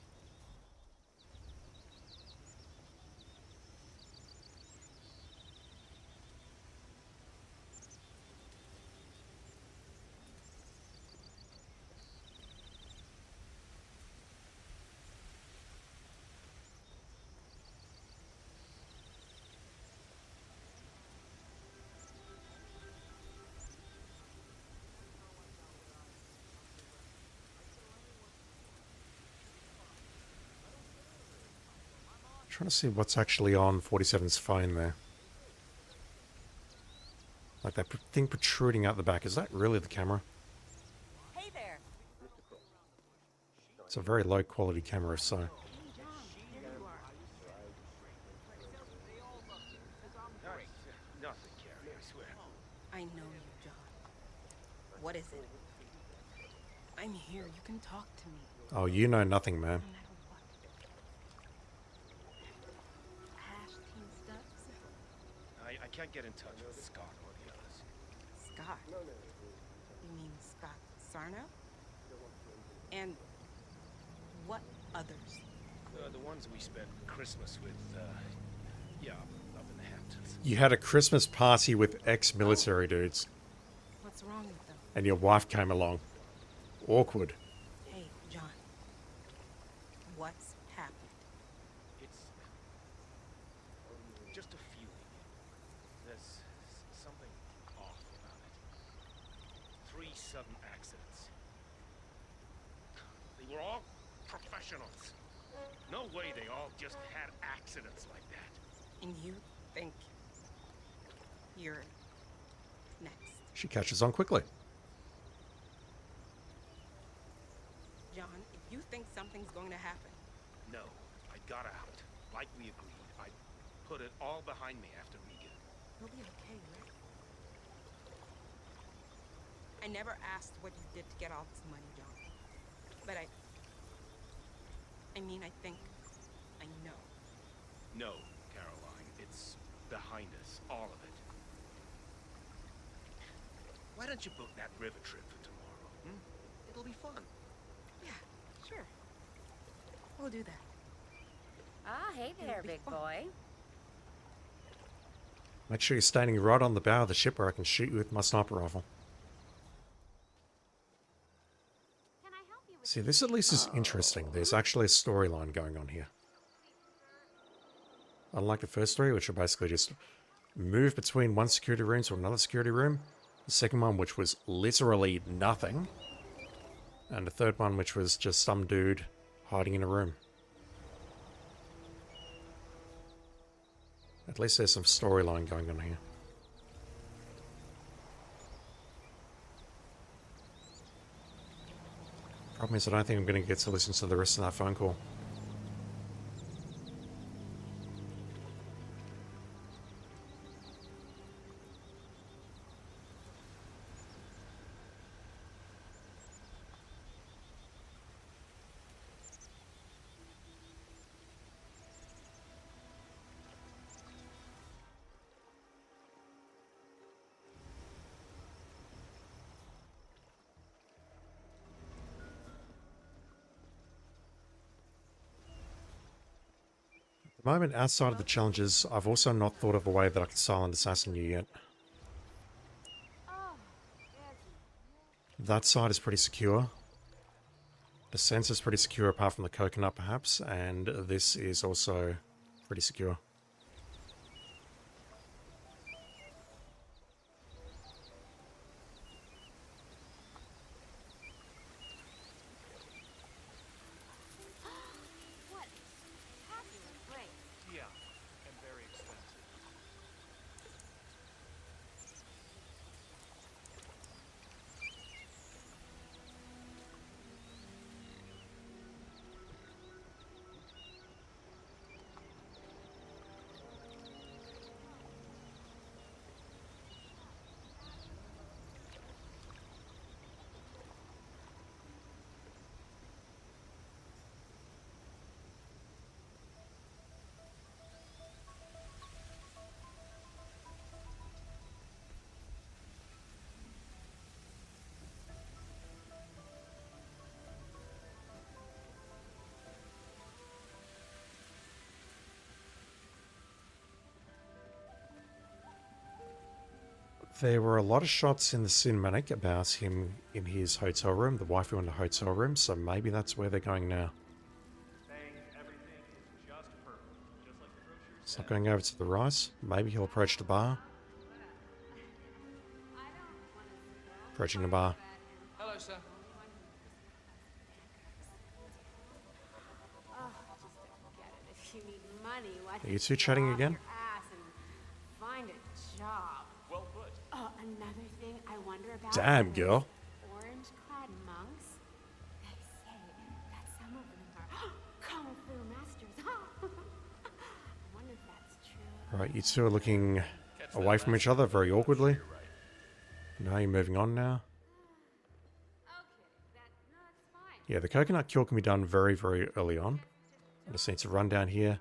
Trying to see what's actually on 47's phone there. Like that thing protruding out the back. Is that really the camera? Hey there. It's a very low quality camera, if so. Nothing, Gary, I swear. I know you, John. What is it? I'm here. You can talk to me. Oh, you know nothing, man. I can't get in touch with Scott or the others. Scott? You mean Scott Sarno? And what others? The ones we spent Christmas with, yeah, up in the Hamptons. You had a Christmas party with ex-military dudes. What's wrong with them? And your wife came along. Awkward. Hey, John. What's happened? It's just a feeling. There's something off about it. 3 sudden accidents. They were all professionals. No way they all just had accidents like that. And you think you're next? She catches on quickly. John, if you think something's going to happen... No, I got out. Like we agreed. I put it all behind me after Regan. You'll be okay, right? I never asked what you did to get all this money, John. But I mean, I think I know. No, Caroline. It's behind us. All of it. Why don't you book that river trip for tomorrow? Hmm? It'll be fun. Yeah, sure. We'll do that. Ah, hey there, big boy. Make sure you're standing right on the bow of the ship where I can shoot you with my sniper rifle. See, this at least is interesting. There's actually a storyline going on here. Unlike the first three, which are basically just move between one security room to another security room. The second one, which was literally nothing. And the third one, which was just some dude hiding in a room. At least there's some storyline going on here. Problem is, I don't think I'm going to get to listen to the rest of that phone call. At the moment, outside of the challenges, I've also not thought of a way that I can silent assassin you yet. That side is pretty secure. The sensor's pretty secure apart from the coconut perhaps, and this is also pretty secure. Yeah, and very expensive. There were a lot of shots in the cinematic about him in his hotel room, the waifu in the hotel room, so maybe that's where they're going now. It's not going over to the right. Maybe he'll approach the bar. Approaching the bar. Hello, sir. Oh, just don't get it. If you need money, why Are you two chatting again? your ass and find a job? Well put. Oh, another thing I wonder about. Damn, girl. Orange-clad monks. They say that some of them are kung fu masters. I wonder if that's true. Alright, you two are looking away from each other very awkwardly. No, you're moving on now. Yeah, the coconut kill can be done very, very early on. I just need to run down here.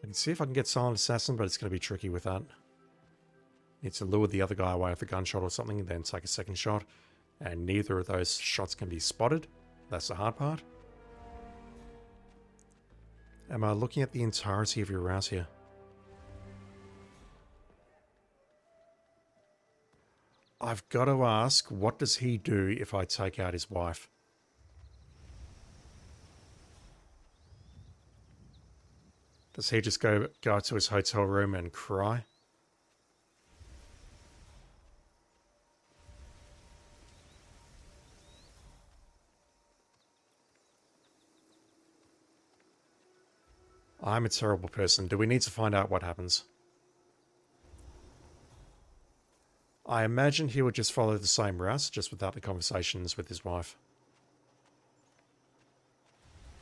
I can see if I can get silent assassin, but it's going to be tricky with that. Need to lure the other guy away with a gunshot or something, then take a second shot. And neither of those shots can be spotted. That's the hard part. Am I looking at the entirety of your route here? I've got to ask, what does he do if I take out his wife? Does he just go to his hotel room and cry? I'm a terrible person. Do we need to find out what happens? I imagine he would just follow the same route, just without the conversations with his wife.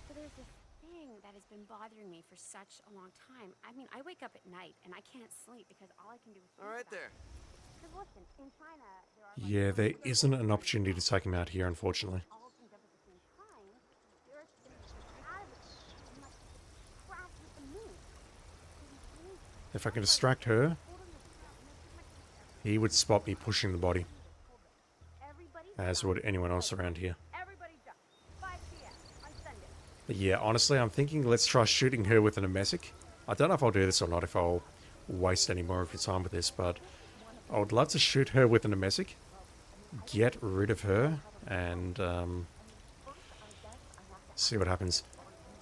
So there's this thing that has been bothering me for such a long time. I mean, I wake up at night and I can't sleep because all I can do is think All right about there. it. Because listen, in China, there are Yeah, there isn't an opportunity to take him out here, unfortunately. all teamed up at the same time. The Earth's been out of it and like crashed with the moon. If I can distract her, he would spot me pushing the body. As would anyone else around here. Everybody's up. 5 p.m. on Sunday. But yeah, honestly, I'm thinking let's try shooting her with an emesic. I don't know if I'll do this or not, if I'll waste any more of your time with this, but I would love to shoot her with an emesic, get rid of her, and See what happens.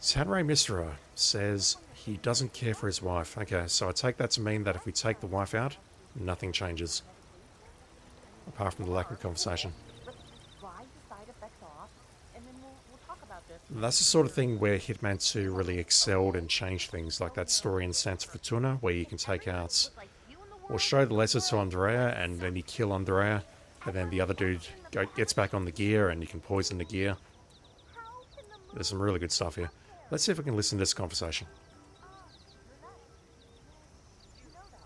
Tanray Misra says he doesn't care for his wife. Okay, so I take that to mean that if we take the wife out, nothing changes. Apart from the lack of conversation. That's the sort of thing where Hitman 2 really excelled and changed things, like that story in Santa Fortuna, where you can take out, or show the letter to Andrea, and then you kill Andrea, and then the other dude gets back on the gear, and you can poison the gear. There's some really good stuff here. Let's see if we can listen to this conversation.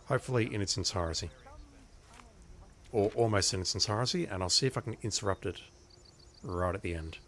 Hopefully in its entirety. Or almost in its entirety, and I'll see if I can interrupt it right at the end.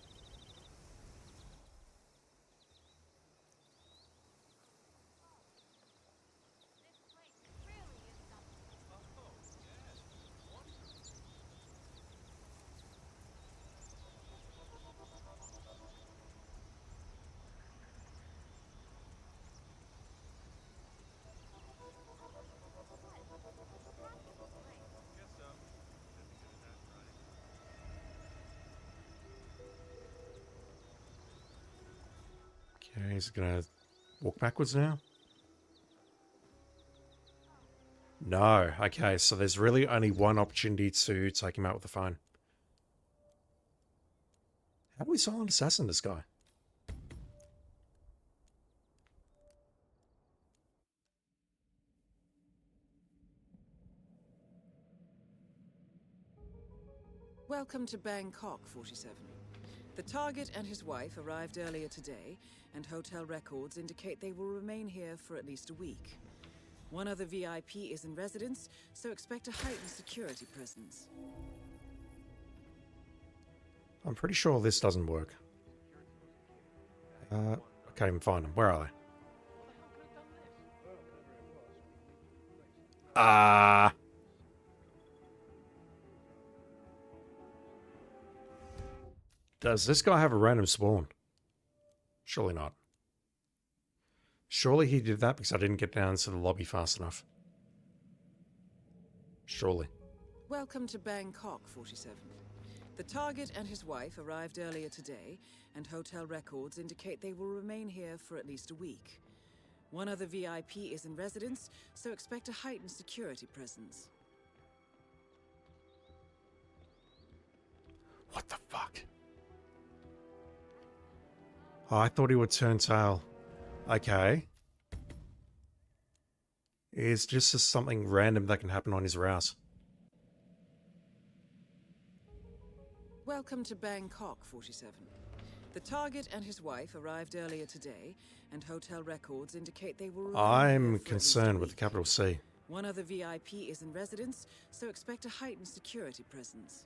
Okay, he's gonna walk backwards now. No, okay, so there's really only one opportunity to take him out with the phone. How do we silent assassin this guy? Welcome to Bangkok, 47. The target and his wife arrived earlier today, and hotel records indicate they will remain here for at least a week. One other VIP is in residence, so expect a heightened security presence. I'm pretty sure this doesn't work. I can't even find them. Where are they? Ah! Does this guy have a random spawn? Surely not. Surely he did that because I didn't get down to the lobby fast enough. Surely. Welcome to Bangkok, 47. The target and his wife arrived earlier today, and hotel records indicate they will remain here for at least a week. One other VIP is in residence, so expect a heightened security presence. What the fuck? Oh, I thought he would turn tail. Okay. It's just something random that can happen on his route. Welcome to Bangkok, 47. The target and his wife arrived earlier today, and hotel records indicate they will remain I'm concerned with the capital C. One other VIP is in residence, so expect a heightened security presence.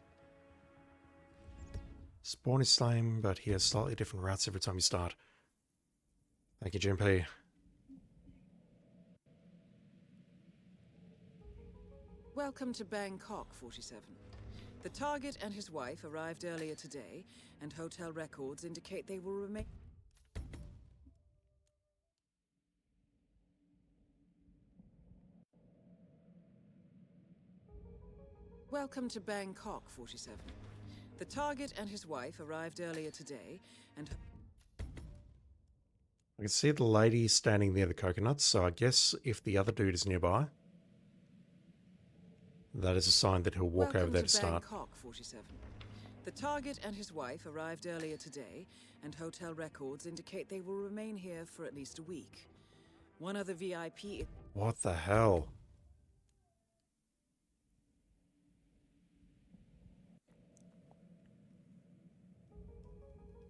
Spawn is same, but he has slightly different routes every time you start. Thank you, GMP. Welcome to Bangkok, 47. The target and his wife arrived earlier today, and hotel records indicate they will remain... Welcome to Bangkok, 47. The target and his wife arrived earlier today, and... I can see the lady standing near the coconuts, so I guess if the other dude is nearby, that is a sign that he'll walk over there to start. Bangkok, 47. The target and his wife arrived earlier today, and hotel records indicate they will remain here for at least a week. One other VIP... What the hell?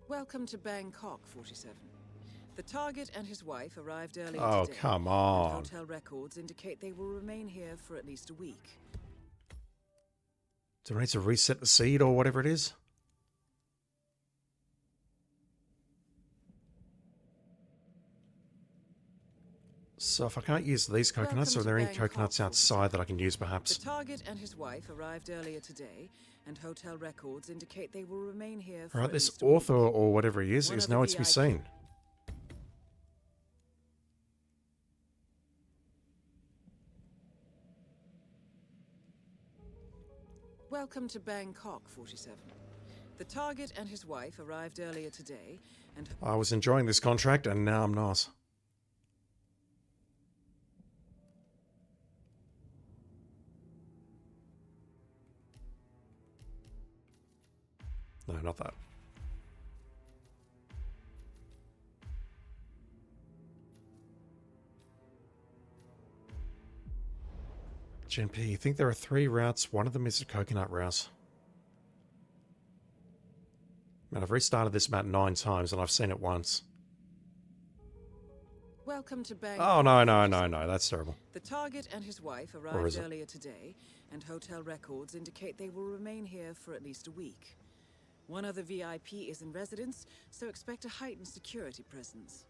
Welcome to Bangkok, 47. The target and his wife arrived earlier today. Oh, come on. And hotel records indicate they will remain here for at least a week. Do I need to reset the seed or whatever it is? So if I can't use these coconuts, are there any coconuts outside that I can use perhaps? The target and his wife arrived earlier today, and hotel records indicate they will remain here for Alright, this author or whatever he is nowhere to be seen. Welcome to Bangkok, 47. The target and his wife arrived earlier today, and I was enjoying this contract, and now I'm not. No, not that. GNP, you think there are 3 routes? One of them is a coconut route. Man, I've restarted this map 9 times and I've seen it once. welcome to Bangkok. Oh, no, that's terrible. The target and his wife arrived earlier today, and hotel records indicate they will remain here for at least a week. One other VIP is in residence, so expect a heightened security presence.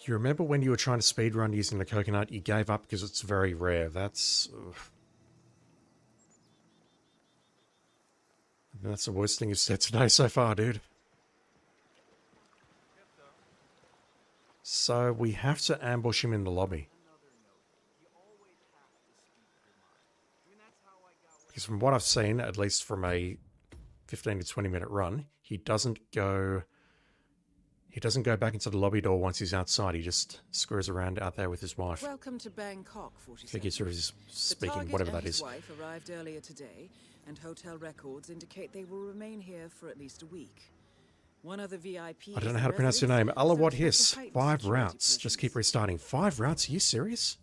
You remember when you were trying to speedrun using the coconut? You gave up because it's very rare. That's... That's the worst thing you've said today so far, dude. So we have to ambush him in the lobby. Because from what I've seen, at least from a 15 to 20 minute run, he doesn't go back into the lobby door once he's outside. He just screws around out there with his wife. Welcome to Bangkok, 47. Figuratively speaking, whatever that is. The target and his wife arrived earlier today, and hotel records indicate they will remain here for at least a week. One other VIP. I don't know how to pronounce your name. Alawat Hiss. 5 routes. Just keep restarting. 5 routes? Are you serious?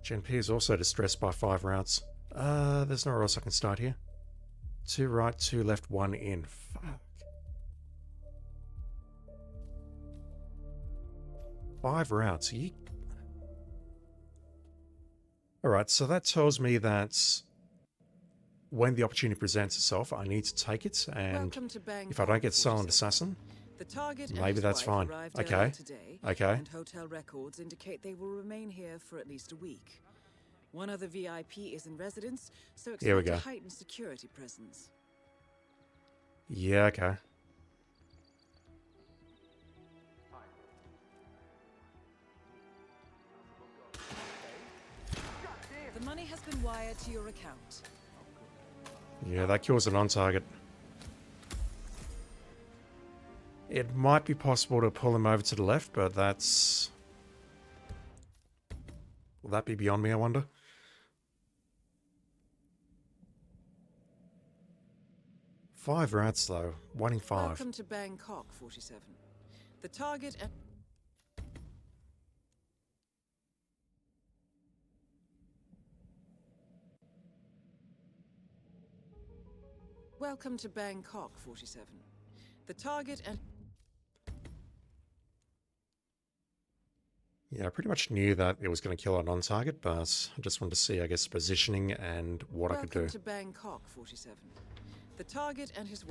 GNP is also distressed by 5 routes. There's nowhere else I can start here. 2 right, 2 left, 1 in. Fuck. 5 routes. Are you... Alright, so that tells me that when the opportunity presents itself, I need to take it, and if I don't get Silent Assassin, maybe that's fine. Okay. Okay. And hotel records indicate they will remain here for at least a week. One other VIP is in residence, so expect a heightened security presence. Yeah, okay. The money has been wired to your account. Yeah, that kills an on-target. It might be possible to pull him over to the left, but that's... Will that be beyond me, I wonder? Five rats, though. 1 in 5. Welcome to Bangkok, 47. The target and... Welcome to Bangkok, 47. The target and... Yeah, I pretty much knew that it was going to kill an on-target, but I just wanted to see, I guess, positioning and what I could do. Welcome to Bangkok, 47. The target and his...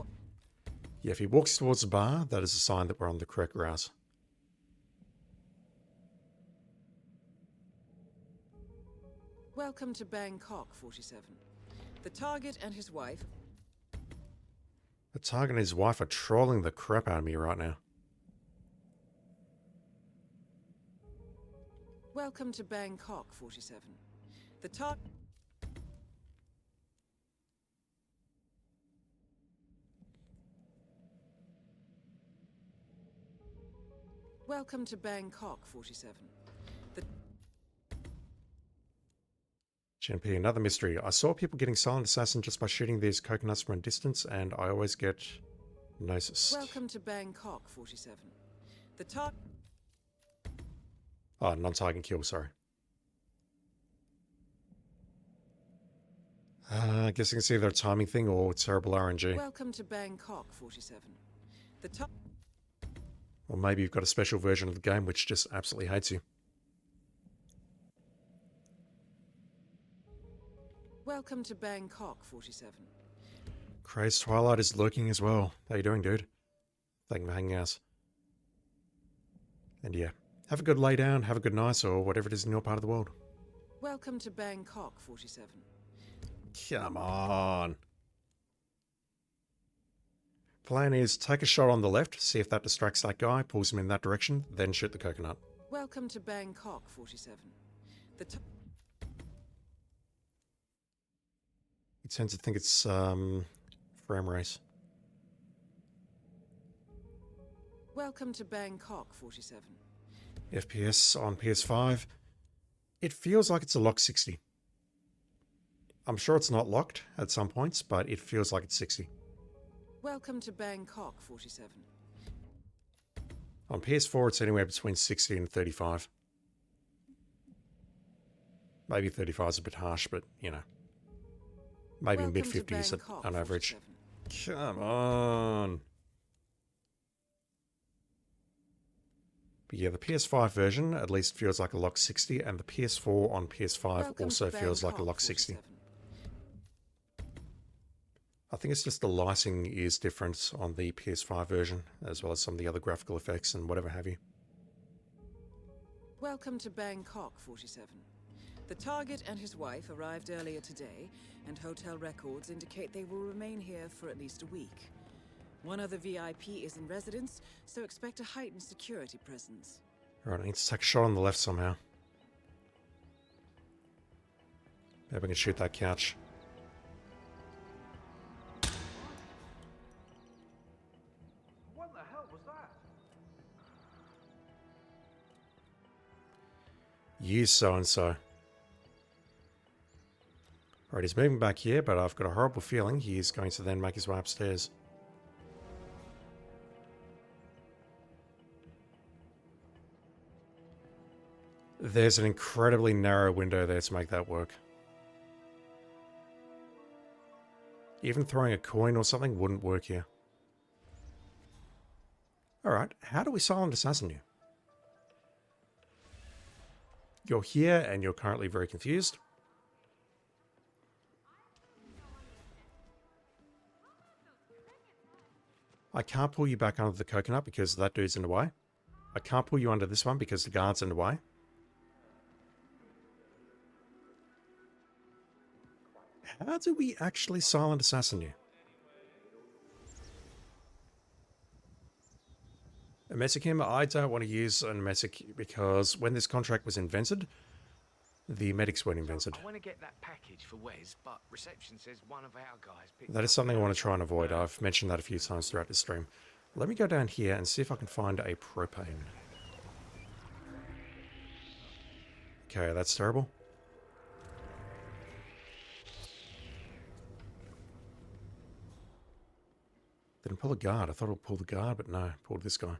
Yeah, if he walks towards the bar, that is a sign that we're on the correct route. Welcome to Bangkok, 47. The target and his wife... The target and his wife are trolling the crap out of me right now. Welcome to Bangkok, 47. The target... Welcome to Bangkok, 47. The... GNP, another mystery. I saw people getting Silent Assassin just by shooting these coconuts from a distance, and I always get noticed. Welcome to Bangkok, 47. The target... Oh, non-target kill, sorry. I guess you can see either a timing thing or terrible RNG. Welcome to Bangkok, 47. The top... Or maybe you've got a special version of the game which just absolutely hates you. Welcome to Bangkok, 47. Crazed Twilight is lurking as well. How you doing, dude? Thank you for hanging out. And yeah, have a good lay down, have a good night, or whatever it is in your part of the world. Welcome to Bangkok, 47. Come on. Plan is take a shot on the left, see if that distracts that guy, pulls him in that direction, then shoot the coconut. Welcome to Bangkok, 47. He tends to think it's frame race. Welcome to Bangkok, 47. FPS on PS5. It feels like it's a lock 60. I'm sure it's not locked at some points, but it feels like it's 60. Welcome to Bangkok, 47. On PS4, it's anywhere between 60 and 35. Maybe 35 is a bit harsh, but, you know. Maybe mid-50s on average. Come on. But yeah, the PS5 version at least feels like a lock 60, and the PS4 on PS5 also feels like a lock 60. I think it's just the lighting is different on the PS5 version, as well as some of the other graphical effects and whatever have you. Welcome to Bangkok, 47. The target and his wife arrived earlier today, and hotel records indicate they will remain here for at least a week. One other VIP is in residence, so expect a heightened security presence. Alright, I need to take a shot on the left somehow. Maybe I can shoot that couch. What the hell was that? You so-and-so. Alright, he's moving back here, but I've got a horrible feeling he's going to then make his way upstairs. There's an incredibly narrow window there to make that work. Even throwing a coin or something wouldn't work here. Alright, how do we silent assassin you? You're here and you're currently very confused. I can't pull you back under the coconut because that dude's in the way. I can't pull you under this one because the guard's in the way. How do we actually silent assassin you? Emetic, I don't want to use an emetic because when this contract was invented, the medics weren't invented. I want to get that package for Wes, but reception says one of our guys picked That is something I want to try and avoid. I've mentioned that a few times throughout this stream. Let me go down here and see if I can find a propane. Okay, that's terrible. Didn't pull a guard. I thought it would pull the guard, but no, pulled this guy.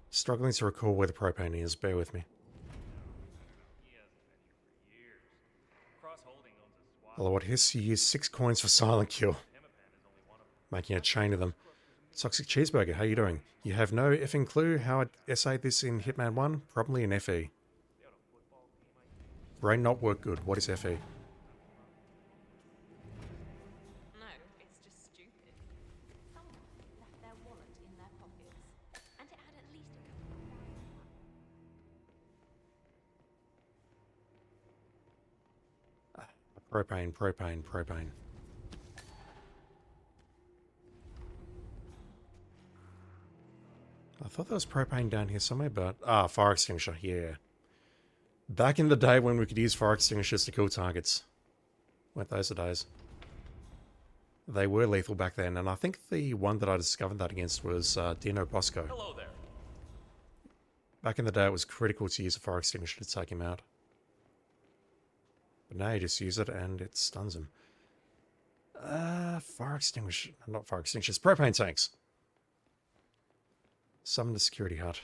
Struggling to recall where the propane is. Bear with me. Although what hiss, you used 6 coins for silent kill. Making a chain of them. Toxic Cheeseburger, how you doing? You have no effing clue how I'd essayed this in Hitman 1? Probably an FE. Brain not work good. What is FE? No, it's just stupid. Someone left their wallet in their pockets, and it had at least a couple. Propane. I thought there was propane down here somewhere, but... Ah, fire extinguisher, yeah. Back in the day when we could use fire extinguishers to kill targets. Weren't those the days? They were lethal back then, and I think the one that I discovered that against was Dino Bosco. Hello there. Back in the day, it was critical to use a fire extinguisher to take him out. But now you just use it and it stuns him. Fire extinguisher... Not fire extinguishers, propane tanks. Summon the security hut.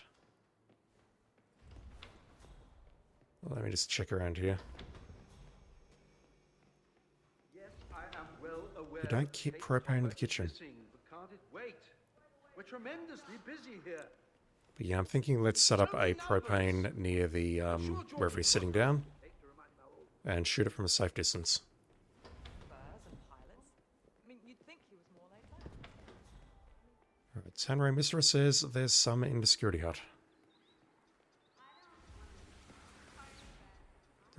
Well, let me just check around here. Yes, I am well aware. You don't keep propane in the kitchen. Can't it wait? We're tremendously busy here. But yeah, I'm thinking let's set up a propane near the, wherever he's sitting down. And shoot it from a safe distance. Alright, Tanray Misra says there's some in the security hut.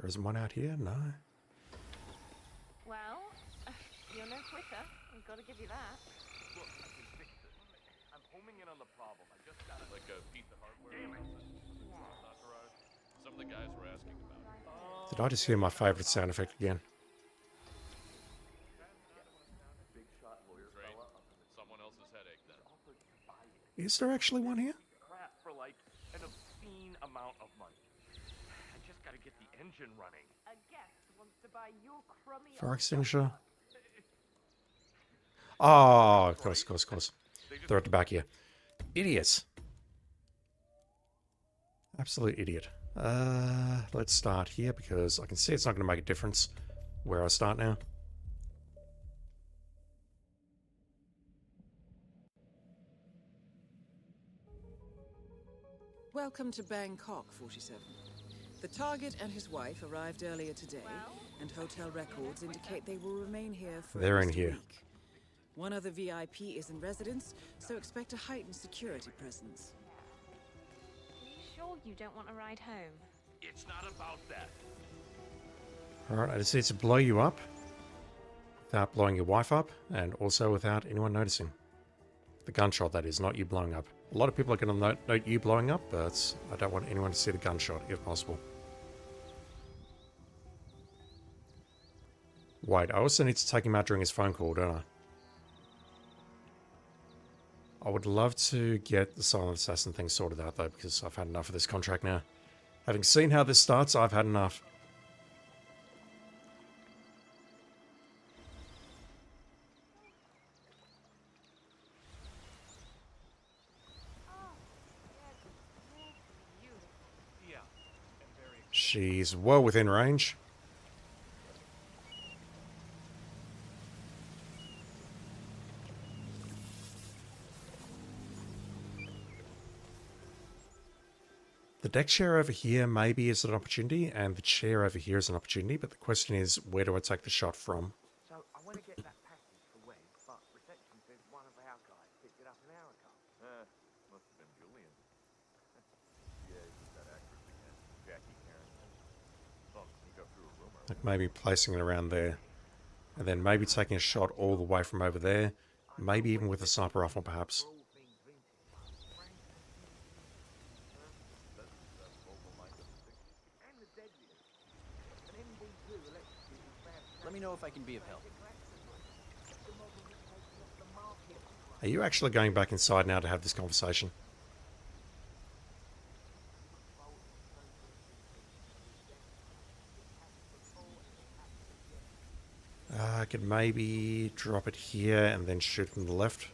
There isn't one out here? No. Well, you're no quitter. I've got to give you that. Look, I've been Victor. I'm homing in on the problem. I just got it. Like a piece of hardware. Damn it. Some of the guys were asking about. Did I just hear my favorite sound effect again? Big shot lawyer fella up in someone else's headache then. Is there actually one here? Crap for like an obscene amount of money. I just gotta get the engine running. A guest wants to buy your crummy Fire extinguisher. Oh, of course. They're at the back here. Idiots. Absolute idiot. Let's start here because I can see it's not going to make a difference where I start now. Welcome to Bangkok, 47. The target and his wife arrived earlier today, and hotel records indicate they will remain here for They're at in least a here. week. One other VIP is in residence, so expect a heightened security presence. Are you sure you don't want to ride home? It's not about that. Alright, I just need to blow you up without blowing your wife up, and also without anyone noticing. The gunshot, that is, not you blowing up. A lot of people are going to note you blowing up, but I don't want anyone to see the gunshot, if possible. Wait, I also need to take him out during his phone call, don't I? I would love to get the silent assassin thing sorted out, though, because I've had enough of this contract now. Having seen how this starts, I've had enough. She's well within range. The deck chair over here maybe is an opportunity, and the chair over here is an opportunity, but the question is, where do I take the shot from? So I want to get that package for Webb, but reception says one of our guys picked it up an hour ago. Must have been Julian. Yeah, he's that actress again. Jackie Karen. Bunk, he got through a rumor. Like maybe placing it around there. And then maybe taking a shot all the way from over there. Maybe even with a sniper rifle, perhaps. Let me know if I can be of help. Are you actually going back inside now to have this conversation? I could maybe drop it here and then shoot from the left.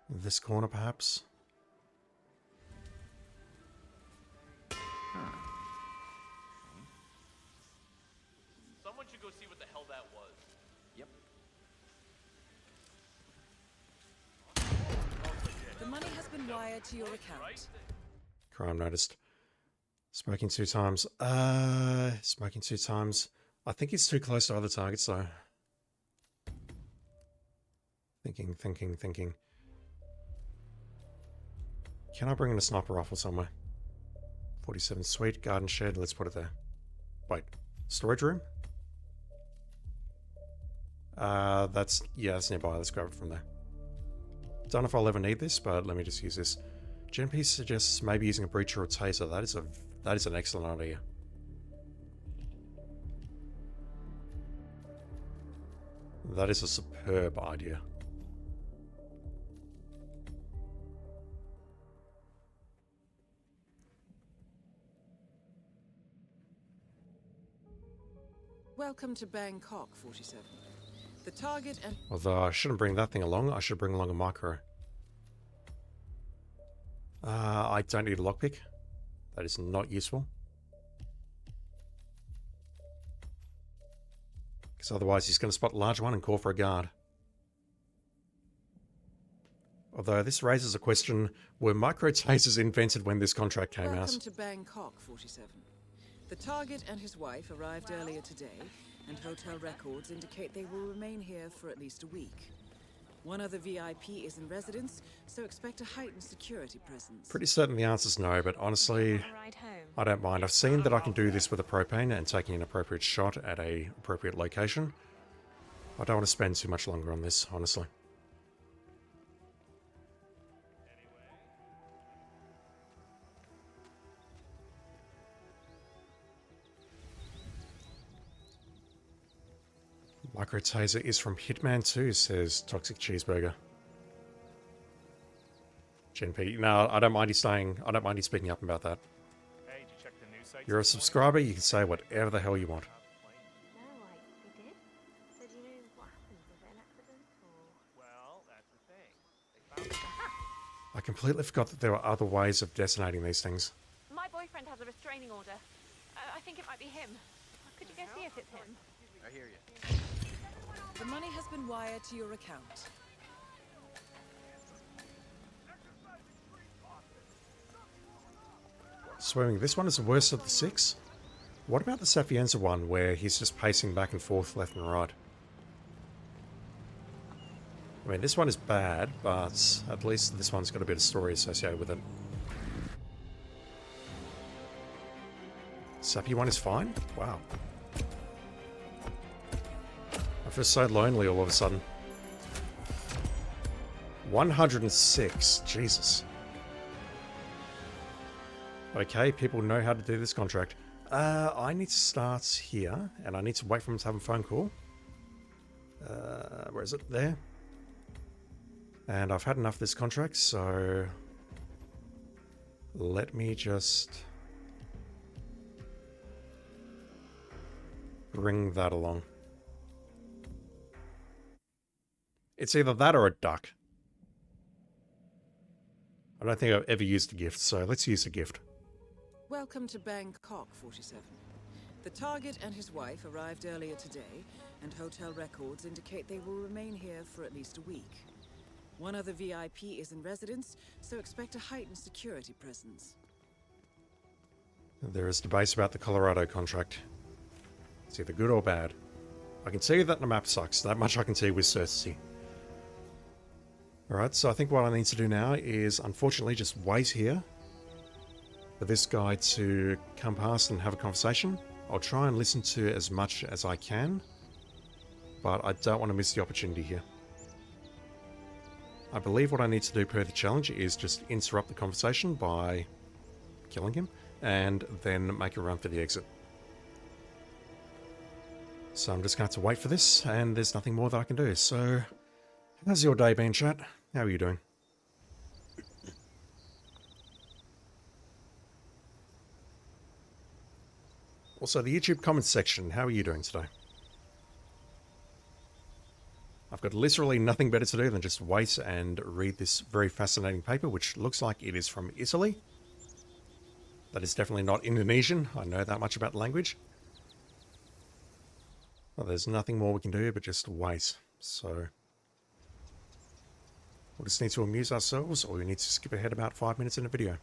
This corner, perhaps. Someone should go see what the hell that was. Yep. The money has been wired to your account. Crime noticed. Smoking 2 times. Smoking 2 times. I think he's too close to other targets, though. Thinking. Can I bring in a sniper rifle somewhere? 47, sweet. Garden shed, let's put it there. Wait, storage room? That's nearby. Let's grab it from there. Don't know if I'll ever need this, but let me just use this. GNP suggests maybe using a breacher or a taser. That is an excellent idea. That is a superb idea. Welcome to Bangkok, 47. The target and... Although I shouldn't bring that thing along. I should bring along a micro. I don't need a lockpick. That is not useful. Because otherwise he's going to spot a large one and call for a guard. Although this raises a question, were micro tasers invented when this contract came out? Welcome to Bangkok, 47. The target and his wife arrived earlier today, and hotel records indicate they will remain here for at least a week. One other VIP is in residence, so expect a heightened security presence. Pretty certain the answer's no, but honestly, I don't mind. I've seen that I can do this with a propane and taking an appropriate shot at a appropriate location. I don't want to spend too much longer on this, honestly. Micro Taser is from Hitman 2, says Toxic Cheeseburger. Gen P. No, I don't mind you saying, I don't mind you speaking up about that. Hey, did you check the news sites? You're a subscriber, you can say whatever the hell you want. No, we did. So do you know what happened? Was it an accident or? Well, that's the thing. They found I completely forgot that there were other ways of detonating these things. My boyfriend has a restraining order. I think it might be him. Could you go see if it's him? I hear you. The money has been wired to your account. Swearing, this one is the worst of the 6? What about the Sapienza one, where he's just pacing back and forth left and right? I mean, this one is bad, but at least this one's got a bit of story associated with it. Sappy one is fine? Wow. I feel so lonely all of a sudden. 106. Jesus. Okay, people know how to do this contract. I need to start here, and I need to wait for him to have a phone call. Where is it? There. And I've had enough of this contract, so let me just bring that along. It's either that or a duck. I don't think I've ever used a gift, so let's use a gift. Welcome to Bangkok, 47. The target and his wife arrived earlier today, and hotel records indicate they will remain here for at least a week. One other VIP is in residence, so expect a heightened security presence. There is debate about the Colorado contract. It's either good or bad. I can tell you that the map sucks. That much I can tell you with certainty. Alright, so I think what I need to do now is, unfortunately, just wait here for this guy to come past and have a conversation. I'll try and listen to as much as I can, but I don't want to miss the opportunity here. I believe what I need to do per the challenge is just interrupt the conversation by killing him, and then make a run for the exit. So I'm just going to have to wait for this, and there's nothing more that I can do. So, how's your day been, chat? How are you doing? Also, the YouTube comments section, how are you doing today? I've got literally nothing better to do than just wait and read this very fascinating paper, which looks like it is from Italy. That is definitely not Indonesian. I know that much about the language. Well, there's nothing more we can do but just wait. So we'll just need to amuse ourselves, or we need to skip ahead about 5 minutes in the video.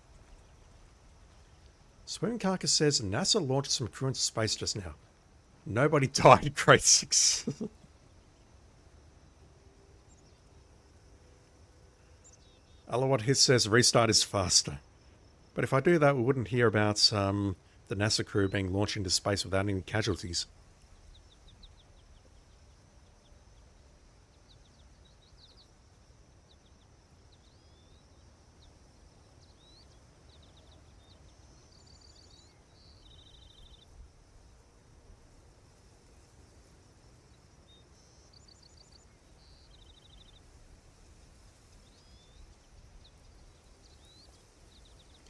Swimming Carcass says NASA launched some crew into space just now. Nobody died at grade 6. Alawat His says restart is faster. But if I do that, we wouldn't hear about the NASA crew being launched into space without any casualties.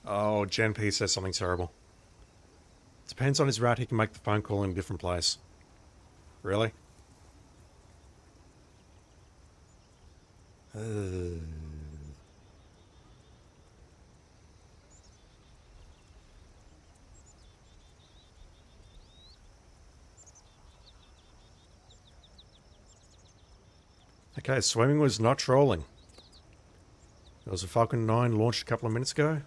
Oh, Gen P says something terrible. Depends on his route, he can make the phone call in a different place. Really? Okay, swimming was not trolling. There was a Falcon 9 launched a couple of minutes ago.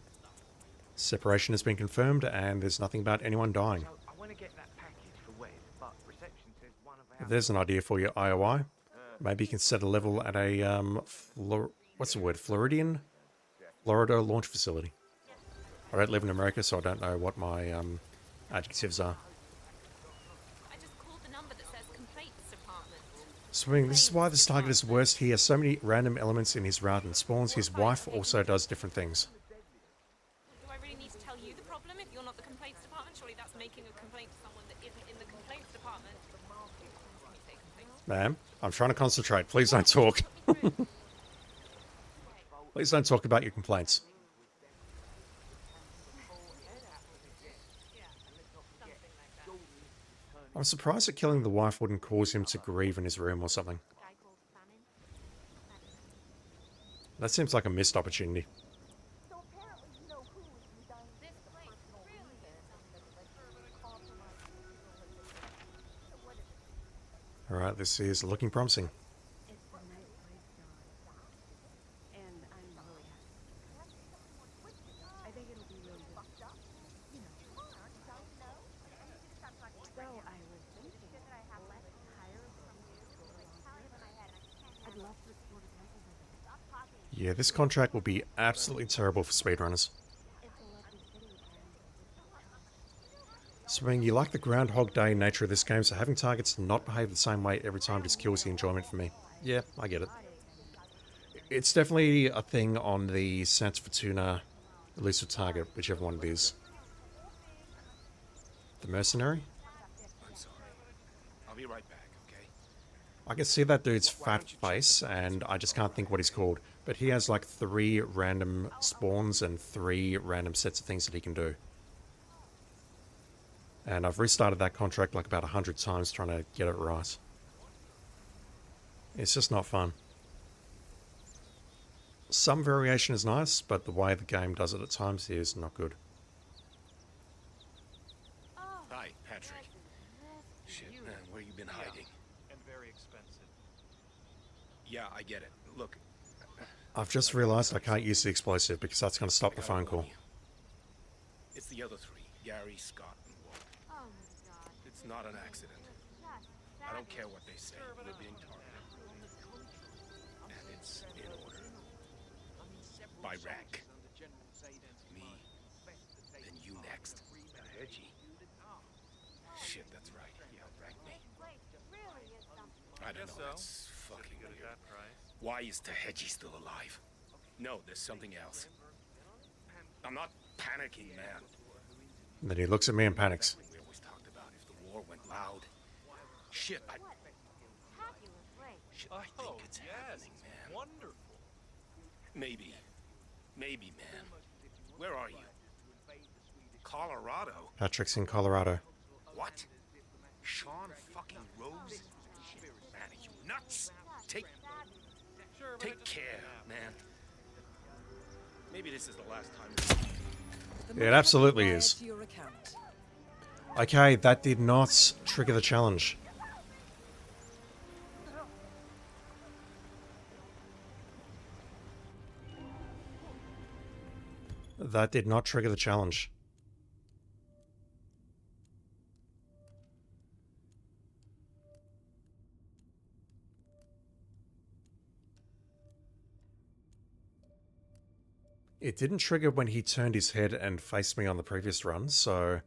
Separation has been confirmed, and there's nothing about anyone dying. I want to get that package for Wes, but reception says one of our... There's an idea for you, IOI. Maybe you can set a level at a, what's the word? Florida launch facility. I don't live in America, so I don't know what my adjectives are. I just called the number that says complaints department. Swing, this is why this target is worst. He has so many random elements in his route and spawns. His wife also does different things. Do I really need to tell you the problem if you're not the complaints department? Surely that's making a complaint to someone that isn't in the complaints department. Ma'am, I'm trying to concentrate. Please don't talk. Please don't talk about your complaints. I'm surprised that killing the wife wouldn't cause him to grieve in his room or something. That seems like a missed opportunity. Alright, this is looking promising. Yeah, this contract will be absolutely terrible for speedrunners. Swing, you like the Groundhog Day nature of this game, so having targets not behave the same way every time just kills the enjoyment for me. Yeah, I get it. It's definitely a thing on the Sans Fortuna elusive target, whichever one it is. The Mercenary? I'm sorry. I'll be right back, okay? I can see that dude's fat face, and I just can't think what he's called. But he has like 3 random spawns and 3 random sets of things that he can do. And I've restarted that contract like about 100 times trying to get it right. It's just not fun. Some variation is nice, but the way the game does it at times is not good. Hi, Patrick. Shit, man, where you been hiding? And very expensive. Yeah, I get it. Look. I've just realized I can't use the explosive because that's going to stop the phone call. It's the other 3, Gary, Scott, and Walt. Oh my god. It's not an accident. I don't care what they say. We're being targeted. And it's in order. By rank. Me, then you next. Hedgie. Shit, that's right. Yeah, rank me. I don't know. It's fucking weird. Why is Tehedji still alive? No, there's something else. I'm not panicking, man. And then he looks at me and panics. We always talked about if the war went loud. Shit, I think it's happening, man. Wonderful. Maybe, man. Where are you? Colorado? Patrick's in Colorado. What? Sean fucking Rose? Shit, man, are you nuts? Take care, man. Maybe this is the last time. It absolutely is. Okay, that did not trigger the challenge. That did not trigger the challenge. It didn't trigger when he turned his head and faced me on the previous run, so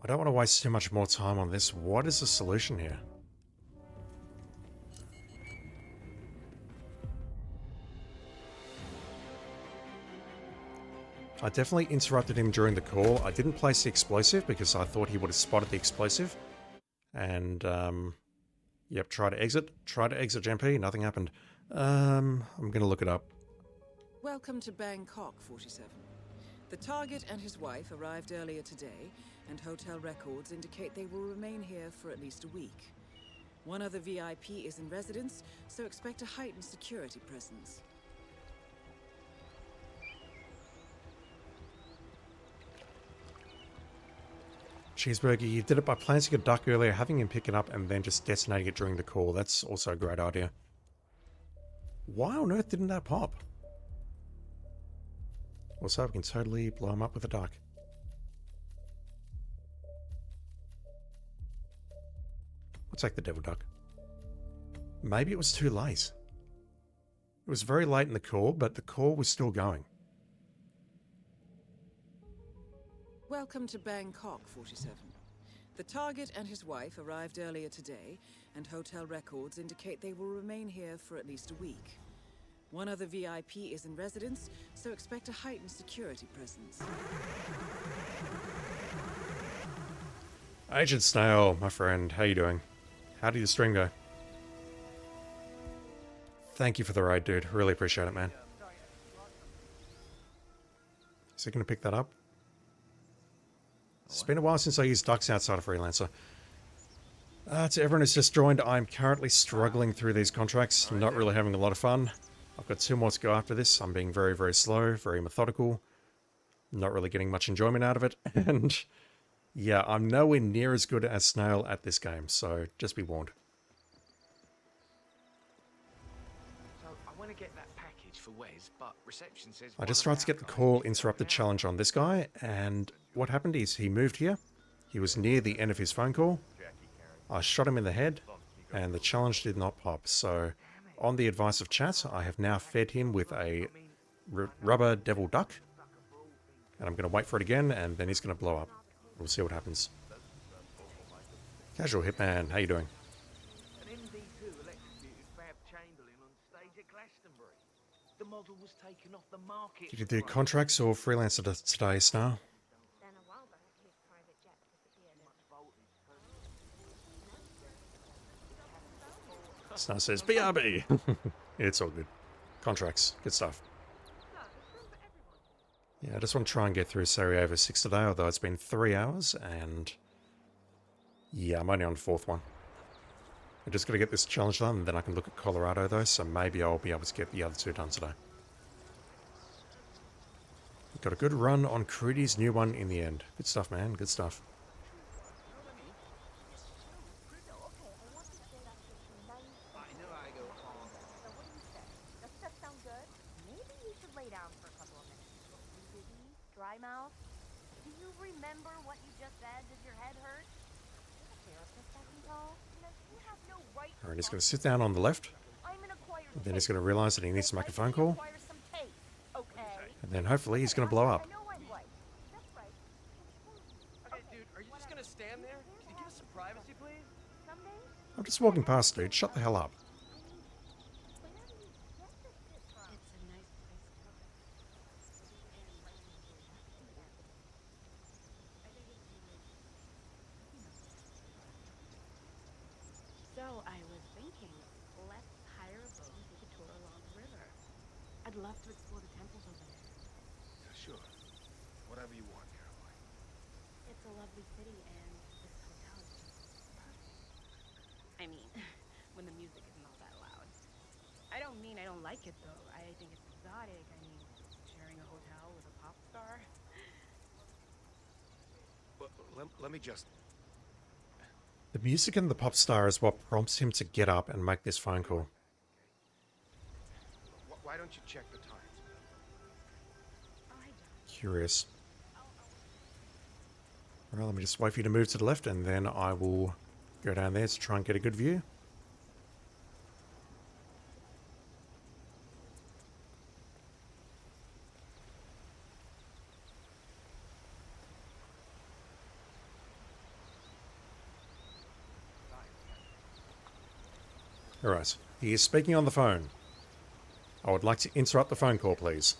I don't want to waste too much more time on this. What is the solution here? I definitely interrupted him during the call. I didn't place the explosive because I thought he would have spotted the explosive. And, yep, try to exit, JMP, nothing happened. I'm going to look it up. Welcome to Bangkok, 47. The target and his wife arrived earlier today, and hotel records indicate they will remain here for at least a week. One other VIP is in residence, so expect a heightened security presence. Cheeseburger, you did it by planting a duck earlier, having him pick it up, and then just detonating it during the call. That's also a great idea. Why on earth didn't that pop? Also, we can totally blow him up with a duck. I'll take the devil duck. Maybe it was too late. It was very late in the call, but the call was still going. Welcome to Bangkok, 47. The target and his wife arrived earlier today, and hotel records indicate they will remain here for at least a week. One other VIP is in residence, so expect a heightened security presence. Agent Snail, my friend, how you doing? How did the stream go? Thank you for the raid, dude. Really appreciate it, man. Is he going to pick that up? It's been a while since I used ducks outside of Freelancer. To everyone who's just joined, I'm currently struggling through these contracts. Not really having a lot of fun. I've got 2 more to go after this. I'm being very, very slow, very methodical. Not really getting much enjoyment out of it. And yeah, I'm nowhere near as good as Snail at this game, so just be warned. So I want to get that package for Wes, but reception says I just tried to get the call interrupted challenge on this guy, and what happened is he moved here. He was near the end of his phone call. I shot him in the head, and the challenge did not pop. So, on the advice of chat, I have now fed him with a rubber devil duck. And I'm going to wait for it again, and then he's going to blow up. We'll see what happens. Casual Hitman, how you doing? An MD2 electrocuted Fab Chamberlain on stage at Glastonbury. The model was taken off the market. Did you do contracts or freelancer today, Snar? Snar says, BRB! It's all good. Contracts, good stuff. Yeah, I just want to try and get through Sarajevo 6 today, although it's been 3 hours, and yeah, I'm only on the 4th one. I just got to get this challenge done, and then I can look at Colorado, though, so maybe I'll be able to get the other 2 done today. Got a good run on Crudy's new one in the end. Good stuff, man, good stuff. Do you remember what you just said? Does your head hurt? Alright, he's going to sit down on the left. And then he's going to realise that he needs to make a phone call. And then hopefully he's going to blow up. Okay, dude, are you just gonna stand there? Can you give us some privacy, please? I'm just walking past, dude. Shut the hell up. So I was thinking, let's hire a boat and take a tour along the river. I'd love to explore the temples over there. Sure. Whatever you want, Caroline. It's a lovely city, and this hotel is just I mean, when the music isn't all that loud. I don't mean I don't like it, though. I think it's exotic. I mean, sharing a hotel with a pop star. Let me just... The music and the pop star is what prompts him to get up and make this phone call. Why don't you check the times? Curious. Well, let me just wait for you to move to the left, and then I will go down there to try and get a good view. Alright, he is speaking on the phone. I would like to interrupt the phone call, please.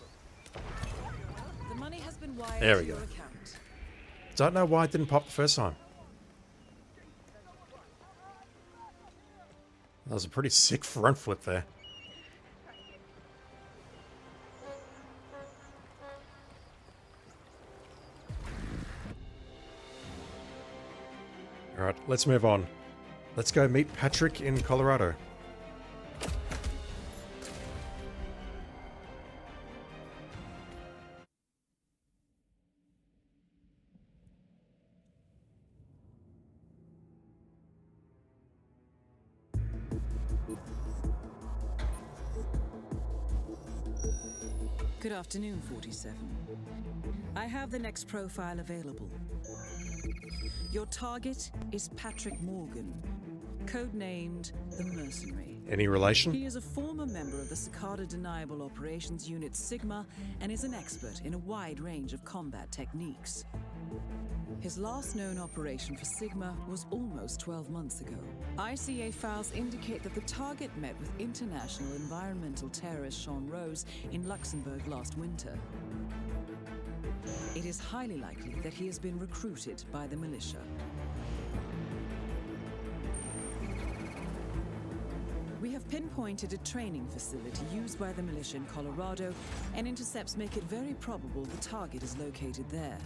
The money has been wired There we to go. your account. Don't know why it didn't pop the first time. That was a pretty sick front flip there. Alright, let's move on. Let's go meet Patrick in Colorado. Good afternoon, 47. I have the next profile available. Your target is Patrick Morgan, codenamed the Mercenary. Any relation? He is a former member of the Cicada Deniable Operations Unit Sigma and is an expert in a wide range of combat techniques. His last known operation for Sigma was almost 12 months ago. ICA files indicate that the target met with international environmental terrorist Sean Rose in Luxembourg last winter. It is highly likely that he has been recruited by the militia. We have pinpointed a training facility used by the militia in Colorado, and intercepts make it very probable the target is located there.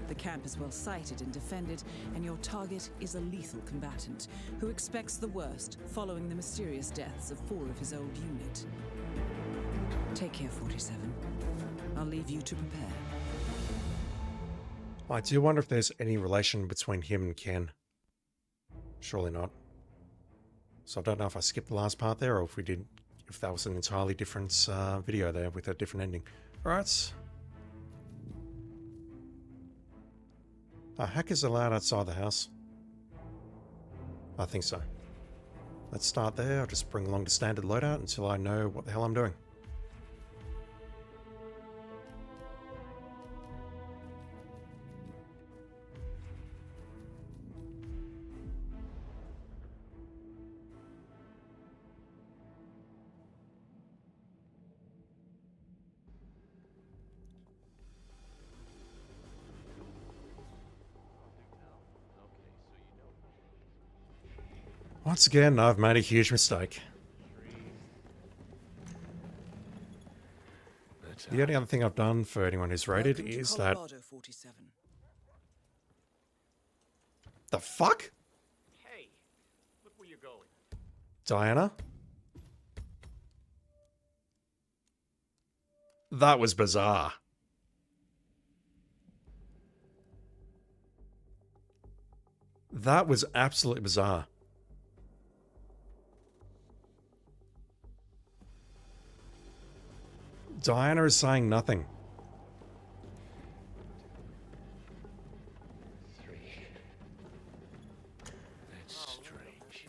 The camp is well sighted and defended, and your target is a lethal combatant who expects the worst following the mysterious deaths of 4 of his old unit. Take care, 47. I'll leave you to prepare. I do wonder if there's any relation between him and Ken. Surely not. So I don't know if I skipped the last part there, or if we did, if that was an entirely different video there with a different ending. Alright. Are hackers allowed outside the house? I think so. Let's start there. I'll just bring along the standard loadout until I know what the hell I'm doing. Once again, I've made a huge mistake. The only other thing I've done for anyone who's rated is that... 47. The fuck? Hey, look where you're going. Diana? That was bizarre. That was absolutely bizarre. Diana is saying nothing. 3. That's strange.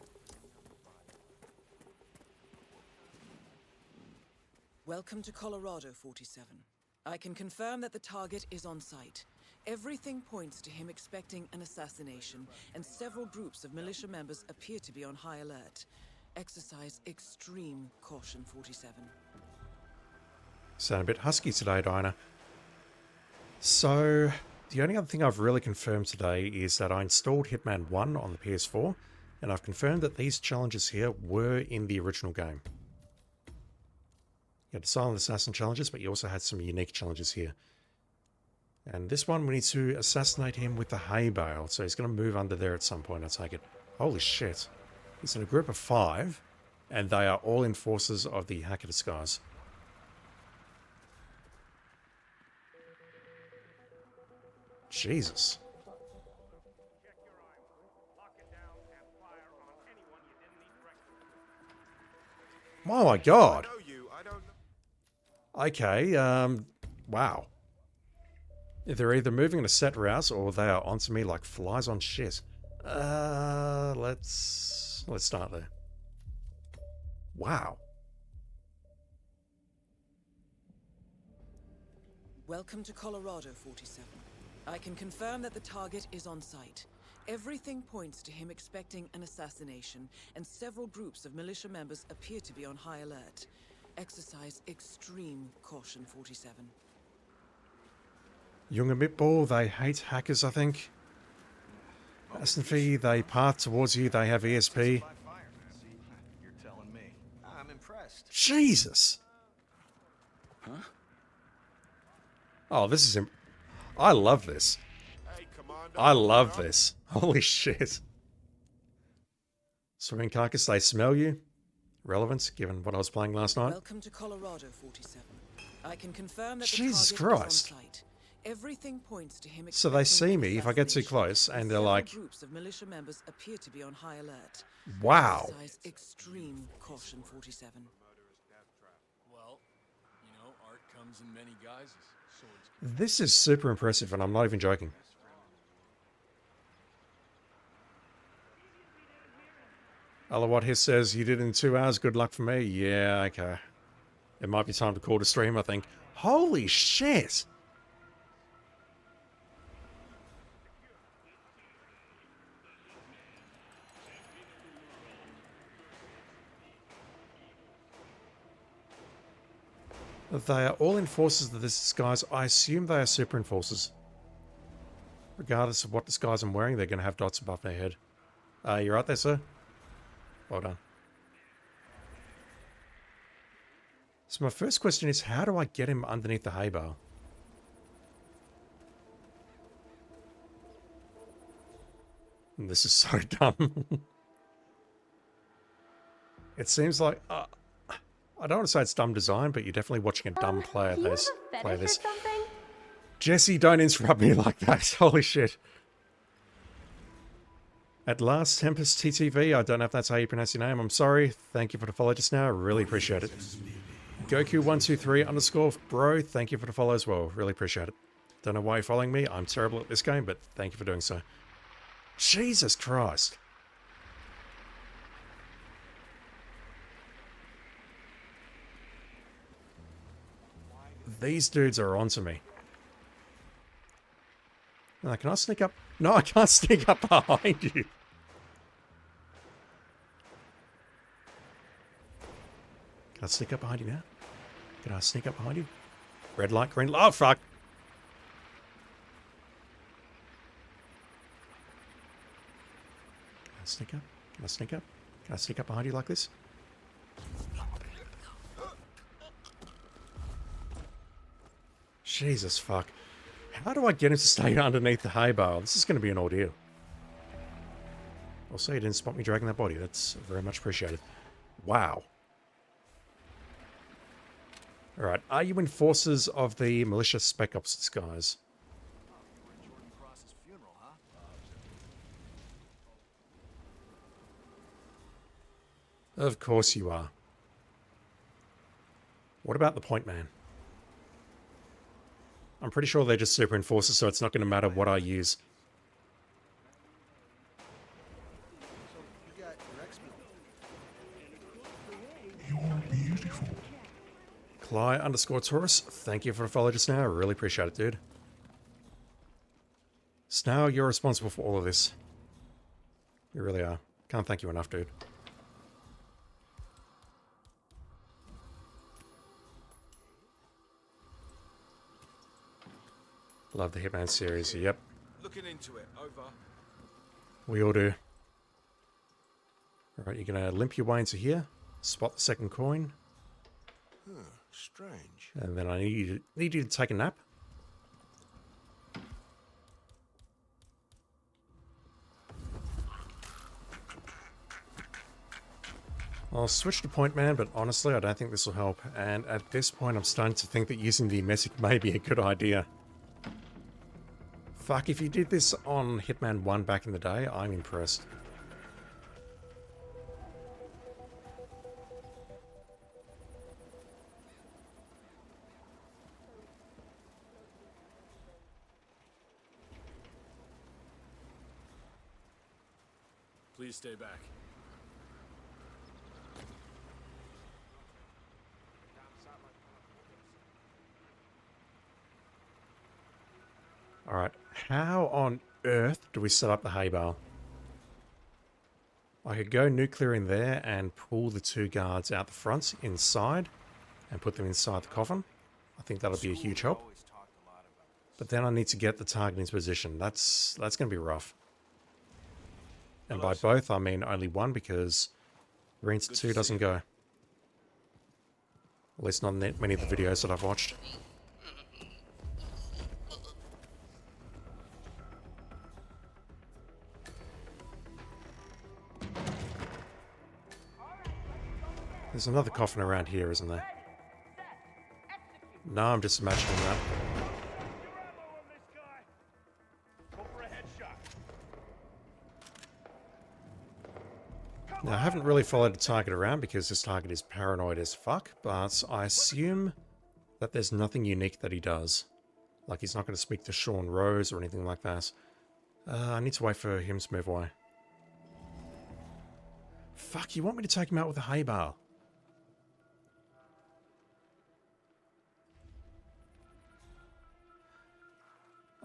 Welcome to Colorado, 47. I can confirm that the target is on site. Everything points to him expecting an assassination, and several groups of militia members appear to be on high alert. Exercise extreme caution, 47. Sound a bit husky today, Diana. So, the only other thing I've really confirmed today is that I installed Hitman 1 on the PS4, and I've confirmed that these challenges here were in the original game. You had the Silent Assassin challenges, but you also had some unique challenges here. And this one, we need to assassinate him with the hay bale, so he's going to move under there at some point, I take it. Holy shit. He's in a group of 5, and they are all enforcers of the Hacker Disguise. Jesus. Oh my god. Okay, wow. They're either moving in a set route or they are onto me like flies on shit. Let's start there. Wow. Welcome to Colorado, 47. I can confirm that the target is on site. Everything points to him expecting an assassination, and several groups of militia members appear to be on high alert. Exercise extreme caution, 47. Young and Mitball, they hate hackers, I think. S&V, they path towards you, they have ESP. You're telling me. I'm impressed. Jesus! Huh? Oh, this is... I love this. I love this. Holy shit. Swimming carcass, they smell you. Relevant, given what I was playing last night. Welcome to Colorado, 47. I can confirm that Jesus the target Christ. is on site. Everything points to him. So they see me if I get too close, and they're like, groups of militia members appear to be on high alert. wow. Exercise extreme caution, 47. Well, you know, art comes in many guises. This is super impressive, and I'm not even joking. What his says, you did it in 2 hours, good luck for me. Yeah, okay. It might be time to call to stream, I think. Holy shit! They are all enforcers of this disguise. I assume they are super enforcers. Regardless of what disguise I'm wearing, they're going to have dots above their head. You right there, sir? Well done. So my first question is, how do I get him underneath the hay bale? And this is so dumb. It seems like... I don't want to say it's dumb design, but you're definitely watching a dumb player play this. Jesse, don't interrupt me like that. Holy shit. At last, Tempest TTV. I don't know if that's how you pronounce your name. I'm sorry. Thank you for the follow just now. I really appreciate it. Goku123_ bro. Thank you for the follow as well. Really appreciate it. Don't know why you're following me. I'm terrible at this game, but thank you for doing so. Jesus Christ. These dudes are onto me. Can I sneak up? No, I can't sneak up behind you. Can I sneak up behind you now? Can I sneak up behind you? Red light, green light. Oh, fuck. Can I sneak up? Can I sneak up? Can I sneak up behind you like this? Jesus fuck. How do I get him to stay underneath the hay bale? This is going to be an ordeal. Also, you didn't spot me dragging that body. That's very much appreciated. Wow. Alright, are you enforcers of the malicious Spec Ops disguise? Of course you are. What about the point man? I'm pretty sure they're just super enforcers, so it's not going to matter what I use. You're beautiful. Cly_Taurus, thank you for the follow just now. I really appreciate it, dude. Snow, you're responsible for all of this. You really are. Can't thank you enough, dude. Love the Hitman series, yep. Looking into it, over. We all do. Alright, you're gonna limp your way into here, spot the second coin. Huh, strange. And then I need you to take a nap. I'll switch to point man, but honestly I don't think this will help. And at this point I'm starting to think that using the Messic may be a good idea. Fuck, if you did this on Hitman 1 back in the day, I'm impressed. Please stay back. Alright, how on earth do we set up the hay bale? I could go nuclear in there and pull the two guards out the front inside and put them inside the coffin. I think that'll be a huge help. But then I need to get the target into position. That's going to be rough. And by both, I mean only one, because Marines 2 doesn't go. At least not in many of the videos that I've watched. There's another coffin around here, isn't there? No, I'm just imagining that. Now, I haven't really followed the target around because this target is paranoid as fuck, but I assume that there's nothing unique that he does. Like, he's not going to speak to Sean Rose or anything like that. I need to wait for him to move away. Fuck, you want me to take him out with a hay bale?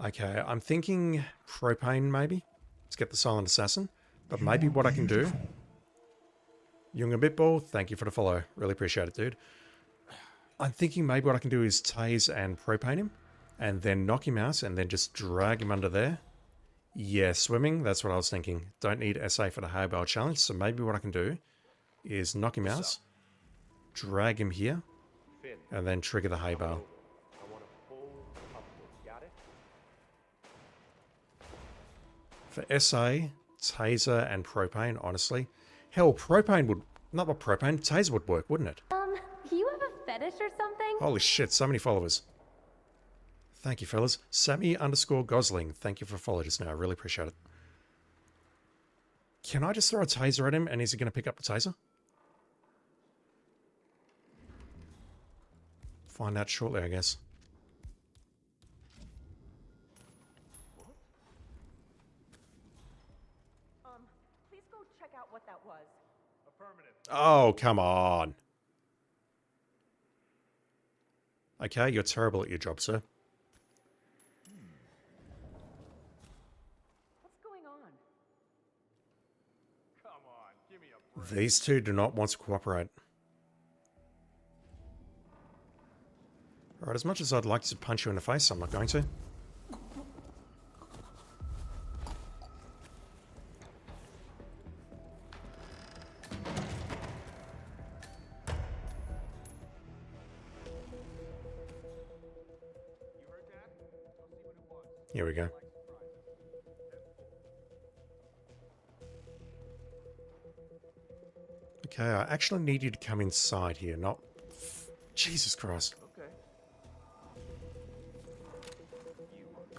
Okay, I'm thinking propane maybe. Let's get the silent assassin. But maybe what I can do... Young and Bitball, thank you for the follow. Really appreciate it, dude. I'm thinking maybe what I can do is tase and propane him. And then knock him out and then just drag him under there. Yeah, swimming, that's what I was thinking. Don't need SA for the hay bale challenge. So maybe what I can do is knock him out. Drag him here. And then trigger the hay bale. For SA, taser and propane, honestly. Hell, propane would... Not what propane, taser would work, wouldn't it? You have a fetish or something? Holy shit, so many followers. Thank you, fellas. Sammy_Gosling, thank you for following us now. I really appreciate it. Can I just throw a taser at him and is he going to pick up the taser? Find out shortly, I guess. Please go check out what that was. Affirmative. Oh, come on. Okay, you're terrible at your job, sir. What's going on? Come on, give me a break. These two do not want to cooperate. Alright, as much as I'd like to punch you in the face, I'm not going to. Here we go. Okay, I actually need you to come inside here, not... Jesus Christ. Okay.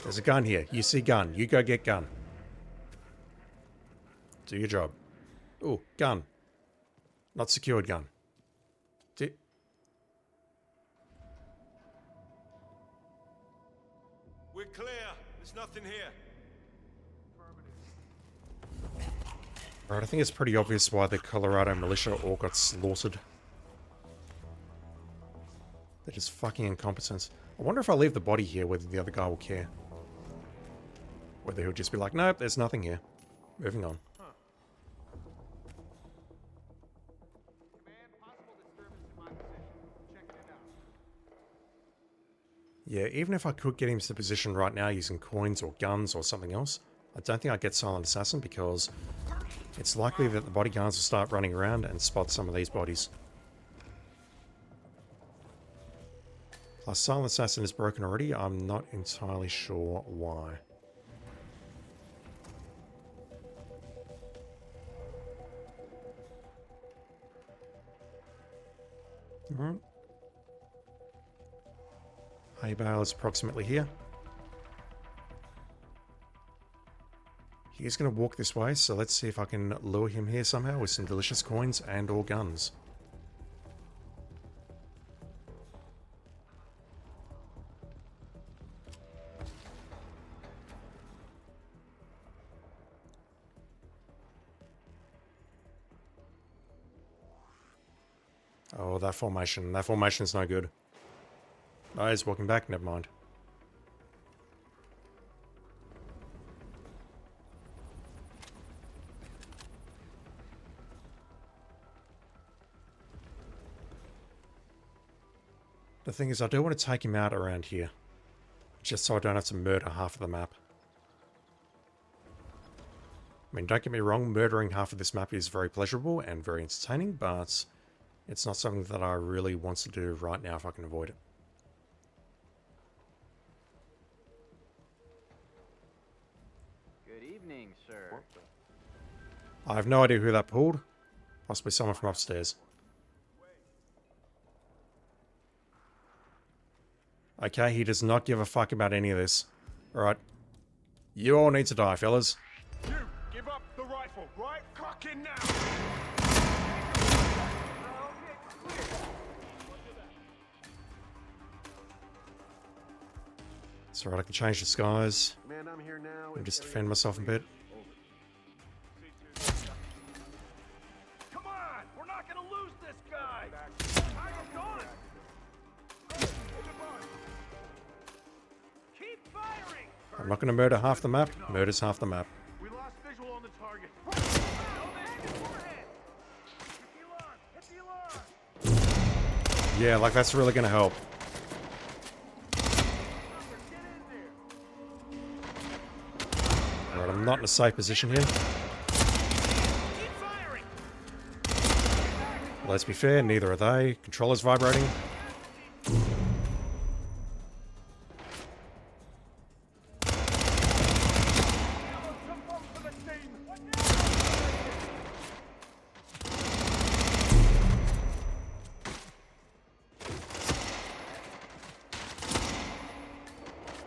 There's a gun here. You see gun. You go get gun. Do your job. Ooh, gun. Not secured gun. We're clear. There's nothing here. Alright, I think it's pretty obvious why the Colorado militia all got slaughtered. They're just fucking incompetent. I wonder if I leave the body here, whether the other guy will care. Whether he'll just be like, nope, there's nothing here. Moving on. Yeah, even if I could get him to the position right now using coins or guns or something else, I don't think I'd get Silent Assassin because it's likely that the bodyguards will start running around and spot some of these bodies. Plus, Silent Assassin is broken already. I'm not entirely sure why. Alright. Hay bale is approximately here. He's going to walk this way, so let's see if I can lure him here somehow with some delicious coins and or guns. Oh, that formation. That formation's no good. Oh, he's walking back. Never mind. The thing is, I do want to take him out around here. Just so I don't have to murder half of the map. I mean, don't get me wrong, murdering half of this map is very pleasurable and very entertaining, but it's not something that I really want to do right now if I can avoid it. Good evening, sir. I have no idea who that pulled. Possibly someone from upstairs. Okay, he does not give a fuck about any of this. Alright. You all need to die, fellas. You, give up the rifle, right? Clock in now! It's alright, I can change disguise. Man, I'm here now And just defend myself a bit. I'm not going to murder half the map. Murder's half the map. We lost visual on the target. Yeah, like that's really going to help. Alright, I'm not in a safe position here. Let's be fair, neither are they. Controller's vibrating.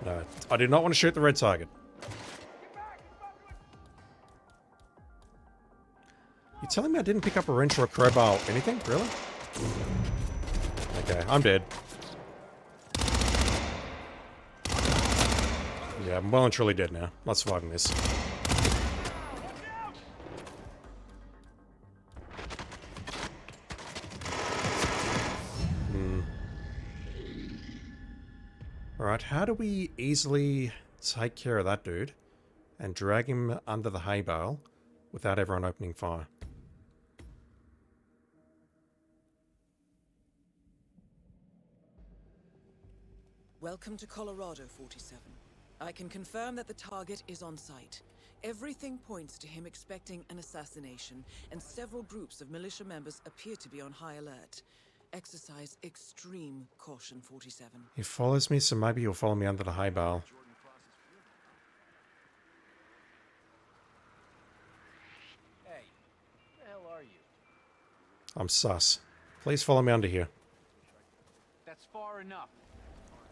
No, I do not want to shoot the red target. You're telling me I didn't pick up a wrench or a crowbar or anything? Really? Okay, I'm dead. Yeah, I'm well and truly dead now. Not surviving this. Alright, how do we easily take care of that dude and drag him under the hay bale without everyone opening fire? Welcome to Colorado, 47. I can confirm that the target is on site. Everything points to him expecting an assassination, and several groups of militia members appear to be on high alert. Exercise extreme caution, 47. He follows me, so maybe he'll follow me under the hay bale. Hey, who the hell are you? I'm sus. Please follow me under here. That's far enough.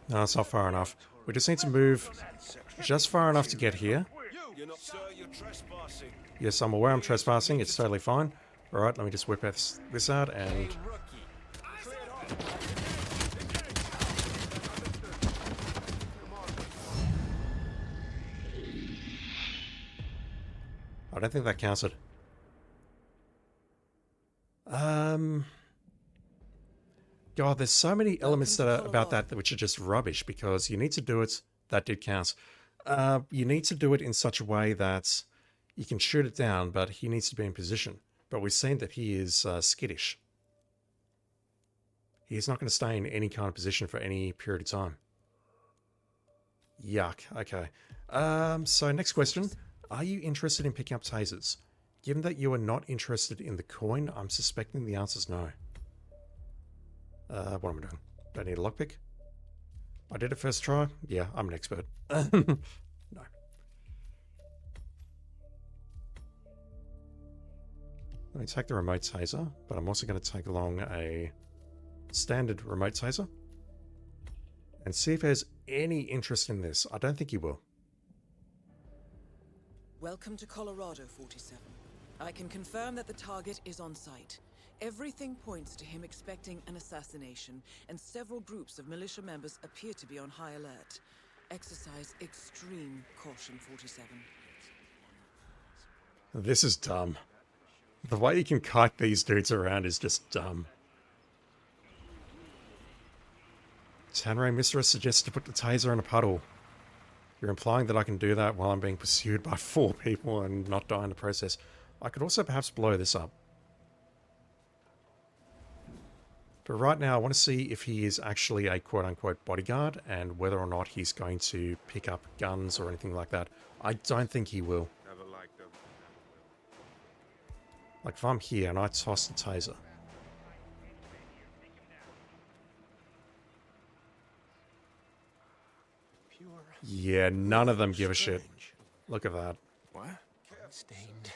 No, it's not far enough. We just need to move just far enough to get here. Sir, you're trespassing. Yes, I'm aware I'm trespassing. It's totally fine. Alright, let me just whip this out and... I don't think that counted. God, there's so many elements that are about that which are just rubbish, because you need to do it... That did count. You need to do it in such a way that you can shoot it down, but he needs to be in position. But we've seen that he is skittish. He's not going to stay in any kind of position for any period of time. Yuck. Okay. So next question. Are you interested in picking up tasers? Given that you are not interested in the coin, I'm suspecting the answer is no. What am I doing? Do I need a lockpick? I did it first try. Yeah, I'm an expert. No. Let me take the remote taser, but I'm also going to take along a standard remote taser and see if there's any interest in this. I don't think he will. Welcome to Colorado, 47. I can confirm that the target is on site. Everything points to him expecting an assassination, and several groups of militia members appear to be on high alert. Exercise extreme caution, 47. This is dumb. The way you can kite these dudes around is just dumb. Tanray Mistress suggests to put the taser in a puddle. You're implying that I can do that while I'm being pursued by 4 people and not die in the process. I could also perhaps blow this up. But right now I want to see if he is actually a quote-unquote bodyguard and whether or not he's going to pick up guns or anything like that. I don't think he will. Like if I'm here and I toss the taser. Yeah, none of them give a shit. Look at that. What? Stained.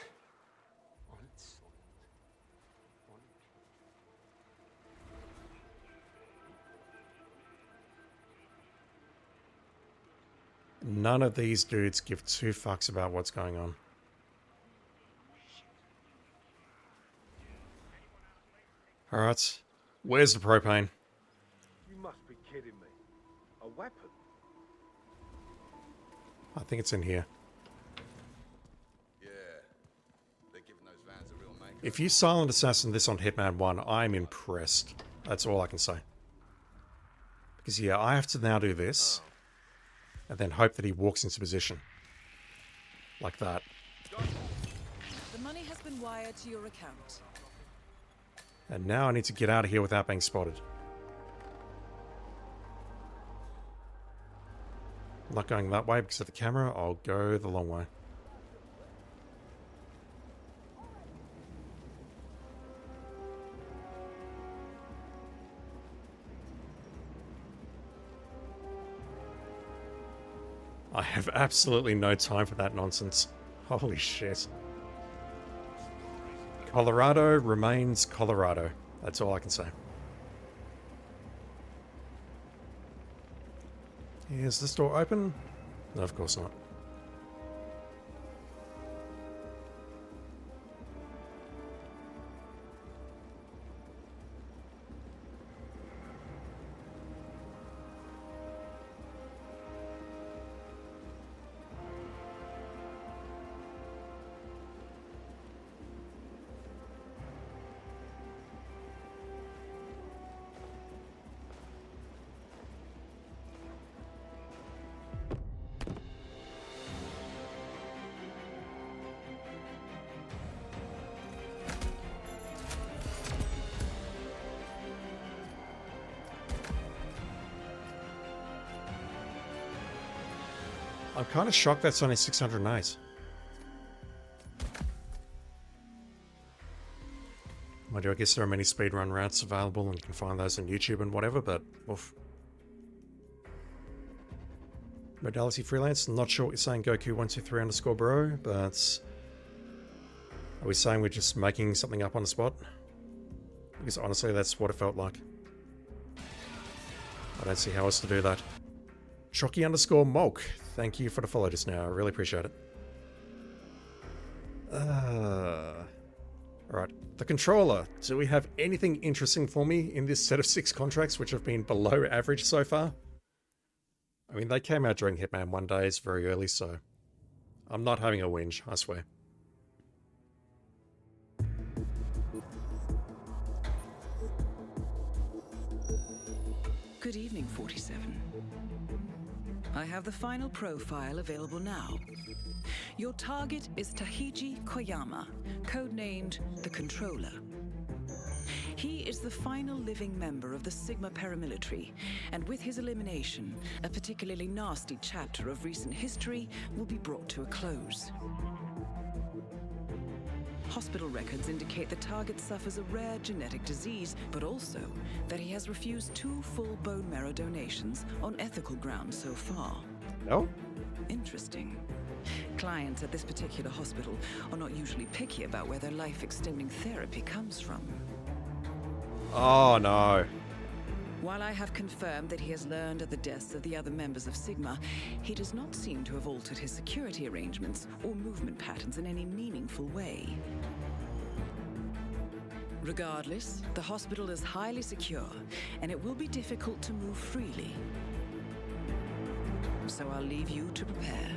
None of these dudes give 2 fucks about what's going on. Alright, where's the propane? You must be kidding me. A weapon? I think it's in here. Yeah. They're giving those vans a real make. If you silent assassin this on Hitman 1, I'm impressed. That's all I can say. Because yeah, I have to now do this. and then hope that he walks into position. Like that. The money has been wired to your account. And now I need to get out of here without being spotted. I'm not going that way because of the camera. I'll go the long way. I have absolutely no time for that nonsense. Holy shit. Colorado remains Colorado. That's all I can say. Is this door open? No, of course not. I'm kind of shocked that's only 608. Mind you, I guess there are many speedrun routes available and you can find those on YouTube and whatever, but oof. Modality freelance, not sure what you're saying, Goku123_bro, but are we saying we're just making something up on the spot? Because honestly, that's what it felt like. I don't see how else to do that. Shocky_Mulk, thank you for the follow just now. I really appreciate it. Alright, the controller. Do we have anything interesting for me in this set of 6 contracts, which have been below average so far? I mean, they came out during Hitman 1 days very early, so I'm not having a whinge, I swear. Good evening, 47. I have the final profile available now. Your target is Tahiji Koyama, codenamed the Controller. He is the final living member of the Sigma paramilitary, and with his elimination, a particularly nasty chapter of recent history will be brought to a close. Hospital records indicate the target suffers a rare genetic disease, but also that he has refused 2 full bone marrow donations on ethical grounds so far. No? Interesting. Clients at this particular hospital are not usually picky about where their life-extending therapy comes from. Oh no. While I have confirmed that he has learned of the deaths of the other members of Sigma, he does not seem to have altered his security arrangements or movement patterns in any meaningful way. Regardless, the hospital is highly secure, and it will be difficult to move freely. So I'll leave you to prepare.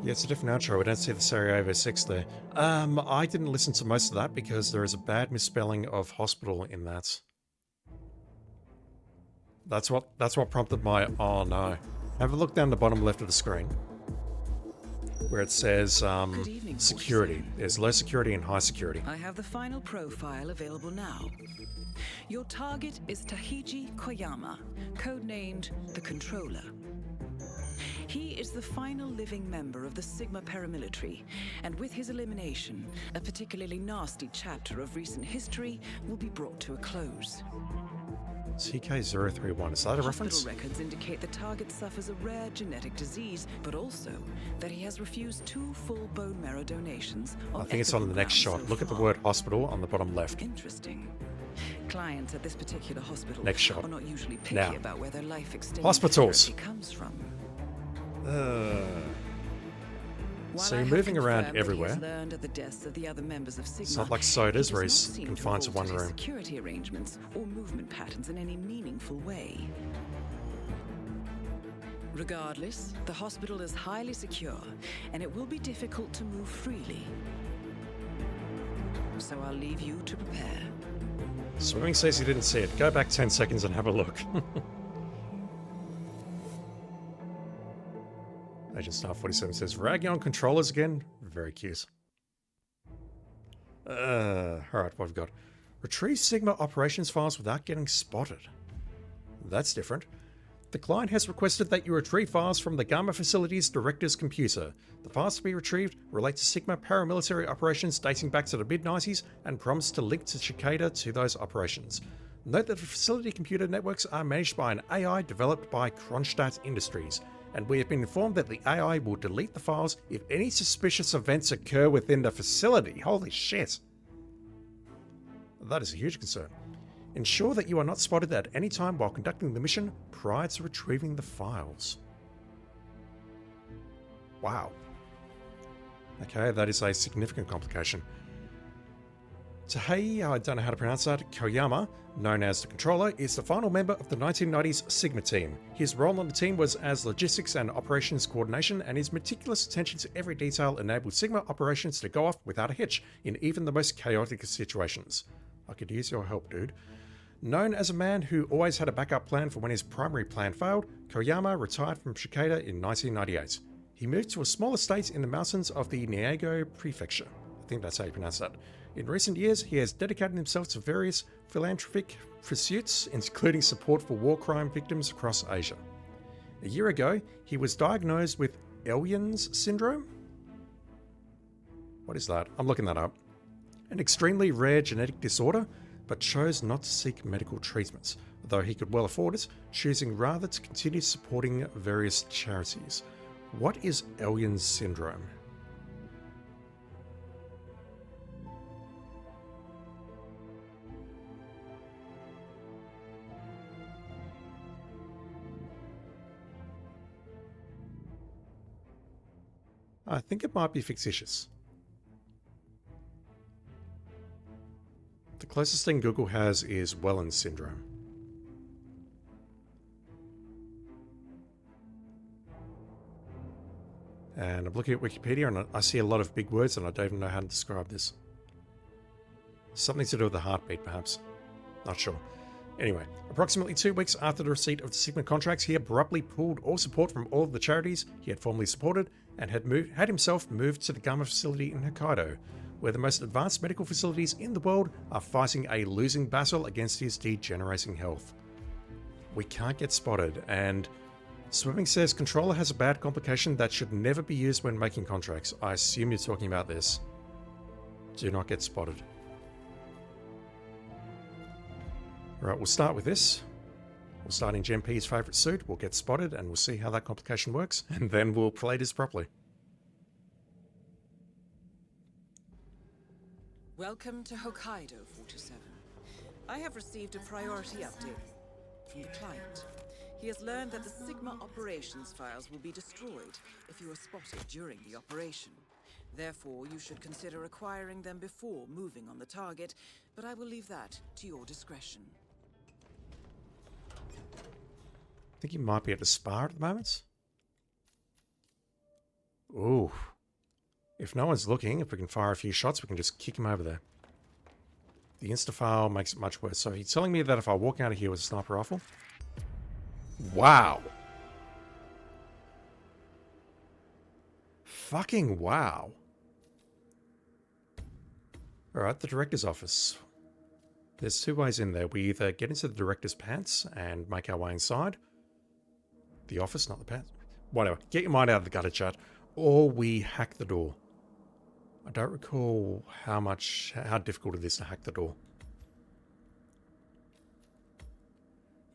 Yeah, it's a different outro. We don't see the Sarajevo Six there. I didn't listen to most of that because there is a bad misspelling of hospital in that. That's what prompted my oh no. Have a look down the bottom left of the screen where it says security. There's low security and high security. I have the final profile available now. Your target is Tahiji Koyama, codenamed the Controller. He is the final living member of the Sigma paramilitary, and with his elimination, a particularly nasty chapter of recent history will be brought to a close. TK031, is that a reference? Hospital records indicate the target suffers a rare genetic disease, but also that he has refused 2 full bone marrow donations. I think it's on the next shot. Look at the word hospital on the bottom left. Interesting. Clients at this particular hospital next shot. Are not usually picky now. About where their life-extending hospitals therapy comes from. So you're moving around everywhere. Learned of the deaths of the other members of Sigma, it's not like Soda's where he's confined to one room. Security arrangements or movement patterns in any meaningful way. Regardless, the hospital is highly secure, and it will be difficult to move freely. So I'll leave you to prepare. Swimming says he didn't see it. Go back 10 seconds and have a look. Agent Star 47 says, ragging on controllers again? Very cute. Alright, what have we got? Retrieve Sigma operations files without getting spotted. That's different. The client has requested that you retrieve files from the Gamma facility's director's computer. The files to be retrieved relate to Sigma paramilitary operations dating back to the mid-90s and promise to link to Cicada to those operations. Note that the facility computer networks are managed by an AI developed by Kronstadt Industries, and we have been informed that the AI will delete the files if any suspicious events occur within the facility. Holy shit. That is a huge concern. Ensure that you are not spotted at any time while conducting the mission prior to retrieving the files. Wow. Okay, that is a significant complication. Tahei, I don't know how to pronounce that, Koyama, known as the Controller, is the final member of the 1990s Sigma team. His role on the team was as logistics and operations coordination, and his meticulous attention to every detail enabled Sigma operations to go off without a hitch in even the most chaotic situations. I could use your help, dude. Known as a man who always had a backup plan for when his primary plan failed, Koyama retired from Cicada in 1998. He moved to a small estate in the mountains of the Niago Prefecture. I think that's how you pronounce that. In recent years, he has dedicated himself to various philanthropic pursuits, including support for war crime victims across Asia. A year ago, he was diagnosed with Ellian's syndrome? What is that? I'm looking that up. An extremely rare genetic disorder, but chose not to seek medical treatments, though he could well afford it, choosing rather to continue supporting various charities. What is Ellian's syndrome? I think it might be fictitious. The closest thing Google has is Welland's syndrome. And I'm looking at Wikipedia and I see a lot of big words and I don't even know how to describe this. Something to do with the heartbeat, perhaps. Not sure. Anyway, approximately 2 weeks after the receipt of the Sigma contracts, he abruptly pulled all support from all of the charities he had formerly supported and had himself moved to the Gamma facility in Hokkaido, where the most advanced medical facilities in the world are fighting a losing battle against his degenerating health. We can't get spotted, and Swimming says Controller has a bad complication that should never be used when making contracts. I assume you're talking about this. Do not get spotted. Alright, we'll start with this. We'll start in Gen P's favourite suit, we'll get spotted, and we'll see how that complication works, and then we'll play this properly. Welcome to Hokkaido, 47. I have received a priority update from the client. He has learned that the Sigma operations files will be destroyed if you are spotted during the operation. Therefore, you should consider acquiring them before moving on the target, but I will leave that to your discretion. I think he might be at the spar at the moment. Ooh. If no one's looking, if we can fire a few shots, we can just kick him over there. The insta-file makes it much worse. So he's telling me that if I walk out of here with a sniper rifle... Wow. Fucking wow. Alright, the director's office. There's two ways in there. We either get into the director's pants and make our way inside. The office, not the pants. Whatever. Get your mind out of the gutter, chat. Or we hack the door. I don't recall how difficult it is to hack the door.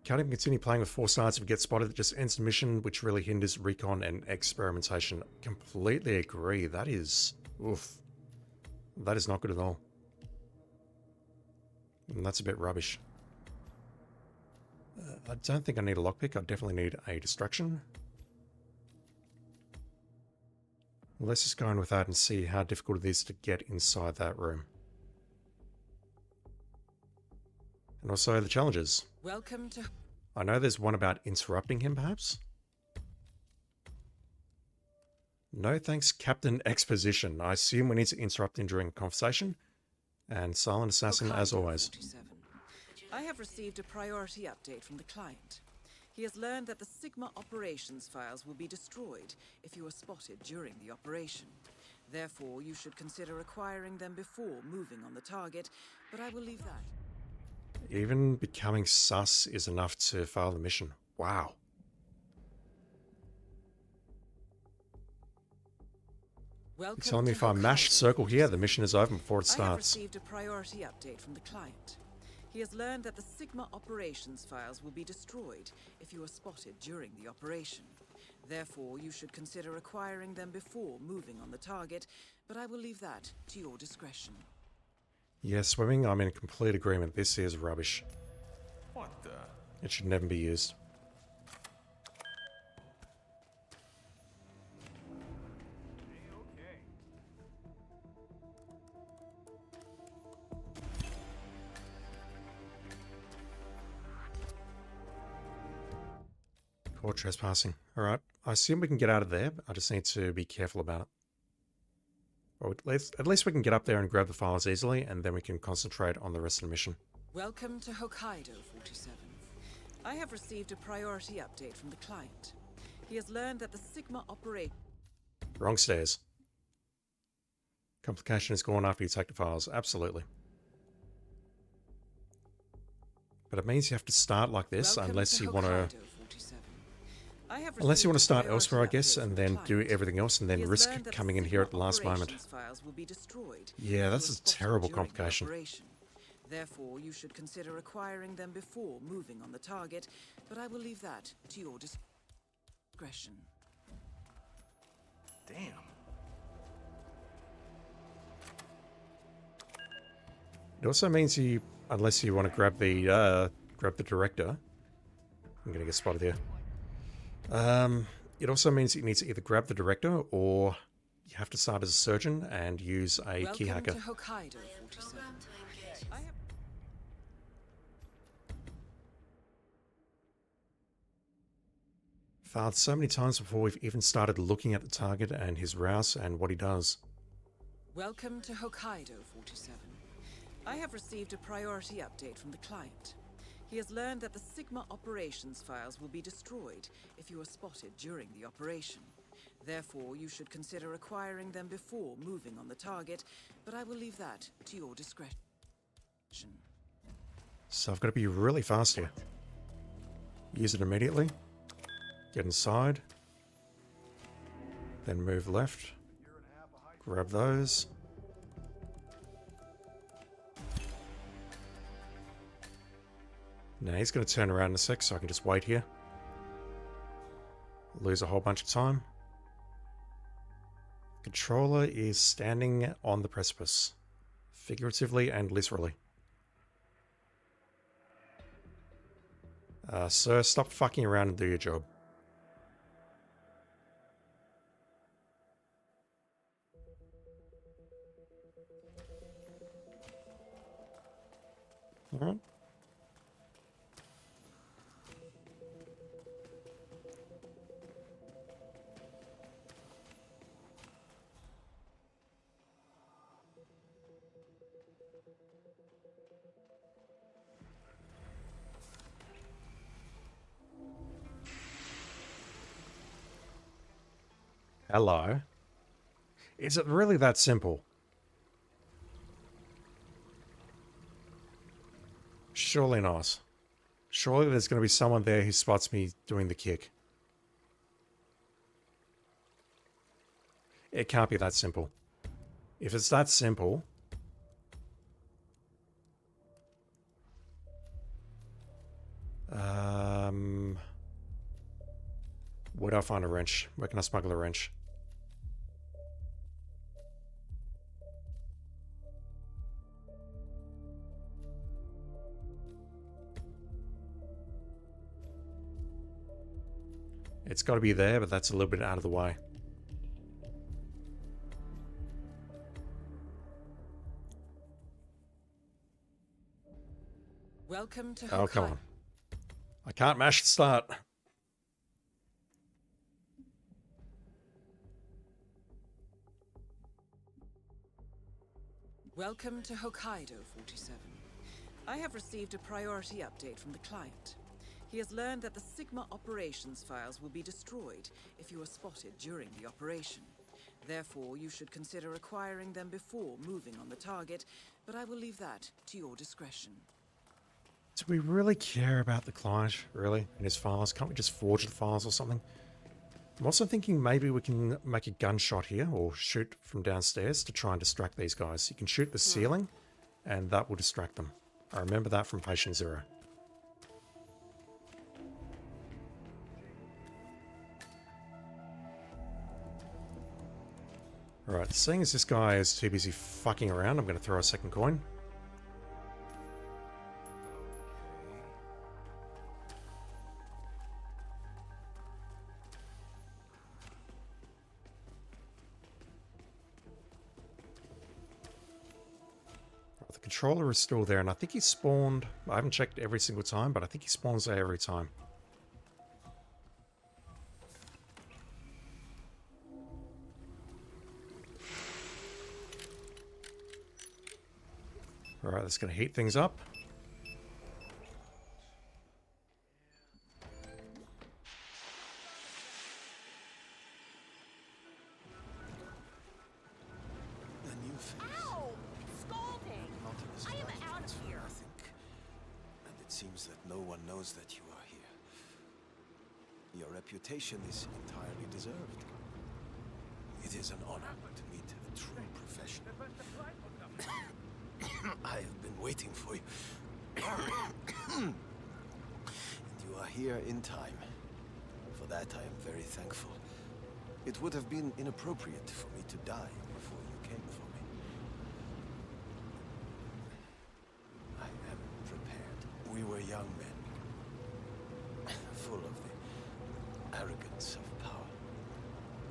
Can't even continue playing with 4 stars if we get spotted. It just ends the mission, which really hinders recon and experimentation. Completely agree. That is... oof. That is not good at all. And that's a bit rubbish. I don't think I need a lockpick. I definitely need a distraction. Let's just go in with that and see how difficult it is to get inside that room. And also the challenges. Welcome to... I know there's one about interrupting him, perhaps? No thanks, Captain Exposition. I assume we need to interrupt him during a conversation. And Silent Assassin, as always. 47. I have received a priority update from the client. He has learned that the Sigma operations files will be destroyed if you are spotted during the operation. Therefore, you should consider acquiring them before moving on the target, but I will leave that. Even becoming sus is enough to fail the mission. Wow. You're telling me if I mash circle here, the mission is over before it I have starts. received a priority update from the client. He has learned that the Sigma operations files will be destroyed if you are spotted during the operation. Therefore, you should consider acquiring them before moving on the target, but I will leave that to your discretion. Yeah, swimming, I'm in complete agreement. This is rubbish. What the? It should never be used. Caught trespassing. Alright, I assume we can get out of there, but I just need to be careful about it. Or at least we can get up there and grab the files easily, and then we can concentrate on the rest of the mission. Welcome to Hokkaido 47. I have received a priority update from the client. He has learned that the Sigma operate... Wrong stairs. Complication is gone after you take the files. Absolutely. But it means you have to start like this unless you want to... Unless you want to start elsewhere, I guess, and then do everything else, and then risk coming in here at the last moment. Yeah, that's a terrible complication. Therefore, you should consider acquiring them before moving on the target, but I will leave that to your discretion. Damn. It also means you, unless you want to grab the director. I'm gonna get spotted here. It also means you need to either grab the director or you have to start as a surgeon and use a key hacker. Welcome to Hokkaido 47. Failed so many times before we've even started looking at the target and his rouse and what he does. Welcome to Hokkaido 47. I have received a priority update from the client. He has learned that the Sigma operations files will be destroyed if you are spotted during the operation. Therefore, you should consider acquiring them before moving on the target, but I will leave that to your discretion. So I've got to be really fast here. Use it immediately. Get inside. Then move left. Grab those. Now he's going to turn around in a sec, so I can just wait here. Lose a whole bunch of time. Controller is standing on the precipice, figuratively and literally. Sir, stop fucking around and do your job. Alright. Hello. Is it really that simple? Surely not. Surely there's going to be someone there who spots me doing the kick. It can't be that simple. If it's that simple... where do I find a wrench? Where can I smuggle a wrench? It's got to be there, but that's a little bit out of the way. Welcome to Oh, come on. I can't mash the start. Welcome to Hokkaido 47. I have received a priority update from the client. He has learned that the Sigma operations files will be destroyed if you are spotted during the operation. Therefore, you should consider acquiring them before moving on the target, but I will leave that to your discretion. Do we really care about the client, really, and his files? Can't we just forge the files or something? I'm also thinking maybe we can make a gunshot here, or shoot from downstairs to try and distract these guys. You can shoot the ceiling, and that will distract them. I remember that from Patient Zero. Alright, seeing as this guy is too busy fucking around, I'm going to throw a second coin. The controller is still there, and I think he spawned... I haven't checked every single time, but I think he spawns there every time. Alright, that's going to heat things up. Ow! Scalding! I am out of here. And it seems that no one knows that you are here. Your reputation is entirely deserved. It is an honor to meet a true professional. I have been waiting for you. And you are here in time. For that I am very thankful. It would have been inappropriate for me to die before you came for me. I am prepared. We were young men, full of the arrogance of power.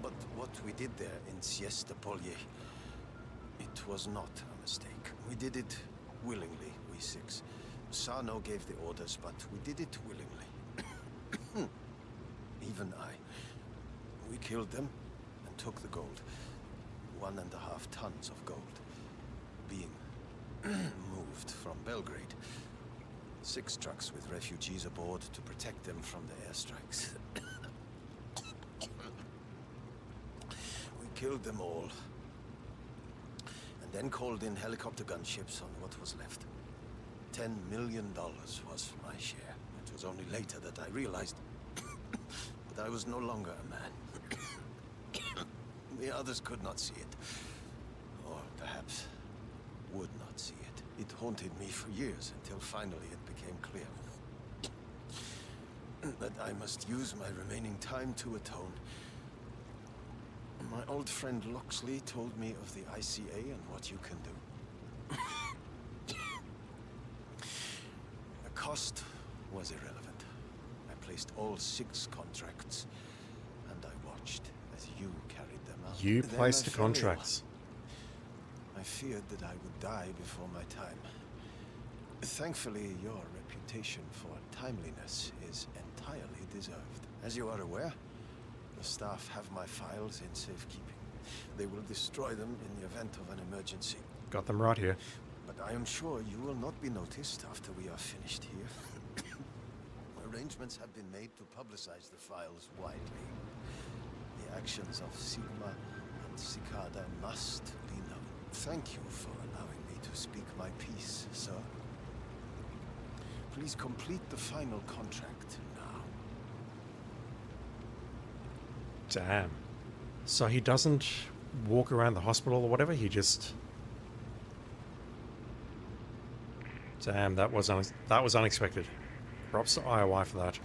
But what we did there in Siesta Polye, it was not a mistake. We did it willingly, we six. Sano gave the orders, but we did it willingly. Even I. We killed them and took the gold. 1.5 tons of gold. Being moved from Belgrade. 6 trucks with refugees aboard to protect them from the airstrikes. We killed them all. And then called in helicopter gunships on what was left. $10 million was my share. It was only later that I realized that I was no longer a man. The others could not see it. Or perhaps would not see it. It haunted me for years until finally it became clear that I must use my remaining time to atone. My old friend Loxley told me of the ICA and what you can do. The cost was irrelevant. I placed all 6 contracts, and I watched as you carried them out. You Then placed I the fell ill. contracts. I feared that I would die before my time. Thankfully, your reputation for timeliness is entirely deserved. As you are aware, the staff have my files in safekeeping. They will destroy them in the event of an emergency. Got them right here. But I am sure you will not be noticed after we are finished here. Arrangements have been made to publicize the files widely. The actions of Sigma and Cicada must be known. Thank you for allowing me to speak my piece, sir. Please complete the final contract now. Damn. So he doesn't walk around the hospital or whatever, he just... Damn, that was unexpected. Props to IOI for that.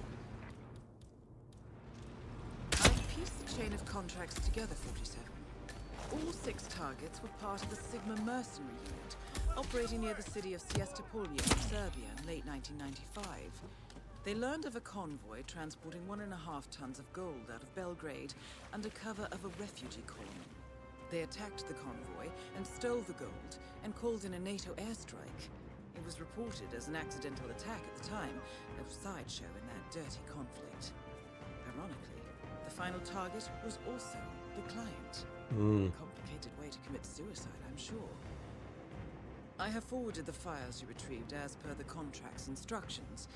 I've pieced the chain of contracts together, 47. All 6 targets were part of the Sigma Mercenary unit, operating near the city of Siesta Polye in Serbia in late 1995. They learned of a convoy transporting 1.5 tons of gold out of Belgrade under cover of a refugee column. They attacked the convoy and stole the gold and called in a NATO airstrike. It was reported as an accidental attack at the time, a sideshow in that dirty conflict. Ironically, the final target was also the client. A complicated way to commit suicide, I'm sure. I have forwarded the files you retrieved as per the contract's instructions.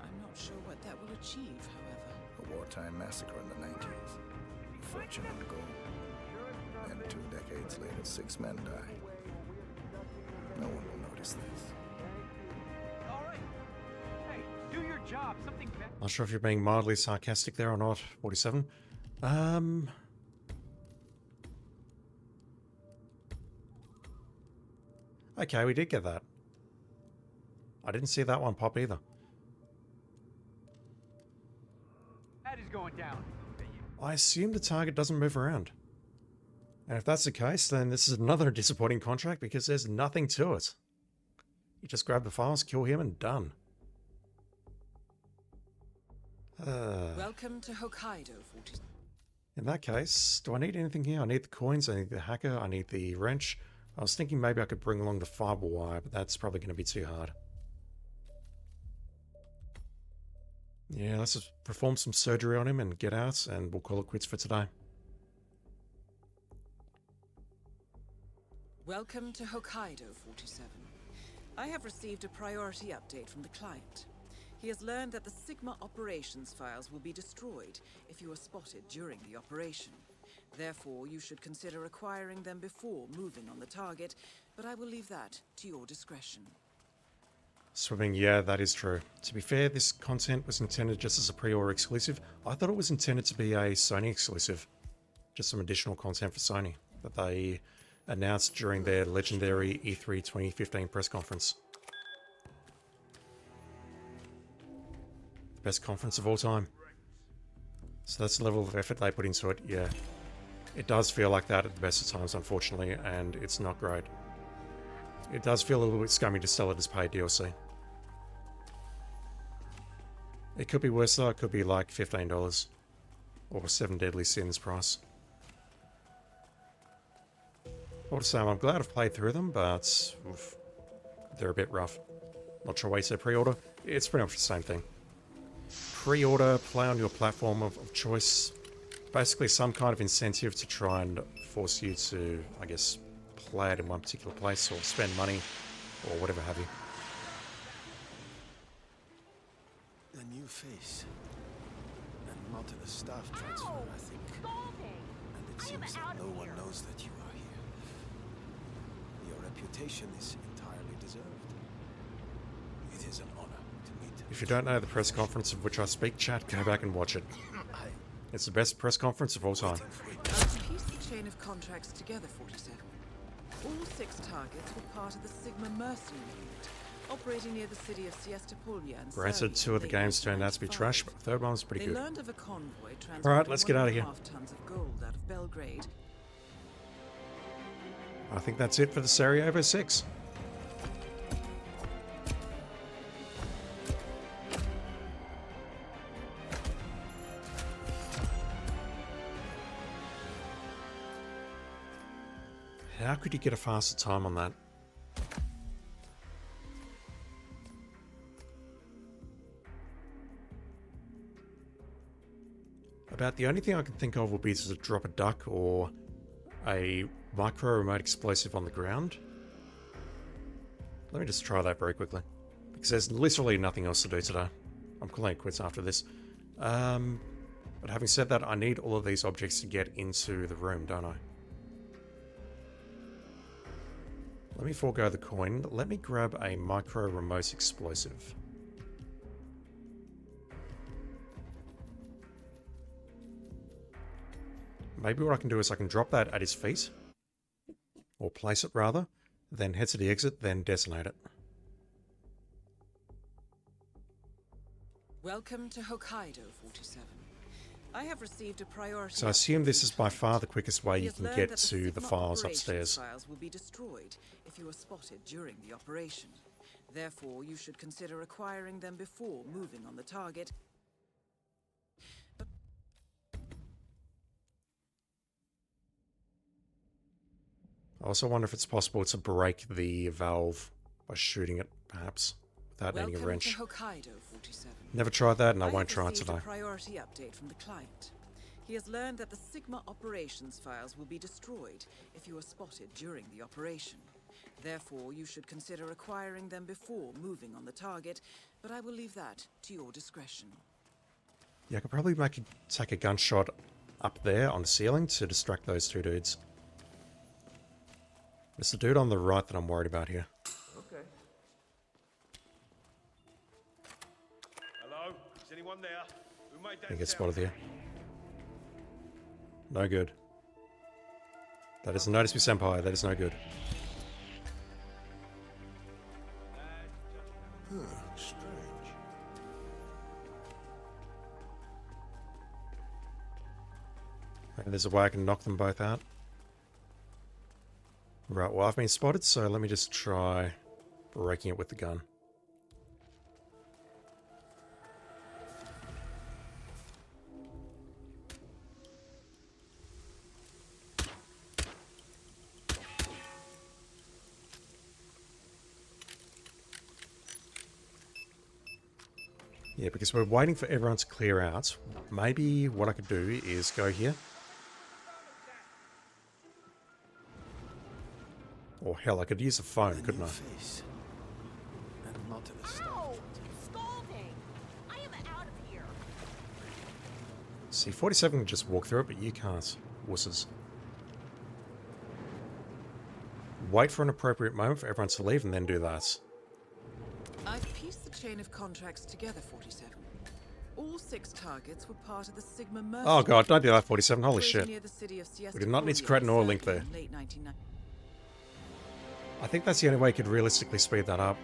I'm not sure what that will achieve, however. A wartime massacre in the 90s. Fortune on gold. And 2 decades later, 6 men die. No one will notice this. All right. Hey, do your job. Something better. Not sure if you're being mildly sarcastic there or not, 47. Okay, we did get that. I didn't see that one pop either. That is going down. I assume the target doesn't move around. And if that's the case, then this is another disappointing contract because there's nothing to it. You just grab the files, kill him, and done. Welcome to Hokkaido, 40. In that case, do I need anything here? I need the coins, I need the hacker, I need the wrench. I was thinking maybe I could bring along the fiber wire, but that's probably going to be too hard. Yeah, let's just perform some surgery on him and get out, and we'll call it quits for today. Welcome to Hokkaido, 47. I have received a priority update from the client. He has learned that the Sigma operations files will be destroyed if you are spotted during the operation. Therefore, you should consider acquiring them before moving on the target, but I will leave that to your discretion. Swimming, yeah, that is true. To be fair, this content was intended just as a pre-order exclusive. I thought it was intended to be a Sony exclusive. Just some additional content for Sony that they announced during their legendary E3 2015 press conference. The best conference of all time. So that's the level of effort they put into it, yeah. It does feel like that at the best of times, unfortunately, and it's not great. It does feel a little bit scummy to sell it as paid DLC. It could be worse though, it could be like $15 or 7 Deadly Sins price. What to say, I'm glad I've played through them, but oof, they're a bit rough. Not sure why you said pre-order. It's pretty much the same thing. Pre-order, play on your platform of choice. Basically some kind of incentive to try and force you to, I guess, play it in one particular place or spend money or whatever have you. A new face. And not a staff transfer, I think. And it seems that no one knows that you are here. Your reputation is entirely deserved. It is an honor to meet. If you don't know the press conference of which I speak, chat, go back and watch it. It's the best press conference of all time. I'll piece the chain of contracts together, 47. All 6 targets were part of the Sigma Mercenary unit, operating near the city of Siestapulya and Granted, 2 of the games turned out to be trash, but the third one was pretty good. They learned of a convoy Alright, let's get out of here. 1.5 tons of gold out of Belgrade. I think that's it for the Sarajevo Six. How could you get a faster time on that? About the only thing I can think of would be to drop a duck or a micro remote explosive on the ground. Let me just try that very quickly, because there's literally nothing else to do today. I'm calling it quits after this. But having said that, I need all of these objects to get into the room, don't I? Let me forego the coin. Let me grab a micro remote explosive. Maybe what I can do is I can drop that at his feet. Or place it rather. Then head to the exit, then detonate it. Welcome to Hokkaido, 47. I have received a priority. So I assume this is by far the quickest way you can get to the files upstairs. Files will be destroyed if you are spotted during the operation. Therefore, you should consider acquiring them before moving on the target. I also wonder if it's possible to break the valve by shooting it, perhaps, without needing a wrench. To Hokkaido, 47. Never tried that, and I won't try it today. A priority update from the client. He has learned that the Sigma operations files will be destroyed if you are spotted during the operation. Therefore, you should consider acquiring them before moving on the target, but I will leave that to your discretion. Yeah, I could probably take a gunshot up there on the ceiling to distract those two dudes. It's the dude on the right that I'm worried about here. Okay. Hello? Is anyone there? Who made that He gets sound? spotted here. No good. That is notice me, senpai. That is no good. Strange. Maybe there's a way I can knock them both out. Right, well, I've been spotted, so let me just try breaking it with the gun. Yeah, because we're waiting for everyone to clear out. Maybe what I could do is go here. Or hell, I could use a phone, couldn't I? Face. And not a staff. Ow! Scalding! I am out of here. See, 47 can just walk through it, but you can't. Wusses. Wait for an appropriate moment for everyone to leave and then do that. I've pieced the chain of contracts together, 47. All 6 targets were part of the Sigma Mercenary. Oh god, don't do that, 47. Holy operating shit. near the city of We do not need to Siesta create an oil link Serbia there. in late 1990s. I think that's the only way you could realistically speed that up.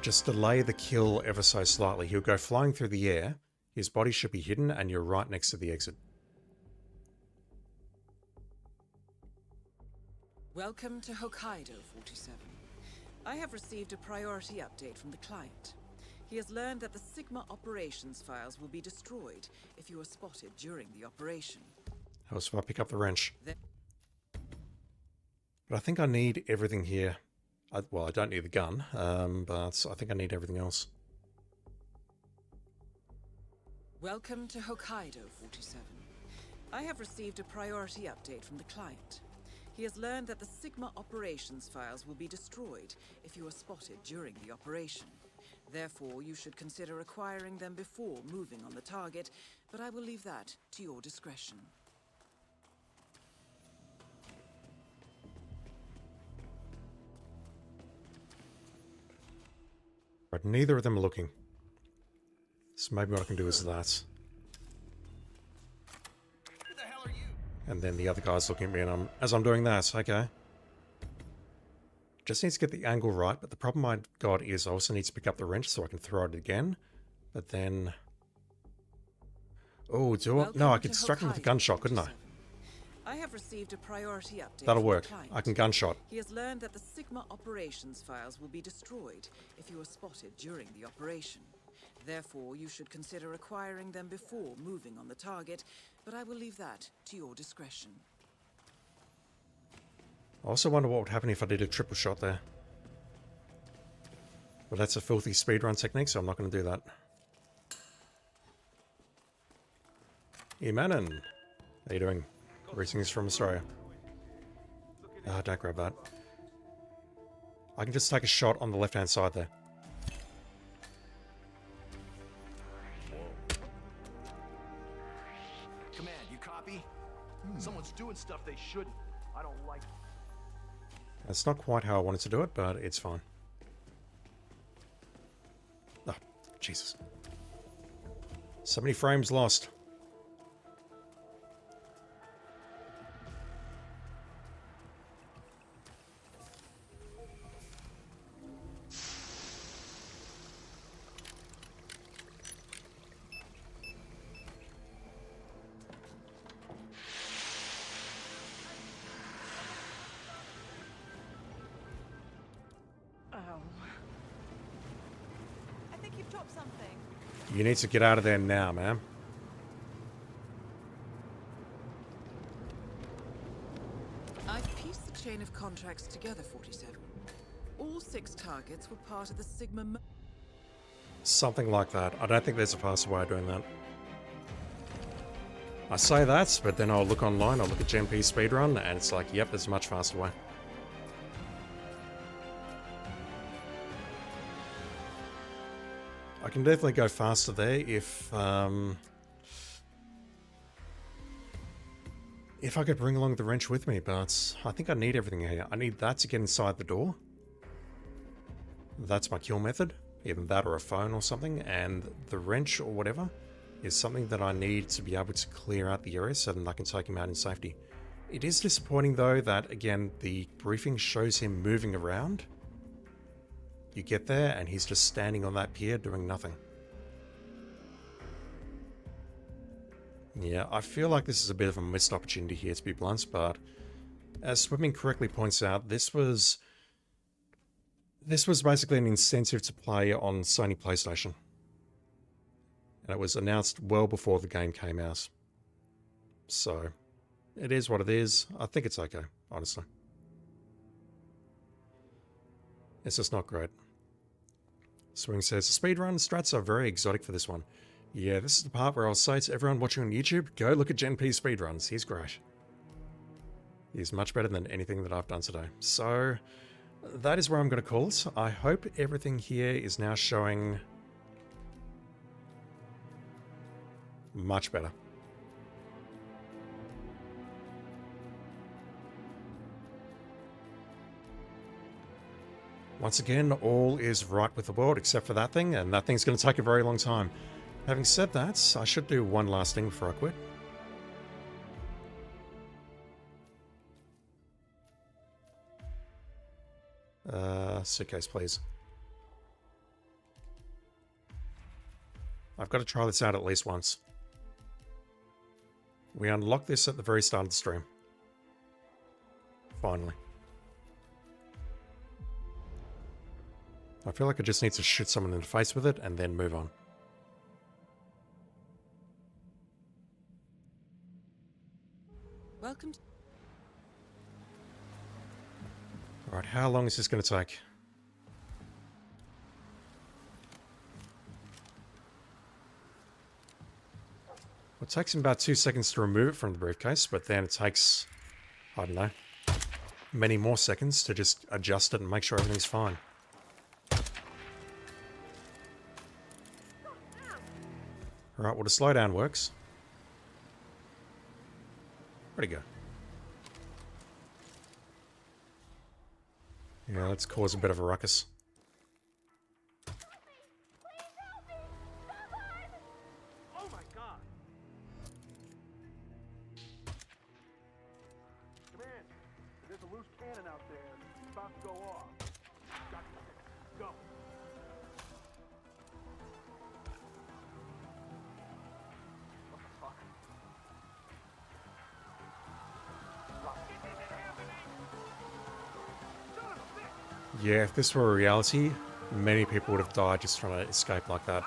Just delay the kill ever so slightly. He'll go flying through the air. His body should be hidden, and you're right next to the exit. Welcome to Hokkaido, 47. I have received a priority update from the client. He has learned that the Sigma operations files will be destroyed if you are spotted during the operation. How else if I pick up the wrench? But I think I need everything here. Well, I don't need the gun, but I think I need everything else. Welcome to Hokkaido, 47. I have received a priority update from the client. He has learned that the Sigma operations files will be destroyed if you are spotted during the operation. Therefore, you should consider acquiring them before moving on the target, but I will leave that to your discretion. Right, neither of them are looking. So maybe what I can do is that. Who the hell are you? And then the other guy's looking at me, and as I'm doing that, okay. Just need to get the angle right, but the problem I've got is I also need to pick up the wrench so I can throw it again. But then... Oh, do I? No, I could distract him with a gunshot, couldn't I? I have received a priority update. That'll from work. the client. I can gunshot. He has learned that the Sigma operations files will be destroyed if you are spotted during the operation. Therefore, you should consider acquiring them before moving on the target, but I will leave that to your discretion. I also wonder what would happen if I did a triple shot there. But that's a filthy speedrun technique, so I'm not going to do that. Hey, Manon. How you doing? Greetings from Australia. Don't grab that. I can just take a shot on the left-hand side there. Command, you copy? Someone's doing stuff they shouldn't. I don't like it. That's not quite how I wanted to do it, but it's fine. Oh, Jesus. So many frames lost. I think you've dropped something. You need to get out of there now, man. I've pieced the chain of contracts together, 47. All 6 targets were part of the Sigma... Something like that. I don't think there's a faster way of doing that. I say that, but then I'll look online, I'll look at GMP speedrun, and it's like, yep, there's a much faster way. I can definitely go faster there if I could bring along the wrench with me, but I think I need everything here. I need that to get inside the door. That's my kill method, either that or a phone or something, and the wrench or whatever is something that I need to be able to clear out the area so that I can take him out in safety. It is disappointing though that, again, the briefing shows him moving around. You get there and he's just standing on that pier doing nothing. Yeah, I feel like this is a bit of a missed opportunity here, to be blunt, but as Swimming correctly points out, this was basically an incentive to play on Sony PlayStation. And it was announced well before the game came out. So, it is what it is. I think it's okay, honestly. It's just not great. Swing says, the speedrun strats are very exotic for this one. Yeah, this is the part where I'll say to everyone watching on YouTube, go look at Gen P speedruns. He's great. He's much better than anything that I've done today. So, that is where I'm going to call it. I hope everything here is now showing much better. Once again, all is right with the world except for that thing, and that thing's going to take a very long time. Having said that, I should do one last thing before I quit. Suitcase, please. I've got to try this out at least once. We unlocked this at the very start of the stream. Finally. I feel like I just need to shoot someone in the face with it and then move on. Welcome to... Alright, how long is this going to take? Well, it takes him about 2 seconds to remove it from the briefcase, but then it takes, I don't know, many more seconds to just adjust it and make sure everything's fine. Alright, well, the slowdown works. Where'd he go? Yeah, let's cause a bit of a ruckus. Oh my god! Come in. There's a loose cannon out there. It's about to go off. Got to fix it. Go. What the fuck? Yeah, if this were a reality, many people would have died just trying to escape like that.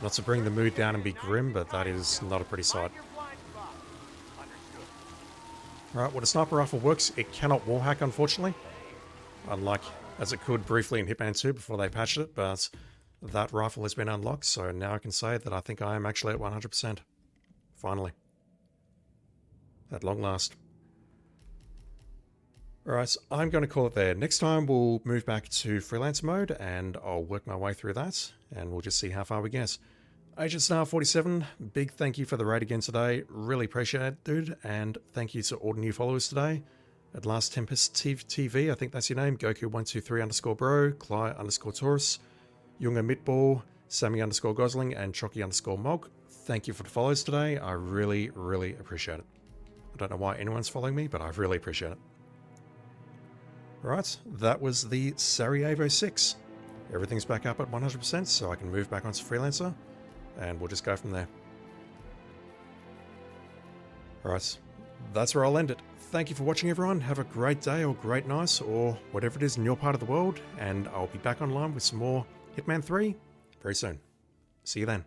Not to bring the mood down and be grim, but that is not a pretty sight. Alright, well, the sniper rifle works. It cannot wallhack, unfortunately. Unlike as it could briefly in Hitman 2 before they patched it, but that rifle has been unlocked, so now I can say that I think I am actually at 100%. Finally. At long last. Alright, I'm going to call it there. Next time we'll move back to freelance mode and I'll work my way through that and we'll just see how far we get. Agent Star 47, big thank you for the raid again today. Really appreciate it, dude. And thank you to all the new followers today. At Last Tempest TV, I think that's your name. Goku123_bro, Cly_Taurus, Junga Mitball, Sammy_Gosling, and Chocky_Mog. Thank you for the follows today. I really, really appreciate it. I don't know why anyone's following me, but I really appreciate it. Right, that was the Sarajevo 6. Everything's back up at 100%, so I can move back onto Freelancer, and we'll just go from there. Alright, that's where I'll end it. Thank you for watching, everyone. Have a great day or great night, or whatever it is in your part of the world, and I'll be back online with some more Hitman 3 very soon. See you then.